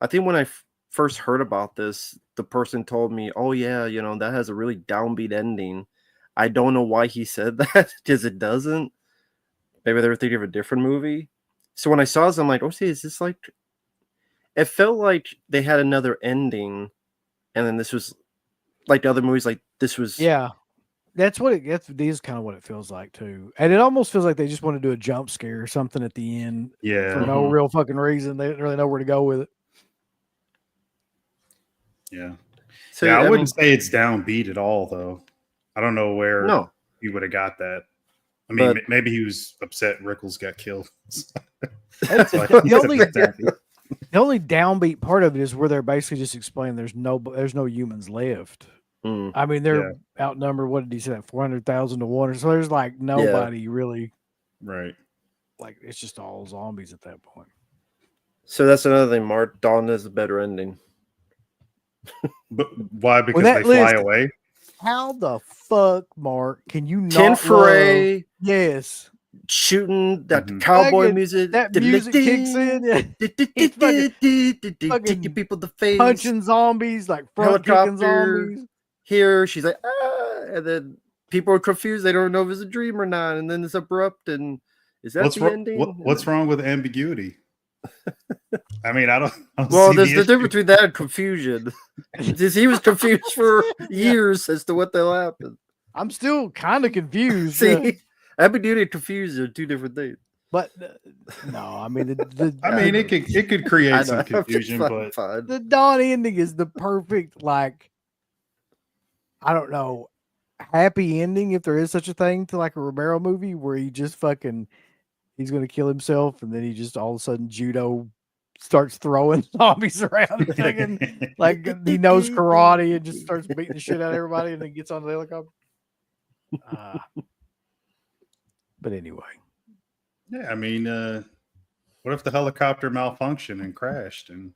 I think when I first heard about this, the person told me, "Oh yeah, you know that has a really downbeat ending." I don't know why he said that because it doesn't. Maybe they were thinking of a different movie. So when I saw this, I'm like, "Oh, see, is this like?" It felt like they had another ending, and then this was like the other movies. Like this was, yeah. That's what it gets. This is kind of what it feels like too, and it almost feels like they just want to do a jump scare or something at the end, for no real fucking reason. They didn't really know where to go with it. Yeah, so yeah, I wouldn't say it's downbeat at all, though. I don't know where he would have got that. I mean, maybe he was upset Rickles got killed. The only downbeat part of it is where they're basically just explaining there's no humans left. I mean, they're outnumbered. What did he say? 400,000 to 1. So there's like nobody really. Right. Like it's just all zombies at that point. So that's another thing. Mark, Dawn has a better ending. But why? Because they fly away. How the fuck, Mark? Can you not? Tin Foray. Yes. Shooting that cowboy music. That music kicks in. Taking people the face. Punching zombies, like front kicking zombies. Here, she's like, ah, and then people are confused. They don't know if it's a dream or not. And then it's abrupt. And is that the ending? What's wrong with ambiguity? I mean, I don't well, there's the difference between that and confusion. He was confused for years as to what the hell happened. I'm still kind of confused. See, ambiguity and confusion are two different things. But no, I mean, it could create some confusion, but the Dawn ending is the perfect, like, I don't know, happy ending, if there is such a thing, to like a Romero movie where he just fucking, he's going to kill himself, and then he just all of a sudden judo starts throwing zombies around, fucking, like he knows karate and just starts beating the shit out of everybody, and then gets on the helicopter. But anyway, Yeah, I mean, what if the helicopter malfunctioned and crashed, and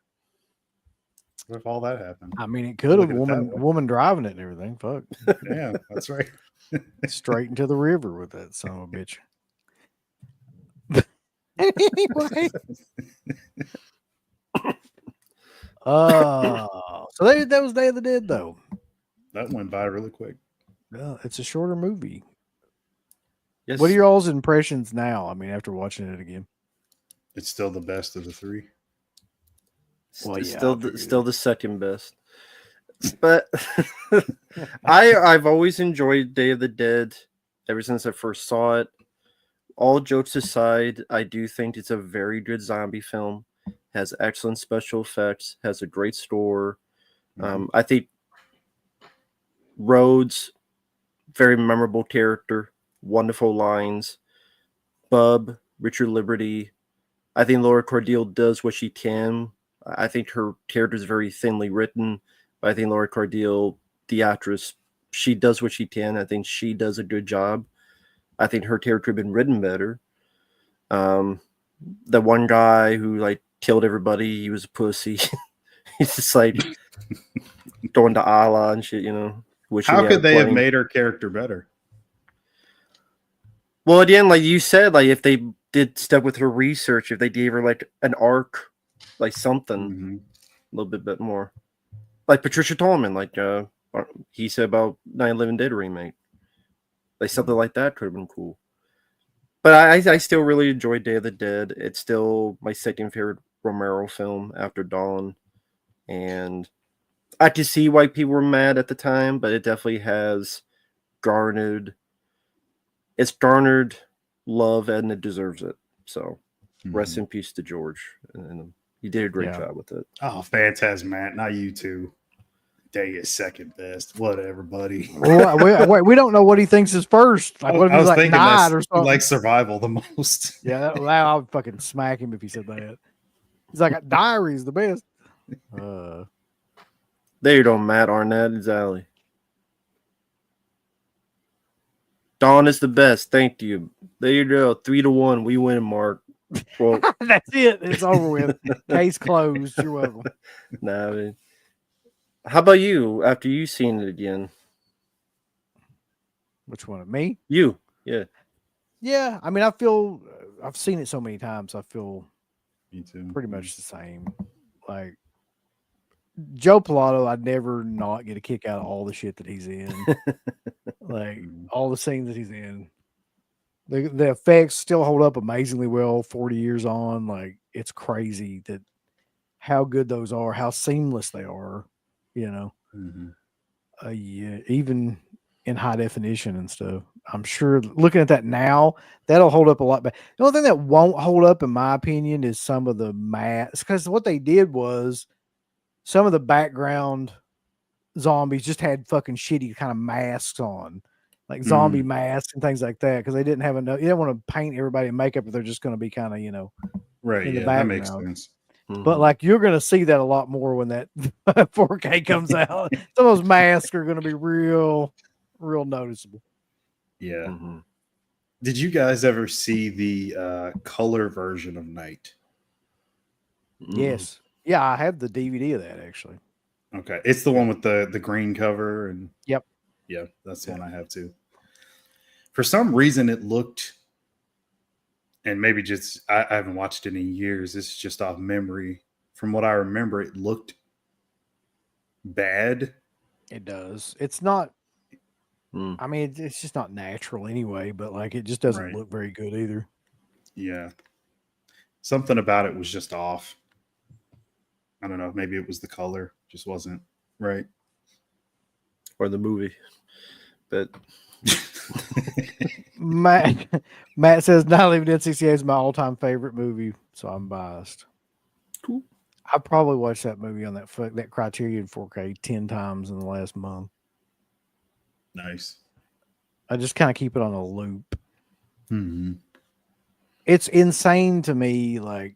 what if all that happened? I mean, it You could have look at it that way. woman driving it and everything. Fuck, Yeah, that's right. straight into the river with that son of a bitch. Anyway, so that was Day of the Dead though. That went by really quick. Yeah, it's a shorter movie. Yes. What are your all's impressions now? I mean, after watching it again. It's still the best of the three. Well, yeah, still I figured still the second best. But I've always enjoyed Day of the Dead ever since I first saw it. All jokes aside, I do think it's a very good zombie film. Has excellent special effects. Has a great score. I think Rhodes, very memorable character, wonderful lines. Bub, Richard Liberty. I think Laura Cordeal does what she can. I think her character is very thinly written. But I think Laura Cordeal, the actress, she does what she can. I think she does a good job. I think her character had been written better. The one guy who like killed everybody, he was a pussy. He's just like going to Allah and shit, you know. How could they have made her character better? Well, again, like you said, like if they did stuff with her research, if they gave her like an arc, like something a little bit more, like Patricia Tallman, like he said about 9/11 Dead remake, like something like that could have been cool. But I still really enjoyed Day of the Dead. It's still my second favorite Romero film after Dawn, and I could see why people were mad at the time, but it definitely has garnered. It's garnered love and it deserves it. So, rest in peace to George, and he did a great job with it. Oh, Phantasmat, not you two. Day is second best. Whatever, buddy. Wait, we don't know what he thinks is first. Like, what if I he's was like thinking Night or something? like Survival the most. Yeah, I would fucking smack him if he said that. He's like, Diary's the best. There you go, Matt Arnett and Zally. Dawn is the best. Thank you. There you go. 3-1. We win, Mark. Well, that's it. It's over with. Case closed. You're welcome. Nah, I mean, how about you after you seen it again? Which one? Me? You. Yeah. Yeah. I mean, I feel I've seen it so many times. I feel Me too. pretty much the same. Like Joe Pilato, I'd never not get a kick out of all the shit that he's in. Like all the scenes that he's in. The effects still hold up amazingly well 40 years on. Like it's crazy that how good those are, how seamless they are, you know. Yeah, even in high definition and stuff. I'm sure looking at that now, that'll hold up a lot better. The only thing that won't hold up, in my opinion, is some of the masks. Because what they did was some of the background zombies just had fucking shitty kind of masks on, like zombie masks and things like that. Because they didn't have enough. You don't want to paint everybody in makeup if they're just going to be kind of, you know, right. in Yeah, the that background. makes sense. But like you're going to see that a lot more when that 4K comes out. Some of those masks are going to be real noticeable. Yeah. Did you guys ever see the color version of Night? Yes. Yeah, I have the DVD of that actually. Okay. It's the one with the green cover and Yep. Yeah, that's the one I have too. For some reason it looked, and maybe just I haven't watched it in years. This is just off memory. From what I remember, it looked bad. It does. It's not. I mean, it's just not natural anyway. But like, it just doesn't look very good either. Yeah, something about it was just off. I don't know. Maybe it was the color, just wasn't right, or the movie. But Matt says Night Living Dead 68 is my all-time favorite movie, so I'm biased. Cool. I probably watched that movie on that Criterion 4K 10 times in the last month. Nice. I just kind of keep it on a loop. It's insane to me. Like,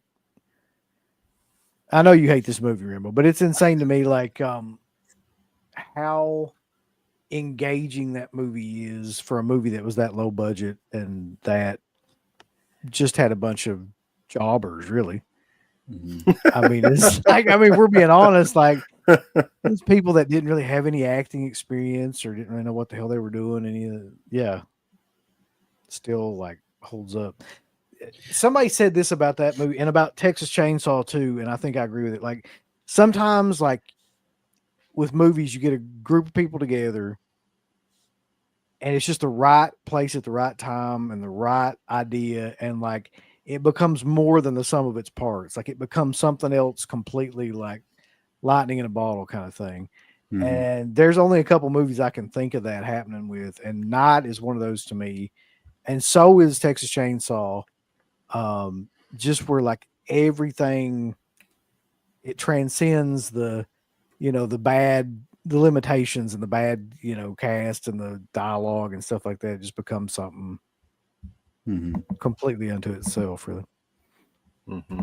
I know you hate this movie, Rambo, but it's insane to me. Like, how engaging that movie is for a movie that was that low budget and that just had a bunch of jobbers, really. Mhm. I mean, it's like, I mean, we're being honest, like these people that didn't really have any acting experience or didn't really know what the hell they were doing. Yeah, still like holds up. Somebody said this about that movie and about Texas Chainsaw too, and I think I agree with it. Like sometimes, like with movies, you get a group of people together, and it's just the right place at the right time and the right idea, and like it becomes more than the sum of its parts. Like it becomes something else completely, like lightning in a bottle kind of thing. Mhm. And there's only a couple movies I can think of that happening with, and Night is one of those to me, and so is Texas Chainsaw. Just where like everything, it transcends the, the limitations and the bad, cast and the dialogue and stuff like that. It just becomes something Mhm. completely unto itself, really. Mm-hmm.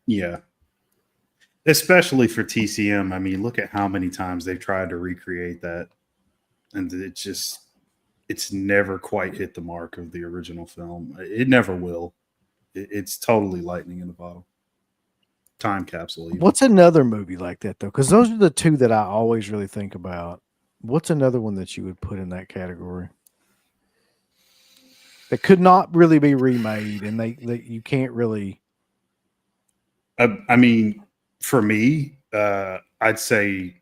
Yeah. Especially for TCM. I mean, look at how many times they've tried to recreate that. And it's never quite hit the mark of the original film. It never will. It's totally lightning in the bottle. Time capsule, even. What's another movie like that though? Because those are the two that I always really think about. What's another one that you would put in that category that could not really be remade, and they you can't really? I mean, for me, I'd say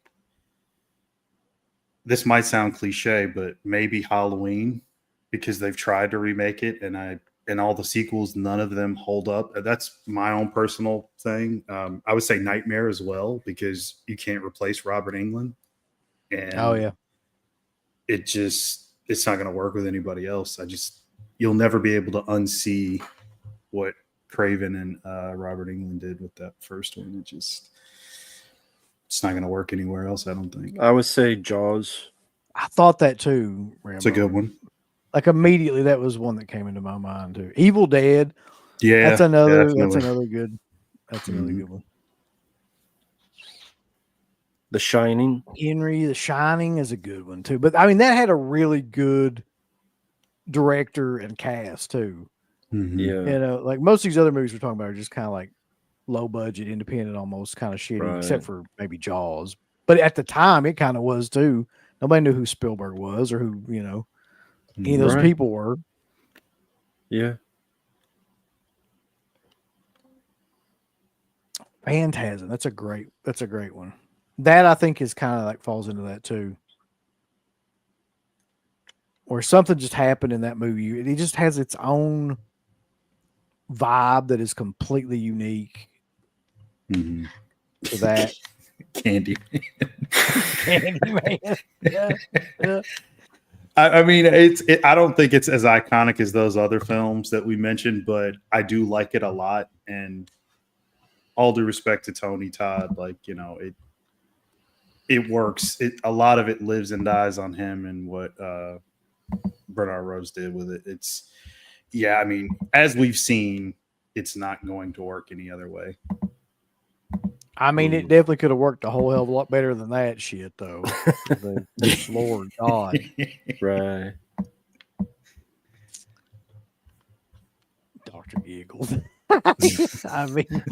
this might sound cliche, but maybe Halloween, because they've tried to remake it, and all the sequels, none of them hold up. That's my own personal thing. I would say Nightmare as well, because you can't replace Robert Englund, Oh and yeah, it's not going to work with anybody else. You'll never be able to unsee what Craven and Robert Englund did with that first one. It's not going to work anywhere else. I don't think. I would say Jaws. I thought that too, It's a Rambo. good one. Like immediately, that was one that came into my mind too. Evil Dead. Yeah, That's another. That's definitely. another good. That's another Mhm. good one. The Shining. Henry, The Shining is a good one too. But I mean, that had a really good director and cast too. Mhm. Yeah. Like most of these other movies we're talking about are just kind of like low budget, independent, almost kind of shitty, except Right. for maybe Jaws. But at the time, it kind of was too. Nobody knew who Spielberg was or who any of those Right. people were. Yeah. Phantasm. That's a great one. That I think is kind of like falls into that too. Or something just happened in that movie. It just has its own vibe that is completely unique Mhm. to that. Candy. Candyman. Yeah. Yeah. I mean, I don't think it's as iconic as those other films that we mentioned, but I do like it a lot. And all due respect to Tony Todd, like it works. A lot of it lives and dies on him and what Bernard Rose did with it. I mean, as we've seen, it's not going to work any other way. I mean, it Ooh. definitely could have worked a whole hell of a lot better than that shit, though. Good Lord God. Right. Dr. Giggles. I mean,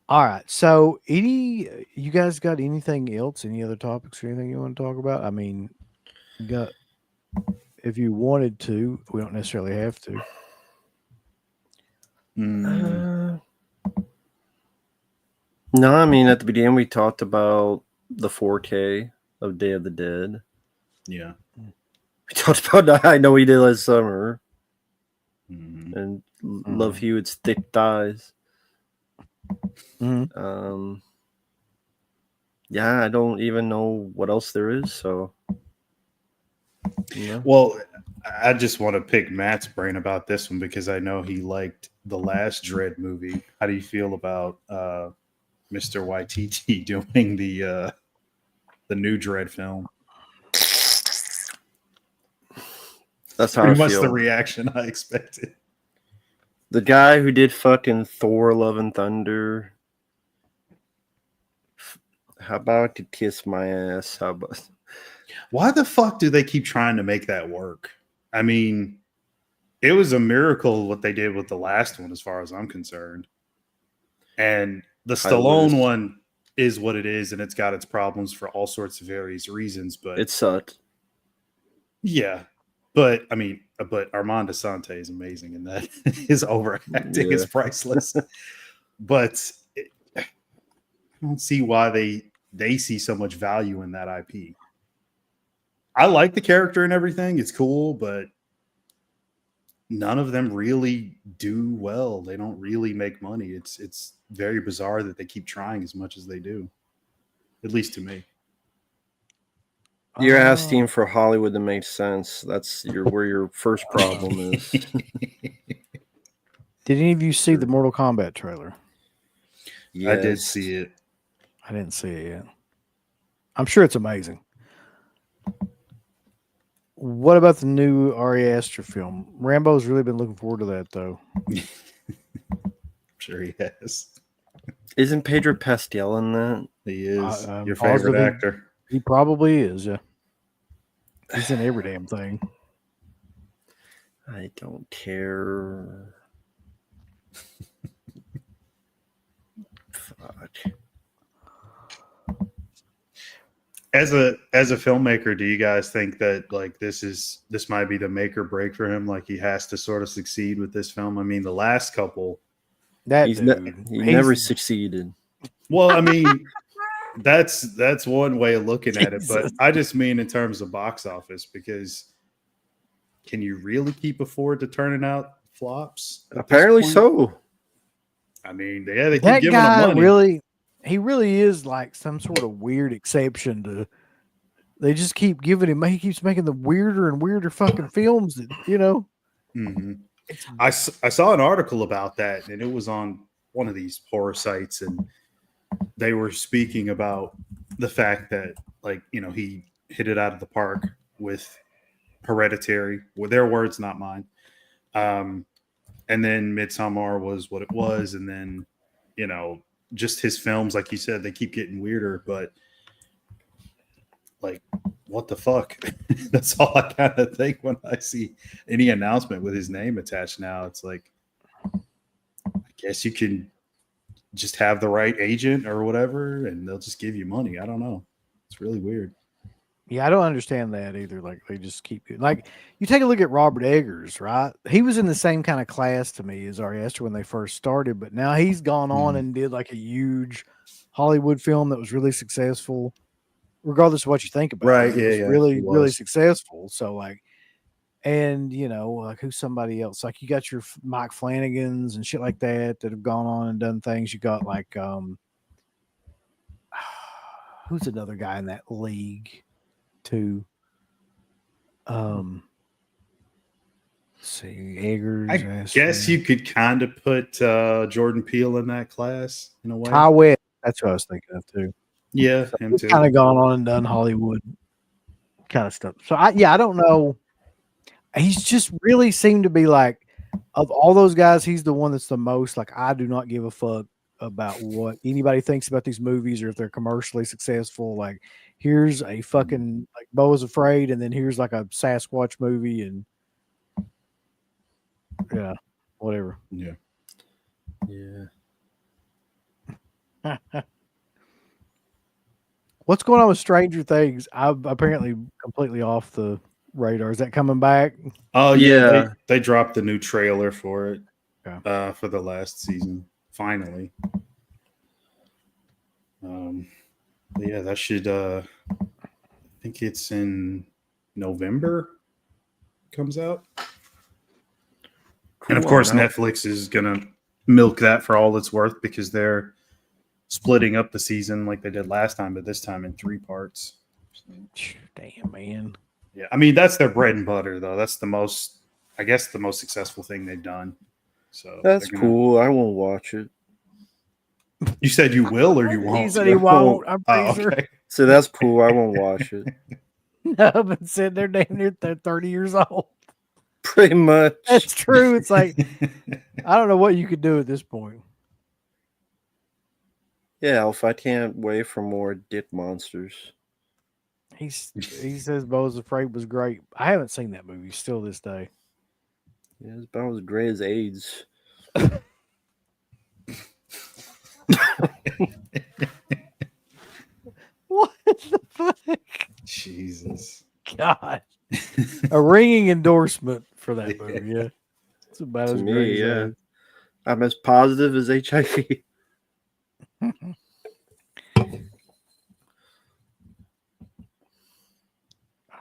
all right. So, you guys got anything else? Any other topics or anything you want to talk about? I mean, you got, if you wanted to, we don't necessarily have to. Mm, No, I mean, at the beginning, we talked about the 4K of Day of the Dead. yeah. We talked about I Know What You Did Last Summer Mhm. and Love Hewitt's Thick Thighs. Mhm. Yeah, I don't even know what else there is. So, yeah. Well, I just want to pick Matt's brain about this one because I know he liked the last Dread movie. How do you feel about Mr. YTT doing the new Dread film? That's how Pretty I much the feel. reaction I expected. The guy who did fucking Thor: Love and Thunder. How about to kiss my ass? How about Why the fuck do they keep trying to make that work? I mean, it was a miracle what they did with the last one, as far as I'm concerned. And the High Stallone list. one is what it is, and it's got its problems for all sorts of various reasons. But It sucked. yeah, but I mean, but Armand Asante is amazing, and that his overacting is Yeah. priceless. But I don't see why they see so much value in that IP. I like the character and everything; it's cool, but none of them really do well. They don't really make money. It's very bizarre that they keep trying as much as they do, at least to me. You're Oh, asking for Hollywood to make sense. That's where your first problem is. did any of you see the Mortal Kombat trailer? I did Yes. see it. I didn't see it yet. I'm sure it's amazing. What about the new Ari Aster film? Rambo's really been looking forward to that, though. I'm sure he has. Isn't Pedro Pascal in that? He is I'm your favorite positive actor. He probably is, yeah. He's in every damn thing. I don't care. Fuck. As a filmmaker, do you guys think that like this might be the make or break for him? Like he has to sort of succeed with this film. I mean, the last couple. That He dude. never succeeded. Well, I mean, that's one way of looking at it, but Jesus. I just mean in terms of box office, because can you really keep afford to turning out flops? at this Apparently point? so. I mean, yeah, they keep That giving him guy money. he really is like some sort of weird exception to. They just keep giving him. He keeps making the weirder and weirder fucking films. That, Mhm. it's I saw an article about that, and it was on one of these horror sites, and they were speaking about the fact that, like, he hit it out of the park with Hereditary, with their words, not mine. And then Midsommar was what it was, and then, just his films, like you said, they keep getting weirder, but like, what the fuck? That's all I kind of think when I see any announcement with his name attached now. It's like, I guess you can just have the right agent or whatever, and they'll just give you money. I don't know. It's really weird. Yeah, I don't understand that either. Like they just keep like you take a look at Robert Eggers, right? He was in the same kind of class to me as Ari Aster when they first started, but now he's gone on Mhm. and did like a huge Hollywood film that was really successful. Regardless of what you think about Right? it, it Yeah, was yeah. really, He really was. successful. So like, and like who's somebody else? Like you got your Mike Flanagans and shit like that have gone on and done things. You got like who's another guy in that league too? Let's see, Eggers, I guess you could kind of put Jordan Peele in that class in a way. Ty West. That's what I was thinking of too. Yeah, So him he's too. kind of gone on and done Hollywood kind of stuff. So I don't know. He's just really seemed to be like, of all those guys, he's the one that's the most like, I do not give a fuck about what anybody thinks about these movies or if they're commercially successful. Like, here's a fucking like Bo is Afraid, and then here's like a Sasquatch movie, and yeah, whatever. Yeah. Yeah. What's going on with Stranger Things? I'm apparently completely off the radar. Is that coming back? Oh Yeah. they dropped the new trailer for it Yeah. for the last season. Finally. But yeah, that should. I think it's in November. Comes out, and of Cool, course, I'm out. Netflix is gonna milk that for all it's worth because they're splitting up the season like they did last time, but this time in 3 parts. Damn, man. Yeah, I mean that's their bread and butter, though. That's the most successful thing they've done. So That's they're gonna- cool. I won't watch it. You said you will or you He won't? said he won't. I'm pretty Oh, sure. okay. So that's cool. I won't watch it. No, I've been sitting there damn near 30 years old. Pretty much. That's true. It's like, I don't know what you could do at this point. Yeah, Alf, I can't wait for more dick monsters. He says Bo's Afraid was great. I haven't seen that movie still this day. Yeah, it's about as great as AIDS. What the fuck? Jesus. God. A ringing endorsement for that movie, yeah. It's about To as great me, as yeah. that. I'm as positive as HIV.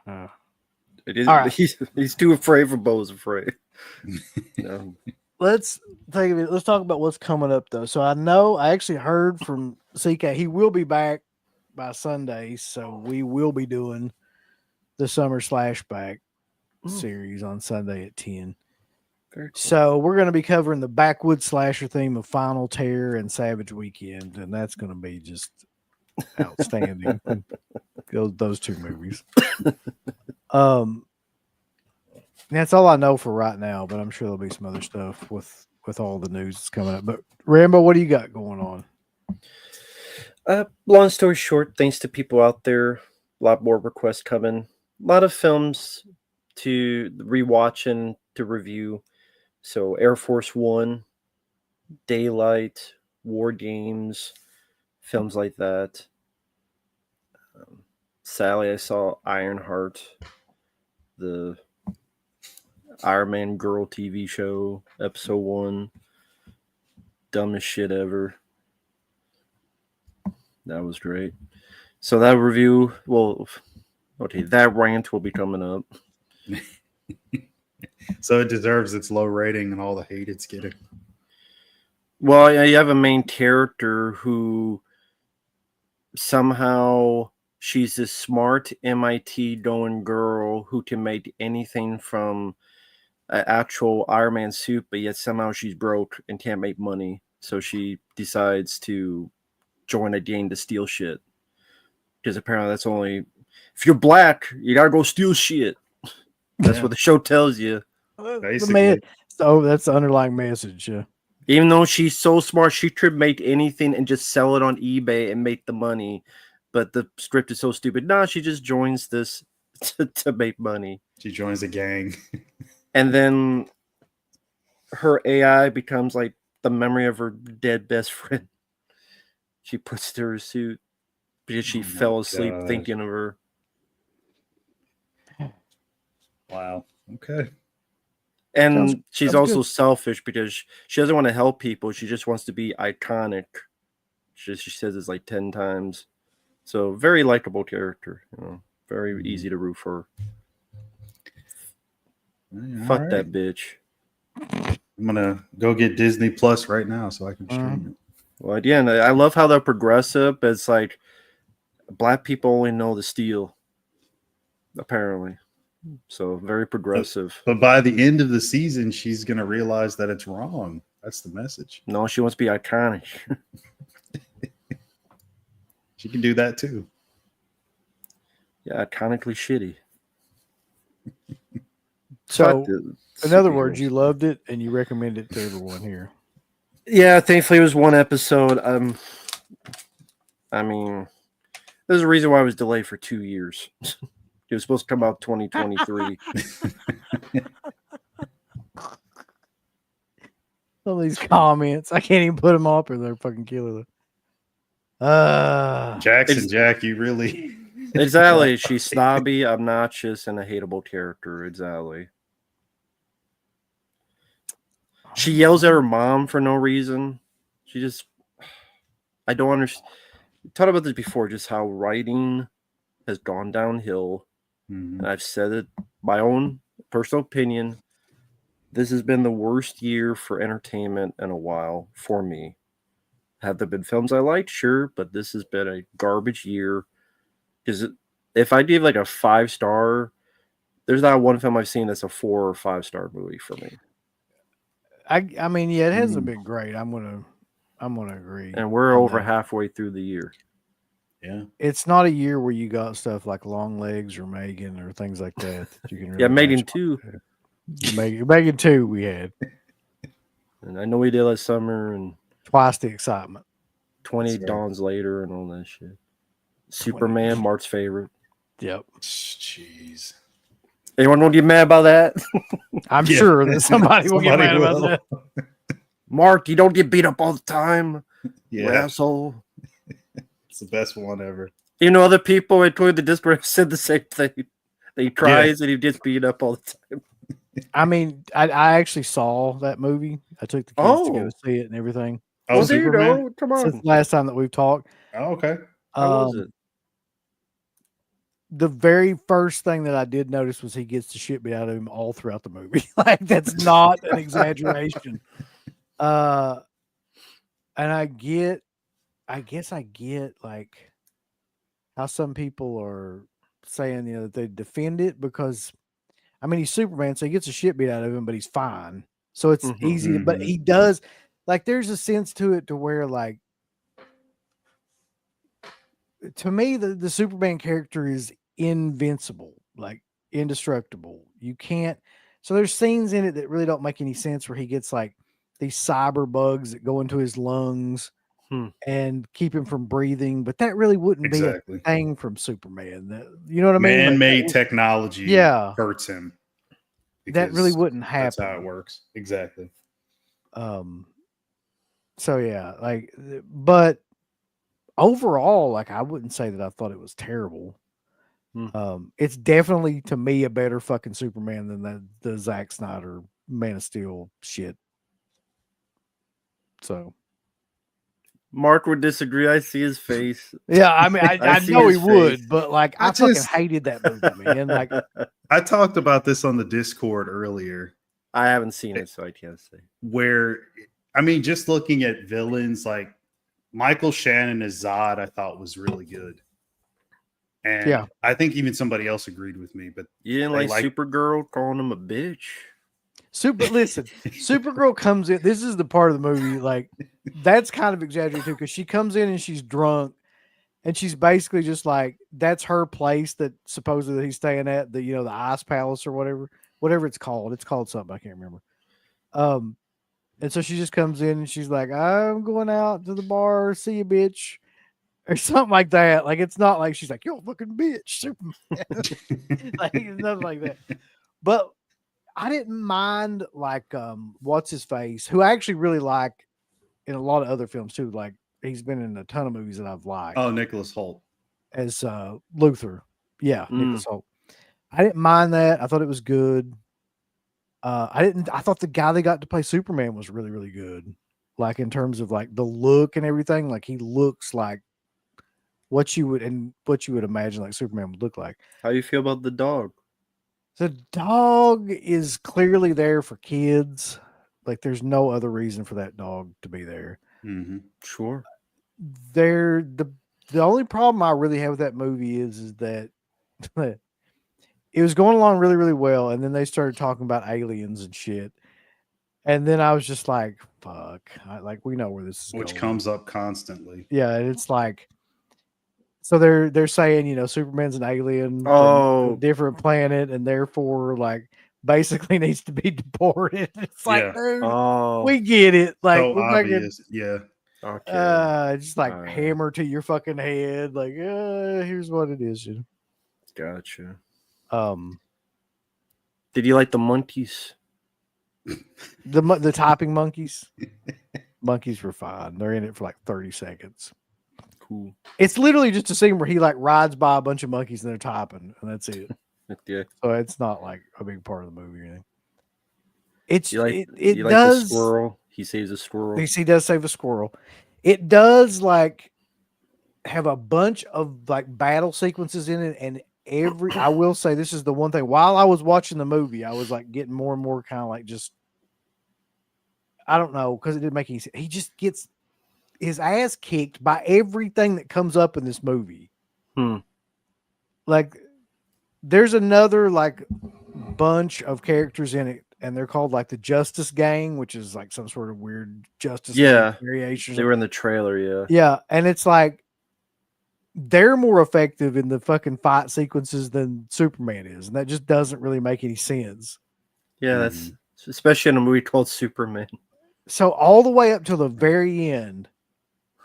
Uh, It is, All right. he's too afraid for Bo's Afraid. No. let's let's talk about what's coming up though. So I actually heard from CK he will be back by Sunday, so we will be doing the summer slashback series on Sunday at 10. Very cool. So we're going to be covering the backwoods slasher theme of Final Tear and Savage Weekend, and that's going to be just outstanding. those two movies. That's all I know for right now, but I'm sure there'll be some other stuff with all the news that's coming up. But Rambo, what do you got going on? Long story short, thanks to people out there, a lot more requests coming. A lot of films to rewatch and to review. So Air Force One, Daylight, War Games, films like that. Sadly, I saw Ironheart, the Iron Man Girl TV show, episode 1. Dumbest shit ever. That was great. So that review, that rant will be coming up. So it deserves its low rating and all the hate it's getting. Well, you have a main character who somehow she's this smart MIT going girl who can make anything from an actual Iron Man suit, but yet somehow she's broke and can't make money. So she decides to join a gang to steal shit. Because apparently that's only... If you're black, you gotta go steal shit. That's what the show tells you. Basically. So that's the underlying message. Yeah. Even though she's so smart, she could make anything and just sell it on eBay and make the money. But the script is so stupid. No, she just joins this to make money. She joins a gang. And then her AI becomes like the memory of her dead best friend. She puts it to her suit because she fell asleep thinking of her. Wow. Okay. And she's also good. selfish because she doesn't want to help people. She just wants to be iconic. She says this like 10 times. So very likable character. Very easy to root for. Fuck that bitch. I'm gonna go get Disney Plus right now so I can stream it. Well, again, I love how they're progressive. It's like black people only know the steal, apparently. So very progressive. But by the end of the season, she's gonna realize that it's wrong. That's the message. No, she wants to be iconic. She can do that too. Yeah, iconically shitty. So, in other words, you loved it and you recommend it to everyone here. Yeah, thankfully it was one episode. I mean, there's a reason why it was delayed for 2 years. It was supposed to come out 2023. Some of these comments, I can't even put them up or they're fucking killing it. Jackson, Jack, you really... Exactly. She's snobby, obnoxious, and a hateable character. Exactly. She yells at her mom for no reason. She just... I don't understand. We talked about this before, just how writing has gone downhill. And I've said it, my own personal opinion. This has been the worst year for entertainment in a while for me. Have there been films I liked? Sure, but this has been a garbage year. Because if I give like a 5-star, there's not one film I've seen that's a 4 or 5-star movie for me. I mean, yeah, it hasn't been great. I'm gonna agree. And we're over halfway through the year. Yeah, it's not a year where you got stuff like Long Legs or Megan or things like that you can. Really Megan 2. Megan 2 we had. And I know we did last summer and twice the excitement. 28 Dawns Later and all that shit. Superman, Mark's favorite. Yep. Jeez. Anyone want to get mad about that? I'm Yeah. sure that somebody will get Somebody mad about will. that. Mark, you don't get beat up all the time. You Yeah, asshole. it's the best one ever. You know, other people at Twitter the Discord said the same thing. He tries and he gets beat up all the time. I mean, I actually saw that movie. I took the kids to go see it and everything. Oh, Well, there you Superman? go. Come Since on. the last time that we've talked. Oh, okay. How was Um, it? the very first thing that I did notice was he gets the shit beat out of him all throughout the movie. Like, that's not an exaggeration. And I guess I get like how some people are saying, that they defend it because I mean he's Superman, so he gets the shit beat out of him, but he's fine. So it's Mhm. easy, but Mhm. he does like there's a sense to it to where like to me the Superman character is invincible, like indestructible. You can't so there's scenes in it that really don't make any sense where he gets like these cyber bugs that go into his lungs and keep him from breathing, but that really wouldn't be a Exactly. thing from Superman. You know what I mean? Like, Man-made technology yeah, hurts him that really because wouldn't that's how it happen. works. Exactly. So yeah, like, but overall, like, I wouldn't say that I thought it was terrible. It's definitely to me a better fucking Superman than the Zack Snyder Man of Steel shit. So Mark would disagree. I see his face. yeah, I mean, I see know he his would, face. but like, I fucking hated that movie, man. Like, I talked about this on the Discord earlier, I haven't seen it, so I can't say. where I mean, just looking at villains like Michael Shannon as Zod, I thought was really good. And yeah, I think even somebody else agreed with me, but You didn't They like like- Supergirl calling him a bitch? Listen, Supergirl comes in. This is the part of the movie, like, that's kind of exaggerated too, because she comes in and she's drunk, and she's basically just like, that's her place that supposedly he's staying at, the Ice Palace or whatever it's called. It's called something I can't remember. And so she just comes in and she's like, I'm going out to the bar, see you, bitch, or something like that. Like, it's not like she's like, you're a fucking bitch, Superman. Like, it's nothing like that. But I didn't mind like what's his face, who I actually really like in a lot of other films too. Like, he's been in a ton of movies that I've liked Nicholas Holt. as Luther. Yeah, Nicholas Holt. I didn't mind that. I thought it was good. I thought the guy they got to play Superman was really, really good. Like, in terms of like the look and everything, like he looks like what you would imagine like Superman would look like. How you feel about the dog? The dog is clearly there for kids. Like, there's no other reason for that dog to be there. Mm-hmm. Sure. The only problem I really have with that movie is that it was going along really, really well, and then they started talking about aliens and shit, and then I was just like, "Fuck!" Like, we know where this is Which going. comes up constantly. Yeah, and it's like, so they're saying Superman's an alien from a different planet, and therefore like basically needs to be deported. It's like, dude, we get it. Like, so we're obvious. Yeah. Okay. just like hammer to your fucking head. Like, here's what it is. Gotcha. Did you like the monkeys? The typing monkeys? Monkeys were fine. They're in it for like 30 seconds. Cool. It's literally just a scene where he like rides by a bunch of monkeys and they're typing, and that's it. Yeah. So it's not like a big part of the movie or anything. It's you like does the squirrel. He saves a squirrel. He does save a squirrel. It does like have a bunch of like battle sequences in it, and I will say this is the one thing. While I was watching the movie, I was like getting more and more kind of like just, I don't know, because it didn't make any sense. He just gets his ass kicked by everything that comes up in this movie. Like, there's another like bunch of characters in it, and they're called like the Justice Gang, which is like some sort of weird Justice League variation. They were in the trailer, yeah. Yeah, and it's like they're more effective in the fucking fight sequences than Superman is, and that just doesn't really make any sense. Yeah, that's especially in a movie called Superman. So all the way up till the very end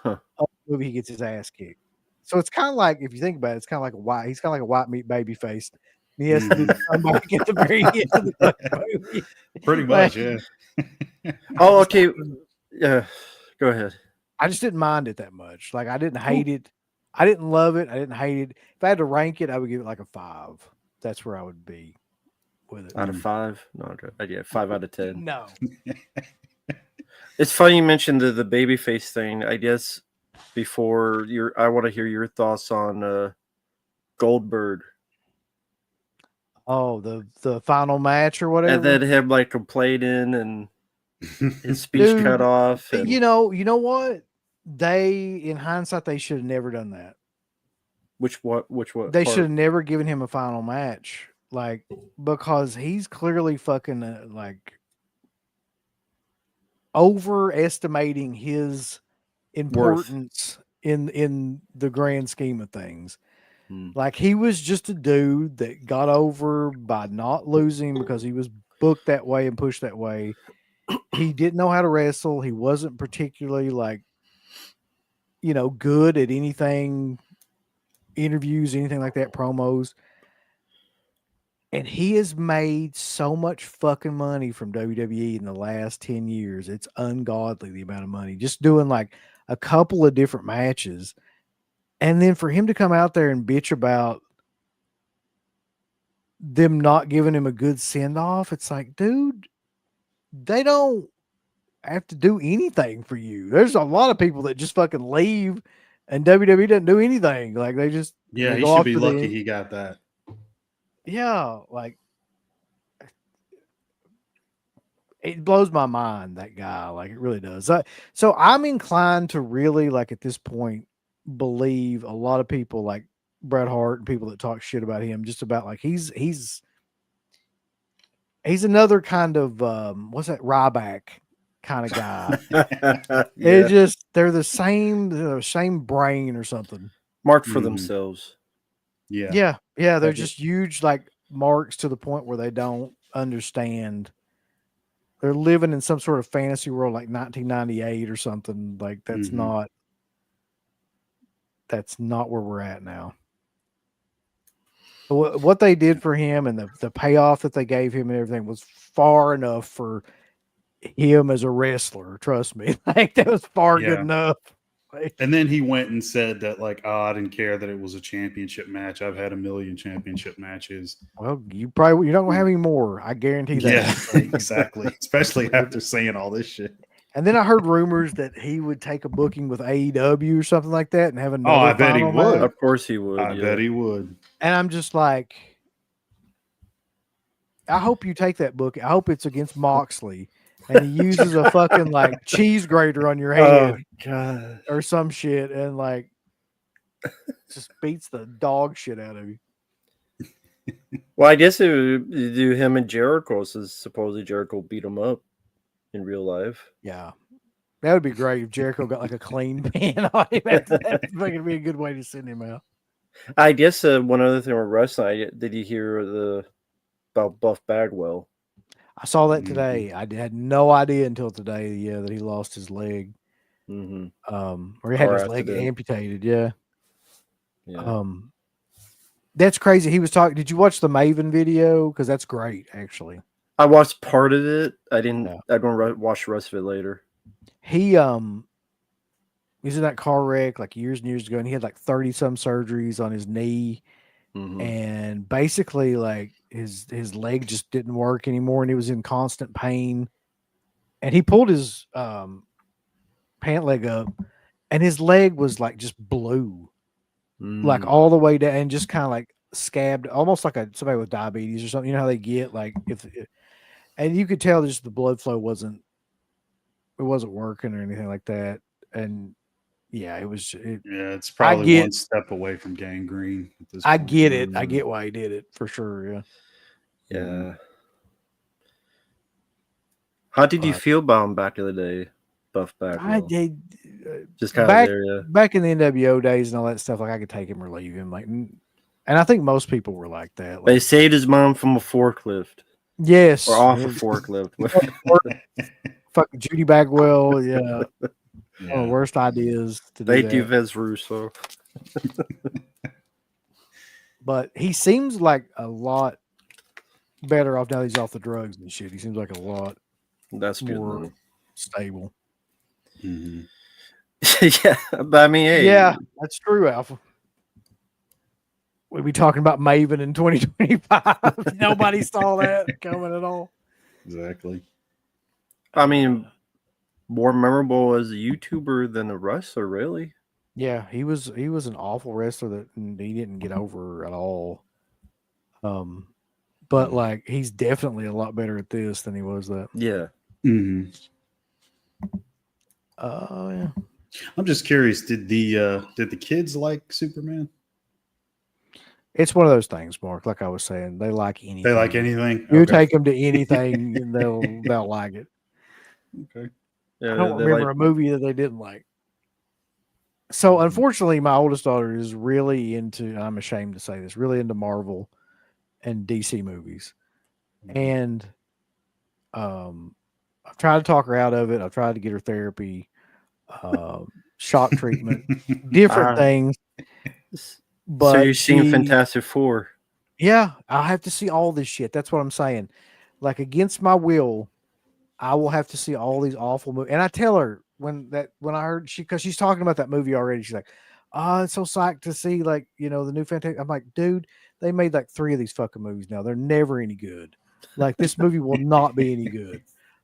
of the movie, he gets his ass kicked. So it's kind of like, if you think about it, it's kind of like a white. He's kind of like a white meat baby face. And he has to do Mhm. the comeback at the very end of the fucking movie. Pretty Like, much, yeah. Oh, okay. Yeah, go ahead. I just didn't mind it that much. Like, I didn't hate it. I didn't love it. I didn't hate it. If I had to rank it, I would give it like a 5. That's where I would be with it. Out of 5? No, okay. Yeah, 5 out of 10. No. It's funny you mentioned the babyface thing. I guess before I want to hear your thoughts on Goldberg. Oh, the final match or whatever. And then him like complaining and his speech Dude, cut off. And you know what? In hindsight, they should have never done that. which what They part? should have never given him a final match, like, because he's clearly fucking like overestimating his importance in the grand scheme of things. Like, he was just a dude that got over by not losing because he was booked that way and pushed that way. He didn't know how to wrestle. He wasn't particularly like, good at anything, interviews, anything like that, promos. And he has made so much fucking money from WWE in the last 10 years. It's ungodly, the amount of money. Just doing like a couple of different matches. And then for him to come out there and bitch about them not giving him a good send off, it's like, dude, they don't have to do anything for you. There's a lot of people that just fucking leave and WWE doesn't do anything. Like, they just, Yeah, they he go should off be to lucky he got that. Yeah, like, it blows my mind, that guy. Like, it really does. So I'm inclined to really, like, at this point, believe a lot of people like Bret Hart and people that talk shit about him, just about like he's another kind of what's that, Ryback kind of guy. They're the same brain or something. Marked for Mhm. themselves. Yeah. Yeah. They're Like just huge, like, marks to the point where they don't understand. They're living in some sort of fantasy world like 1998 or something. Like, that's Mhm. not where we're at now. What they did for him and the payoff that they gave him and everything was far enough for him as a wrestler. Trust me. Like, that was far good Yeah. enough. Like, And then he went and said that, like, oh, I didn't care that it was a championship match. I've had a million championship matches. well, you're not gonna have any more. I guarantee that. Yeah, Like, exactly. Especially after saying all this shit. and then I heard rumors that he would take a booking with AEW or something like that and have another. I bet he final would. match. Of course he would. I bet he would. And I'm just like, I hope you take that book. I hope it's against Moxley and he uses a fucking like cheese grater on your head God. or some shit and like just beats the dog shit out of you. Well, I guess it would do him and Jericho, since supposedly Jericho beat him up in real life. Yeah. That would be great if Jericho got like a clean pin on him. That's fucking be a good way to send him out. I guess one other thing with wrestling, did you hear about Buff Bagwell? I saw that today. I had no idea until today, that he lost his leg. Mm-hmm. Or he had Car his leg accident. amputated. Yeah. Yeah. That's crazy. He was talking. Did you watch the Maven video? Because that's great, actually. I watched part of it. I didn't. Yeah. I'm gonna watch the rest of it later. He was in that car wreck like years and years ago, and he had like 30 some surgeries on his knee, and basically like his leg just didn't work anymore, and he was in constant pain. And he pulled his pant leg up, and his leg was like just blue, like all the way down, and just kind of like scabbed, almost like somebody with diabetes or something. You know how they get like and you could tell just the blood flow wasn't working or anything like that. And yeah, it's probably one step away from gangrene at this point. I get it. I get why he did it for sure. Yeah. Yeah. How did you feel about him back in the day, Buff Bagwell? I did. Just kind of there, yeah. Back in the NWO days and all that stuff, like I could take him or leave him. Like, and I think most people were like that. Like, they saved his mom from a forklift. Yes. Or off a forklift. Fucking Judy Bagwell. Yeah. Worst ideas to do. Thank you, Vince Russo. But he seems like a lot better off now that he's off the drugs and shit. He seems like a lot That's good. more Then. stable. Mm-hmm. Yeah, but I mean, hey, Yeah, that's true, Alpha. We'll be talking about Maven in 2025. Nobody saw that coming at all. Exactly. I mean, more memorable as a YouTuber than a wrestler, really. Yeah, he was an awful wrestler that he didn't get over at all. But like he's definitely a lot better at this than he was that. Yeah. Mm-hmm. Yeah. I'm just curious. Did the kids like Superman? It's one of those things, Mark. Like I was saying, they like anything. They like anything. You Okay. take them to anything, and they'll like it. Okay. Yeah, I don't remember a movie that they didn't like. So unfortunately, my oldest daughter is really into. I'm ashamed to say this. Really into Marvel and DC movies, and I've tried to talk her out of it. I've tried to get her therapy, shock treatment, different things. But so you've seen Fantastic Four? Yeah, I have to see all this shit. That's what I'm saying. Like against my will, I will have to see all these awful movies. And I tell her when I heard because she's talking about that movie already. She's like, "Oh, it's so psyched to see the new Fantastic." I'm like, "Dude, they made like 3 of these fucking movies now. They're never any good. Like this movie will not be any good.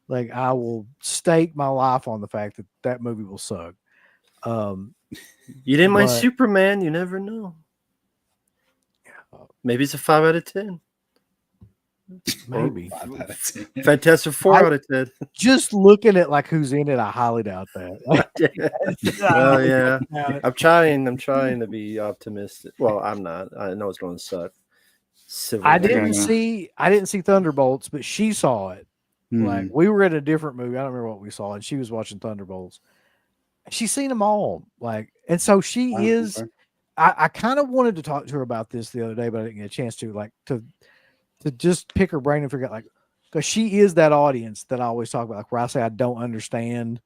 Like I will stake my life on the fact that movie will suck." You didn't mind Superman. You never know. Maybe it's a 5 out of 10. Maybe. Fantastic 4 out of 10. Just looking at like who's in it, I highly doubt that. Oh yeah, I'm trying to be optimistic. Well, I'm not. I know it's going to suck. I didn't see Thunderbolts, but she saw it. Like we were at a different movie. I don't remember what we saw, and she was watching Thunderbolts. She's seen them all. Like, and so she is. Okay. I kind of wanted to talk to her about this the other day, but I didn't get a chance to. Like to just pick her brain and figure out, like, because she is that audience that I always talk about, like where I say I don't understand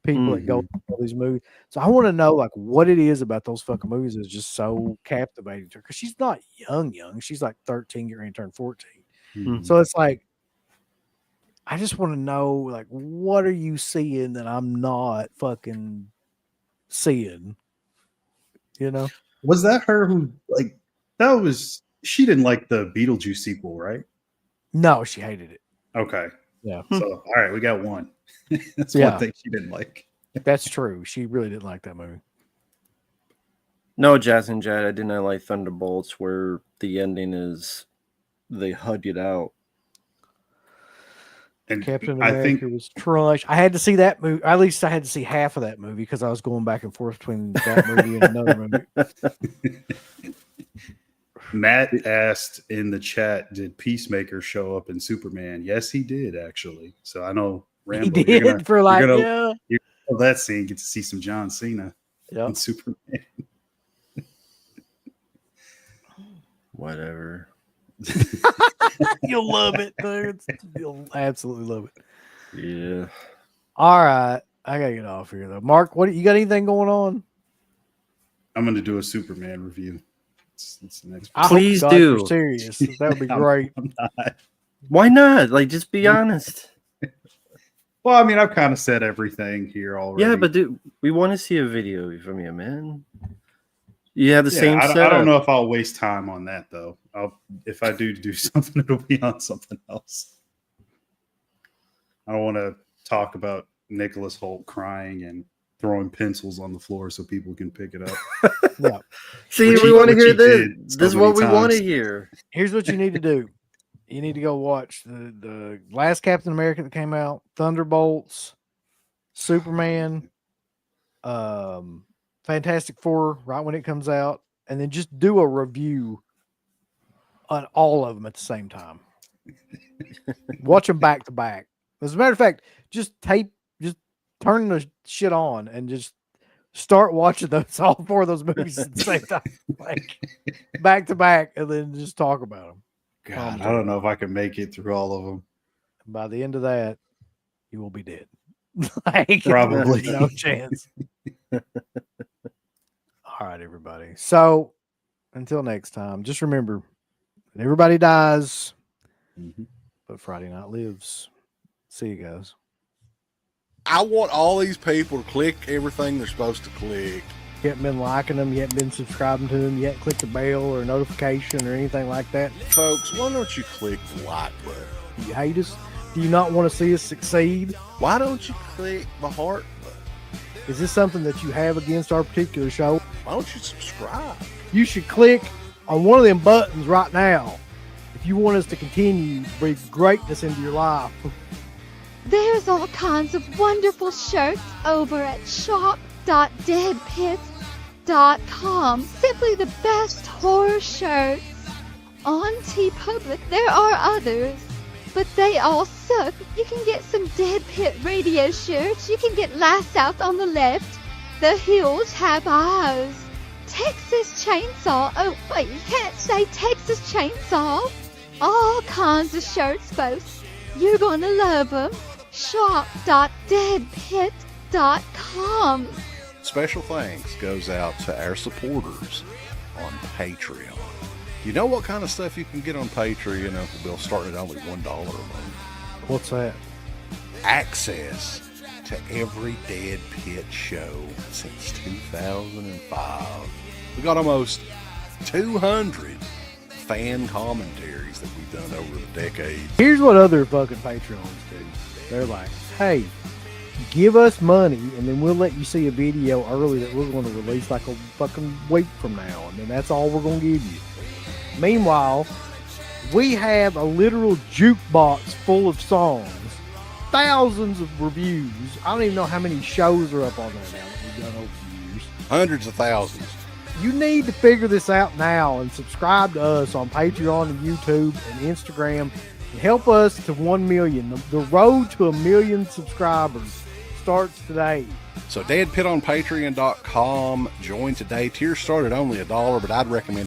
people that go to all these movies. So I want to know like what it is about those fucking movies is just so captivating to her, because she's not young. She's like 13, getting ready to turn 14. So it's like I just want to know, like, what are you seeing that I'm not fucking seeing? You know? Was that her who she didn't like the Beetlejuice sequel, right? No, she hated it. Okay. Yeah. So all right, we got one. That's one thing she didn't like. That's true. She really didn't like that movie. No, Jazz and Jad, I did not like Thunderbolts, where the ending is they hug it out. And Captain America was trash. I had to see that movie. At least I had to see half of that movie because I was going back and forth between that movie and another movie. Matt asked in the chat, "Did Peacemaker show up in Superman?" Yes, he did actually. So I know Rambo. He did you're gonna that scene. Get to see some John Cena in Superman. Whatever. You'll love it, dude. You'll absolutely love it. Yeah. All right, I gotta get off here though. Mark, what you got? Anything going on? I'm going to do a Superman review. It's the next. Please do. You're serious. That would be great. I'm not. Why not? Like, just be honest. Well, I mean, I've kind of said everything here already. Yeah, but dude, we want to see a video from you, man. You have the same setup. I don't know if I'll waste time on that though. If I do something, it'll be on something else. I don't want to talk about Nicholas Hoult crying and throwing pencils on the floor so people can pick it up. Yeah. See, we want to hear this. This is what we want to hear. Here's what you need to do. You need to go watch the last Captain America that came out, Thunderbolts, Superman, Fantastic Four, right when it comes out, and then just do a review on all of them at the same time. Watch them back to back. As a matter of fact, just turn the shit on and just start watching all 4 of those movies at the same time, like back to back, and then just talk about them. God, I don't know if I can make it through all of them. By the end of that, you will be dead. Like, probably no chance. All right, everybody. So until next time, just remember, everybody dies, but Friday night lives. See you guys. I want all these people to click everything they're supposed to click. You haven't been liking them, you haven't been subscribing to them, you haven't clicked the bell or notification or anything like that. Folks, why don't you click the like button? Do you hate us? Do you not want to see us succeed? Why don't you click the heart button? Is this something that you have against our particular show? Why don't you subscribe? You should click on one of them buttons right now if you want us to continue to bring greatness into your life. There's all kinds of wonderful shirts over at shop.deadpit.com. Simply the best horror shirts. On TeePublic, there are others, but they all suck. You can get some Dead Pit radio shirts. You can get Last Out on the Left. The Hills Have Eyes. Texas Chainsaw. Oh, wait, you can't say Texas Chainsaw. All kinds of shirts, folks. You're gonna love them. Shop.deadpit.com. Special thanks goes out to our supporters on Patreon. You know what kind of stuff you can get on Patreon, Uncle Bill, starting at only $1 a month? What's that? Access to every Dead Pit show since 2005. We got almost 200 fan commentaries that we've done over the decades. Here's what other fucking Patreons do. They're like, hey, give us money and then we'll let you see a video early that we're going to release like a fucking week from now. And then that's all we're going to give you. Meanwhile, we have a literal jukebox full of songs, thousands of reviews. I don't even know how many shows are up on there now that we've done over the years. Hundreds of thousands. You need to figure this out now and subscribe to us on Patreon and YouTube and Instagram and help us to 1 million. The road to 1 million subscribers starts today. So Dead Pit on Patreon.com. Join today. Tiers start at only $1, but I'd recommend